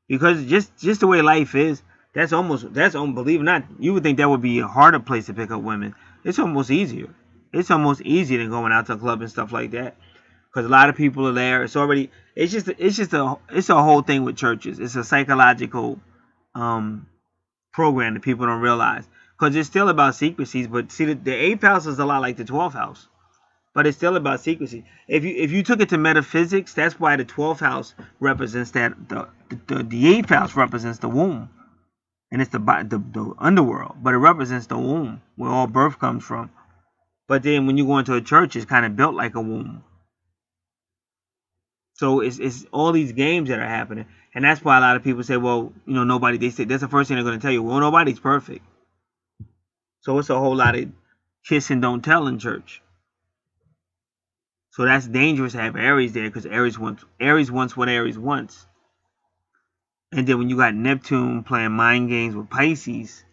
Because just the way life is, that's believe it or not, you would think that would be a harder place to pick up women. It's almost easier. It's almost easier than going out to a club and stuff like that. Because a lot of people are there. It's a whole thing with churches. It's a psychological program that people don't realize. Because it's still about secrecies, but see, the 8th house is a lot like the 12th house, but it's still about secrecy. If you took it to metaphysics, that's why the 12th house represents that the 8th house represents the womb, and it's the underworld, but it represents the womb where all birth comes from. But then when you go into a church, it's kind of built like a womb. So it's all these games that are happening, and that's why a lot of people say, well, nobody. They say that's the first thing they're going to tell you. Well, nobody's perfect. So it's a whole lot of kiss and don't tell in church. So that's dangerous to have Aries there, because Aries wants what Aries wants. And then when you got Neptune playing mind games with Pisces,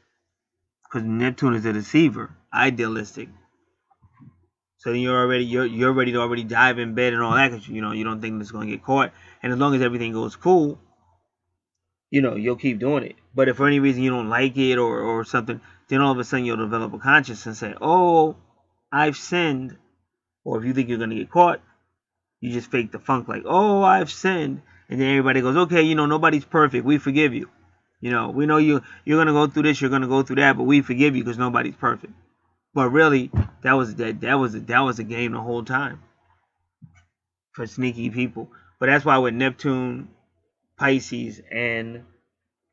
because Neptune is a deceiver, idealistic. So then you're ready to already dive in bed and all that, because you don't think it's going to get caught. And as long as everything goes cool, you'll keep doing it. But if for any reason you don't like it or something, then all of a sudden you'll develop a conscience and say, oh, I've sinned. Or if you think you're going to get caught, you just fake the funk like, oh, I've sinned. And then everybody goes, okay, nobody's perfect. We forgive you. We know you're going to go through this, you're going to go through that, but we forgive you because nobody's perfect. But really, that was a game the whole time for sneaky people. But that's why with Neptune, Pisces, and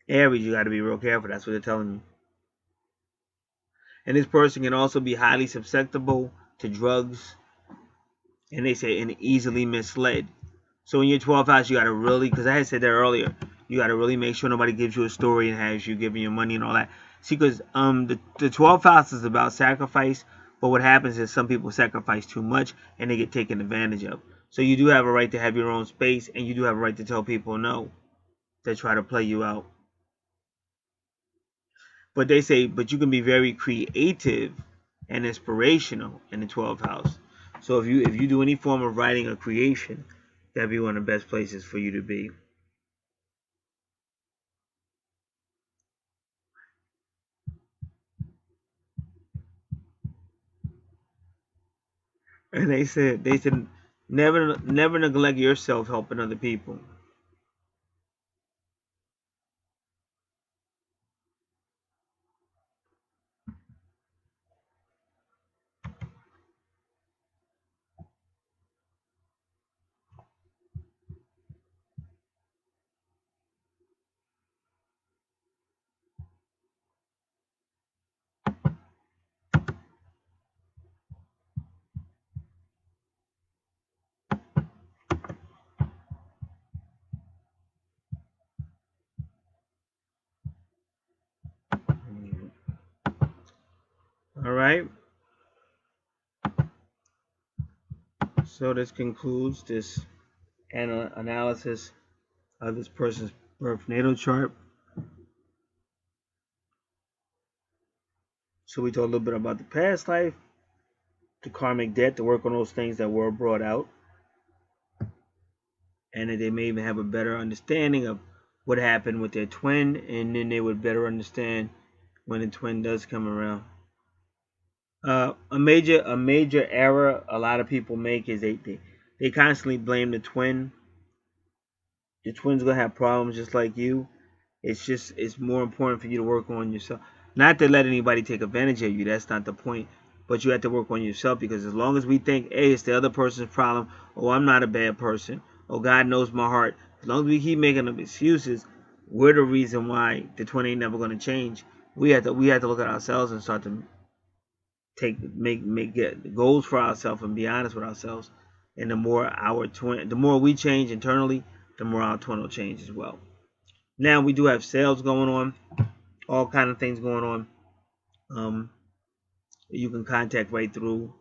Aries, you got to be real careful. That's what they're telling you. And this person can also be highly susceptible to drugs, and they say, and easily misled. So in your 12th house, you got to really, because I had said that earlier, you got to really make sure nobody gives you a story and has you giving your money and all that. See, because the 12th house is about sacrifice, but what happens is some people sacrifice too much and they get taken advantage of. So you do have a right to have your own space, and you do have a right to tell people no that try to play you out. But they say, but you can be very creative and inspirational in the 12th house. So if you do any form of writing or creation, that'd be one of the best places for you to be. And they said never neglect yourself helping other people. All right. So this concludes this analysis of this person's birth natal chart. So we talked a little bit about the past life, the karmic debt, to work on those things that were brought out, and that they may even have a better understanding of what happened with their twin, and then they would better understand when the twin does come around. A major error a lot of people make is they constantly blame the twin. The twin's gonna have problems just like you. It's more important for you to work on yourself. Not to let anybody take advantage of you. That's not the point. But you have to work on yourself, because as long as we think, hey, it's the other person's problem, oh, I'm not a bad person, oh, God knows my heart. As long as we keep making them excuses, we're the reason why the twin ain't never gonna change. We have to look at ourselves and start to get goals for ourselves and be honest with ourselves. And the more we change internally, the more our twin will change as well. Now we do have sales going on, all kind of things going on. You can contact right through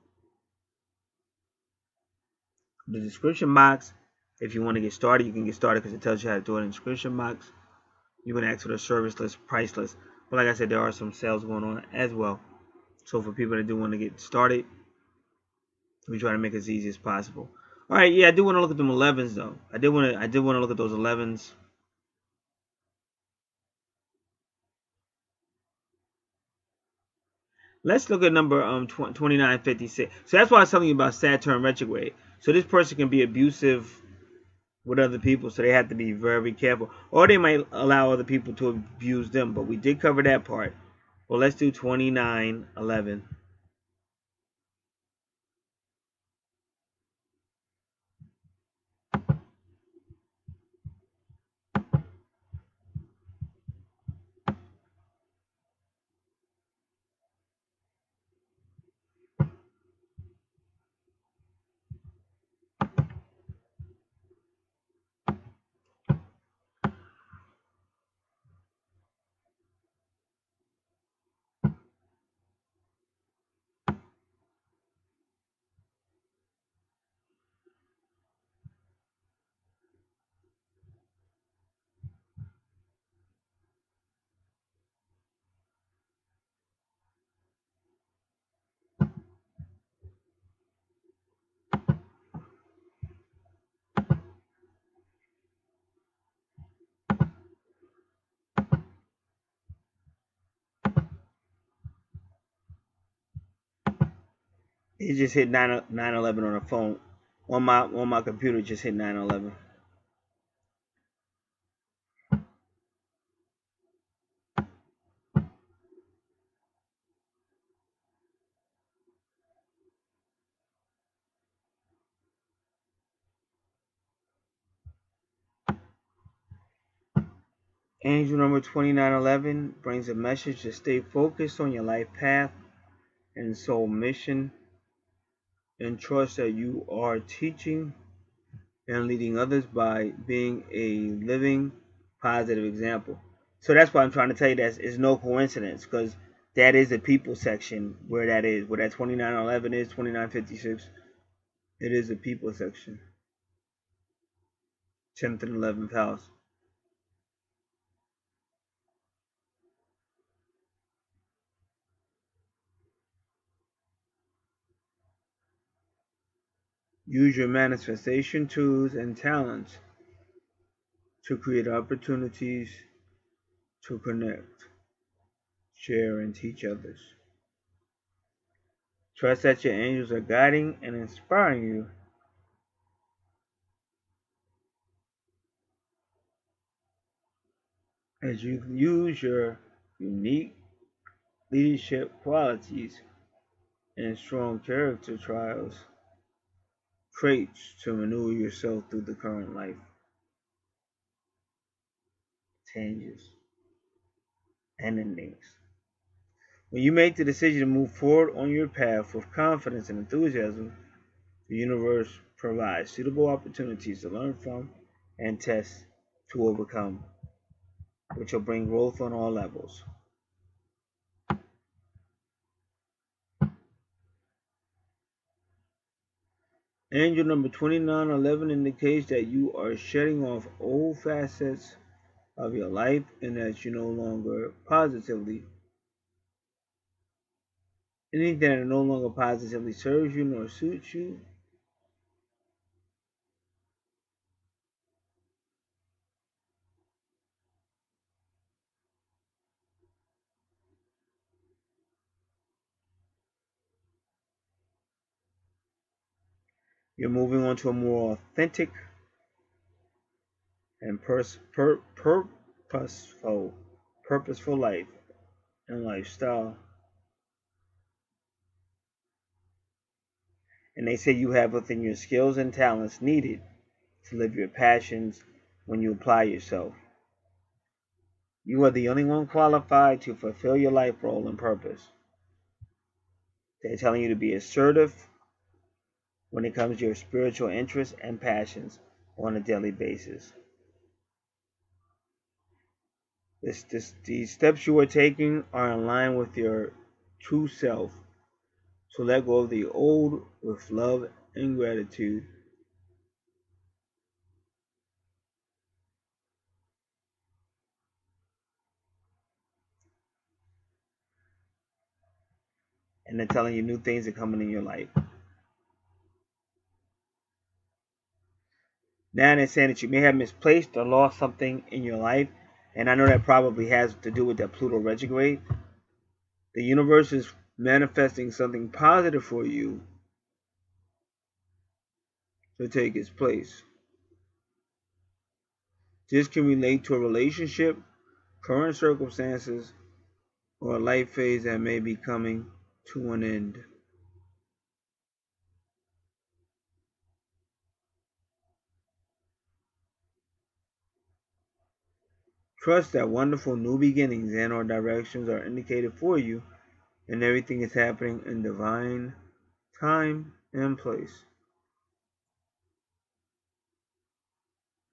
the description box. If you want to get started, you can get started, because it tells you how to do it in the description box. You can ask for the service list, price list. But like I said, there are some sales going on as well. So for people that do want to get started, we try to make it as easy as possible. All right, yeah, I do want to look at them 11s though. I did want to look at those 11s. Let's look at number 2956. So that's why I was telling you about Saturn retrograde. So this person can be abusive with other people, so they have to be very careful. Or they might allow other people to abuse them, but we did cover that part. Well, let's do 2911. It just hit 911 on the phone. On my computer, it just hit 911. Angel number 2911 brings a message to stay focused on your life path and soul mission, and trust that you are teaching and leading others by being a living positive example. So that's why I'm trying to tell you that it's no coincidence, because that is the people section where that is, where that 2911 is, 2956. It is the people section, 10th and 11th house. Use your manifestation tools and talents to create opportunities to connect, share, and teach others. Trust that your angels are guiding and inspiring you as you use your unique leadership qualities and strong character traits to maneuver yourself through the current life changes and endings. When you make the decision to move forward on your path with confidence and enthusiasm, the universe provides suitable opportunities to learn from and test to overcome, which will bring growth on all levels. Angel number 2911 indicates that you are shedding off old facets of your life, and that you no longer positively anything that no longer positively serves you nor suits you. You're moving on to a more authentic and purposeful life and lifestyle. And they say you have within your skills and talents needed to live your passions when you apply yourself. You are the only one qualified to fulfill your life role and purpose. They're telling you to be assertive when it comes to your spiritual interests and passions on a daily basis. These steps you are taking are in line with your true self. So let go of the old with love and gratitude. And they're telling you new things are coming in your life. Now they're saying that you may have misplaced or lost something in your life. And I know that probably has to do with that Pluto retrograde. The universe is manifesting something positive for you to take its place. This can relate to a relationship, current circumstances, or a life phase that may be coming to an end. Trust that wonderful new beginnings and or directions are indicated for you, and everything is happening in divine time and place.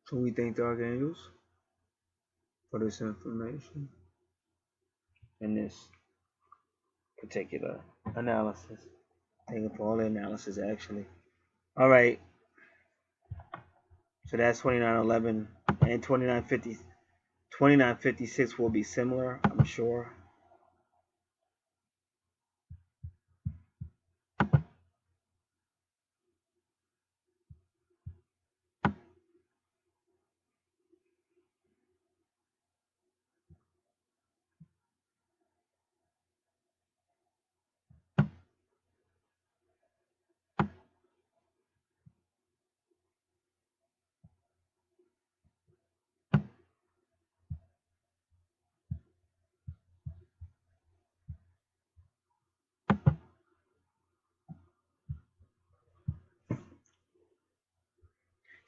So we thank the archangels for this information and this particular analysis. Thank you for all the analysis, actually. All right. So that's 2911 and 2950. 2956 will be similar, I'm sure.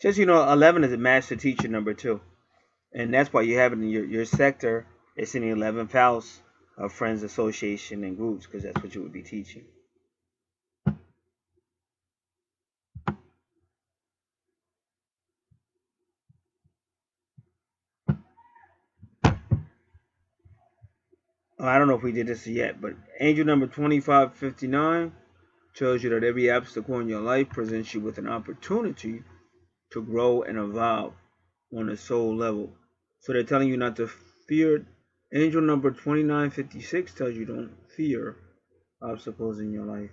Just 11 is a master teacher number two, and that's why you have it in your sector. It's in the 11th house of friends, association, and groups, because that's what you would be teaching. I don't know if we did this yet, but angel number 2559 tells you that every obstacle in your life presents you with an opportunity to grow and evolve on a soul level. So they're telling you not to fear. Angel number 2956 tells you don't fear obstacles in your life.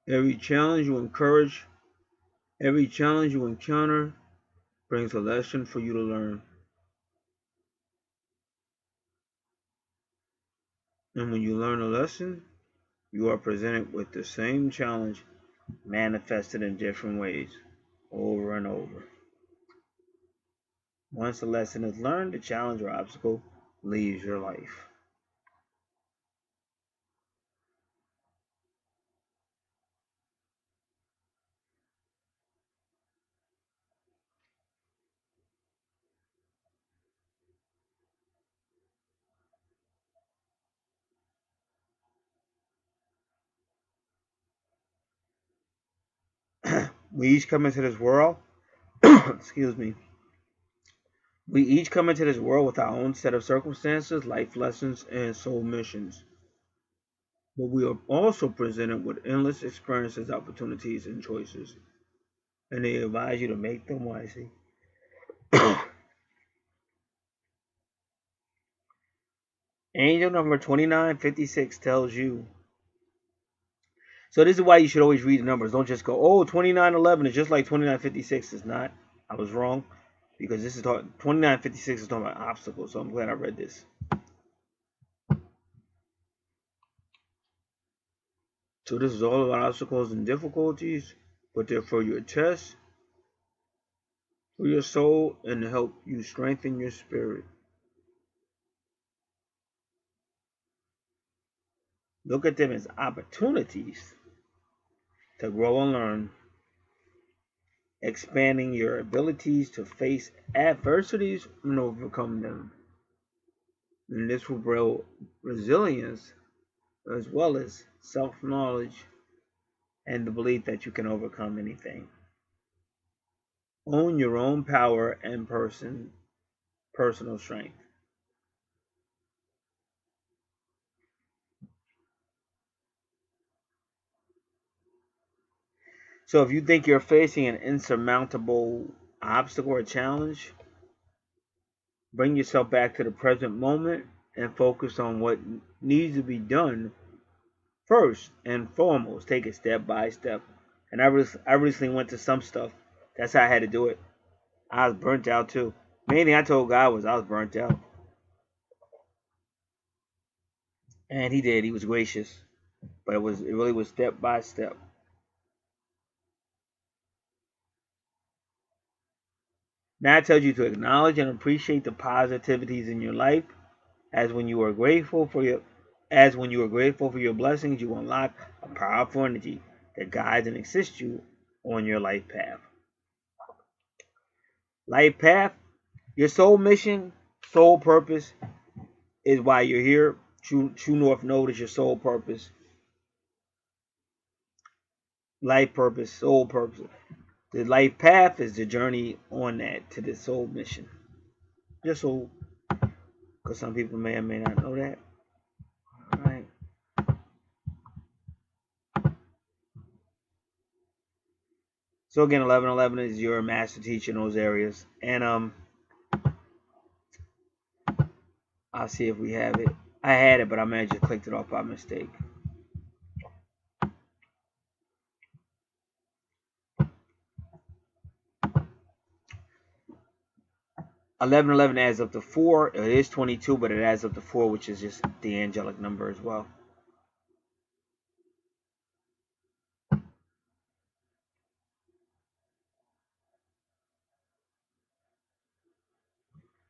Every challenge you encounter brings a lesson for you to learn. And when you learn a lesson, you are presented with the same challenge manifested in different ways over and over. Once the lesson is learned, the challenge or obstacle leaves your life. We each come into this world, excuse me, we each come into this world with our own set of circumstances, life lessons, and soul missions. But we are also presented with endless experiences, opportunities, and choices, and they advise you to make them wisely. Angel number 2956 tells you. So this is why you should always read the numbers. Don't just go, oh, 2911 is just like 2956. It's not. I was wrong. Because this is 2956 is talking about obstacles. So I'm glad I read this. So this is all about obstacles and difficulties. But they're for your test, for your soul, and to help you strengthen your spirit. Look at them as opportunities to grow and learn, expanding your abilities to face adversities and overcome them. And this will build resilience as well as self-knowledge and the belief that you can overcome anything. Own your own power and personal strength. So if you think you're facing an insurmountable obstacle or challenge, bring yourself back to the present moment and focus on what needs to be done first and foremost. Take it step by step. And I recently went to some stuff. That's how I had to do it. I was burnt out too. Main thing I told God was I was burnt out. And he did. He was gracious. But it really was step by step. Now it tells you to acknowledge and appreciate the positivities in your life, as when you are grateful for your blessings, you unlock a powerful energy that guides and assists you on your life path. Life path, your soul mission, soul purpose is why you're here. True North Node is your soul purpose. Life purpose, soul purpose. The life path is the journey on that to the soul mission. Just so, because some people may or may not know that. All right. So again, 1111 is your master teacher in those areas, and I'll see if we have it. I had it, but I may have just clicked it off by mistake. 1111 adds up to 4. It is 22, but it adds up to 4, which is just the angelic number as well.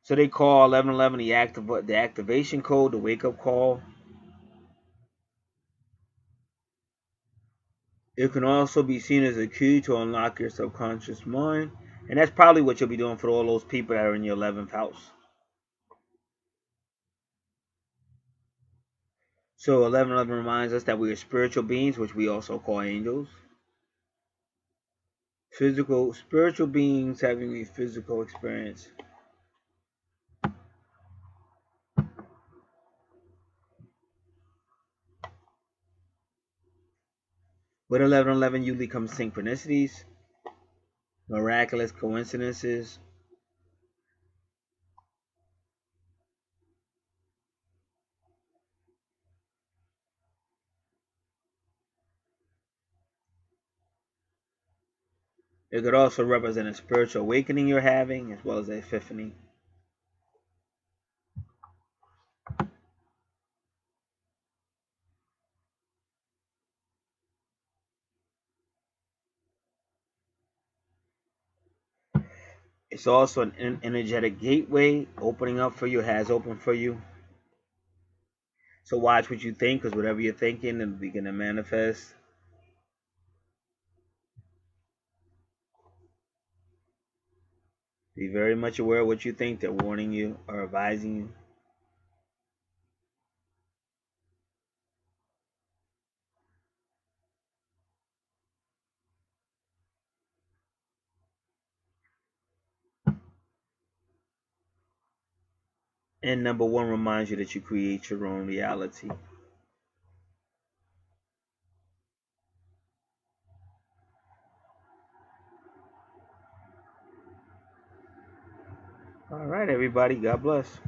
So they call 1111 the activation code, the wake-up call. It can also be seen as a key to unlock your subconscious mind. And that's probably what you'll be doing for all those people that are in your 11th house. So 1111 reminds us that we are spiritual beings, which we also call angels. Spiritual beings having a physical experience. With 1111 usually comes synchronicities, miraculous coincidences. It could also represent a spiritual awakening you're having, as well as an epiphany. It's also an energetic gateway opening up for you, has opened for you. So watch what you think, because whatever you're thinking, it'll begin to manifest. Be very much aware of what you think. They're warning you or advising you. And number one reminds you that you create your own reality. All right, everybody. God bless.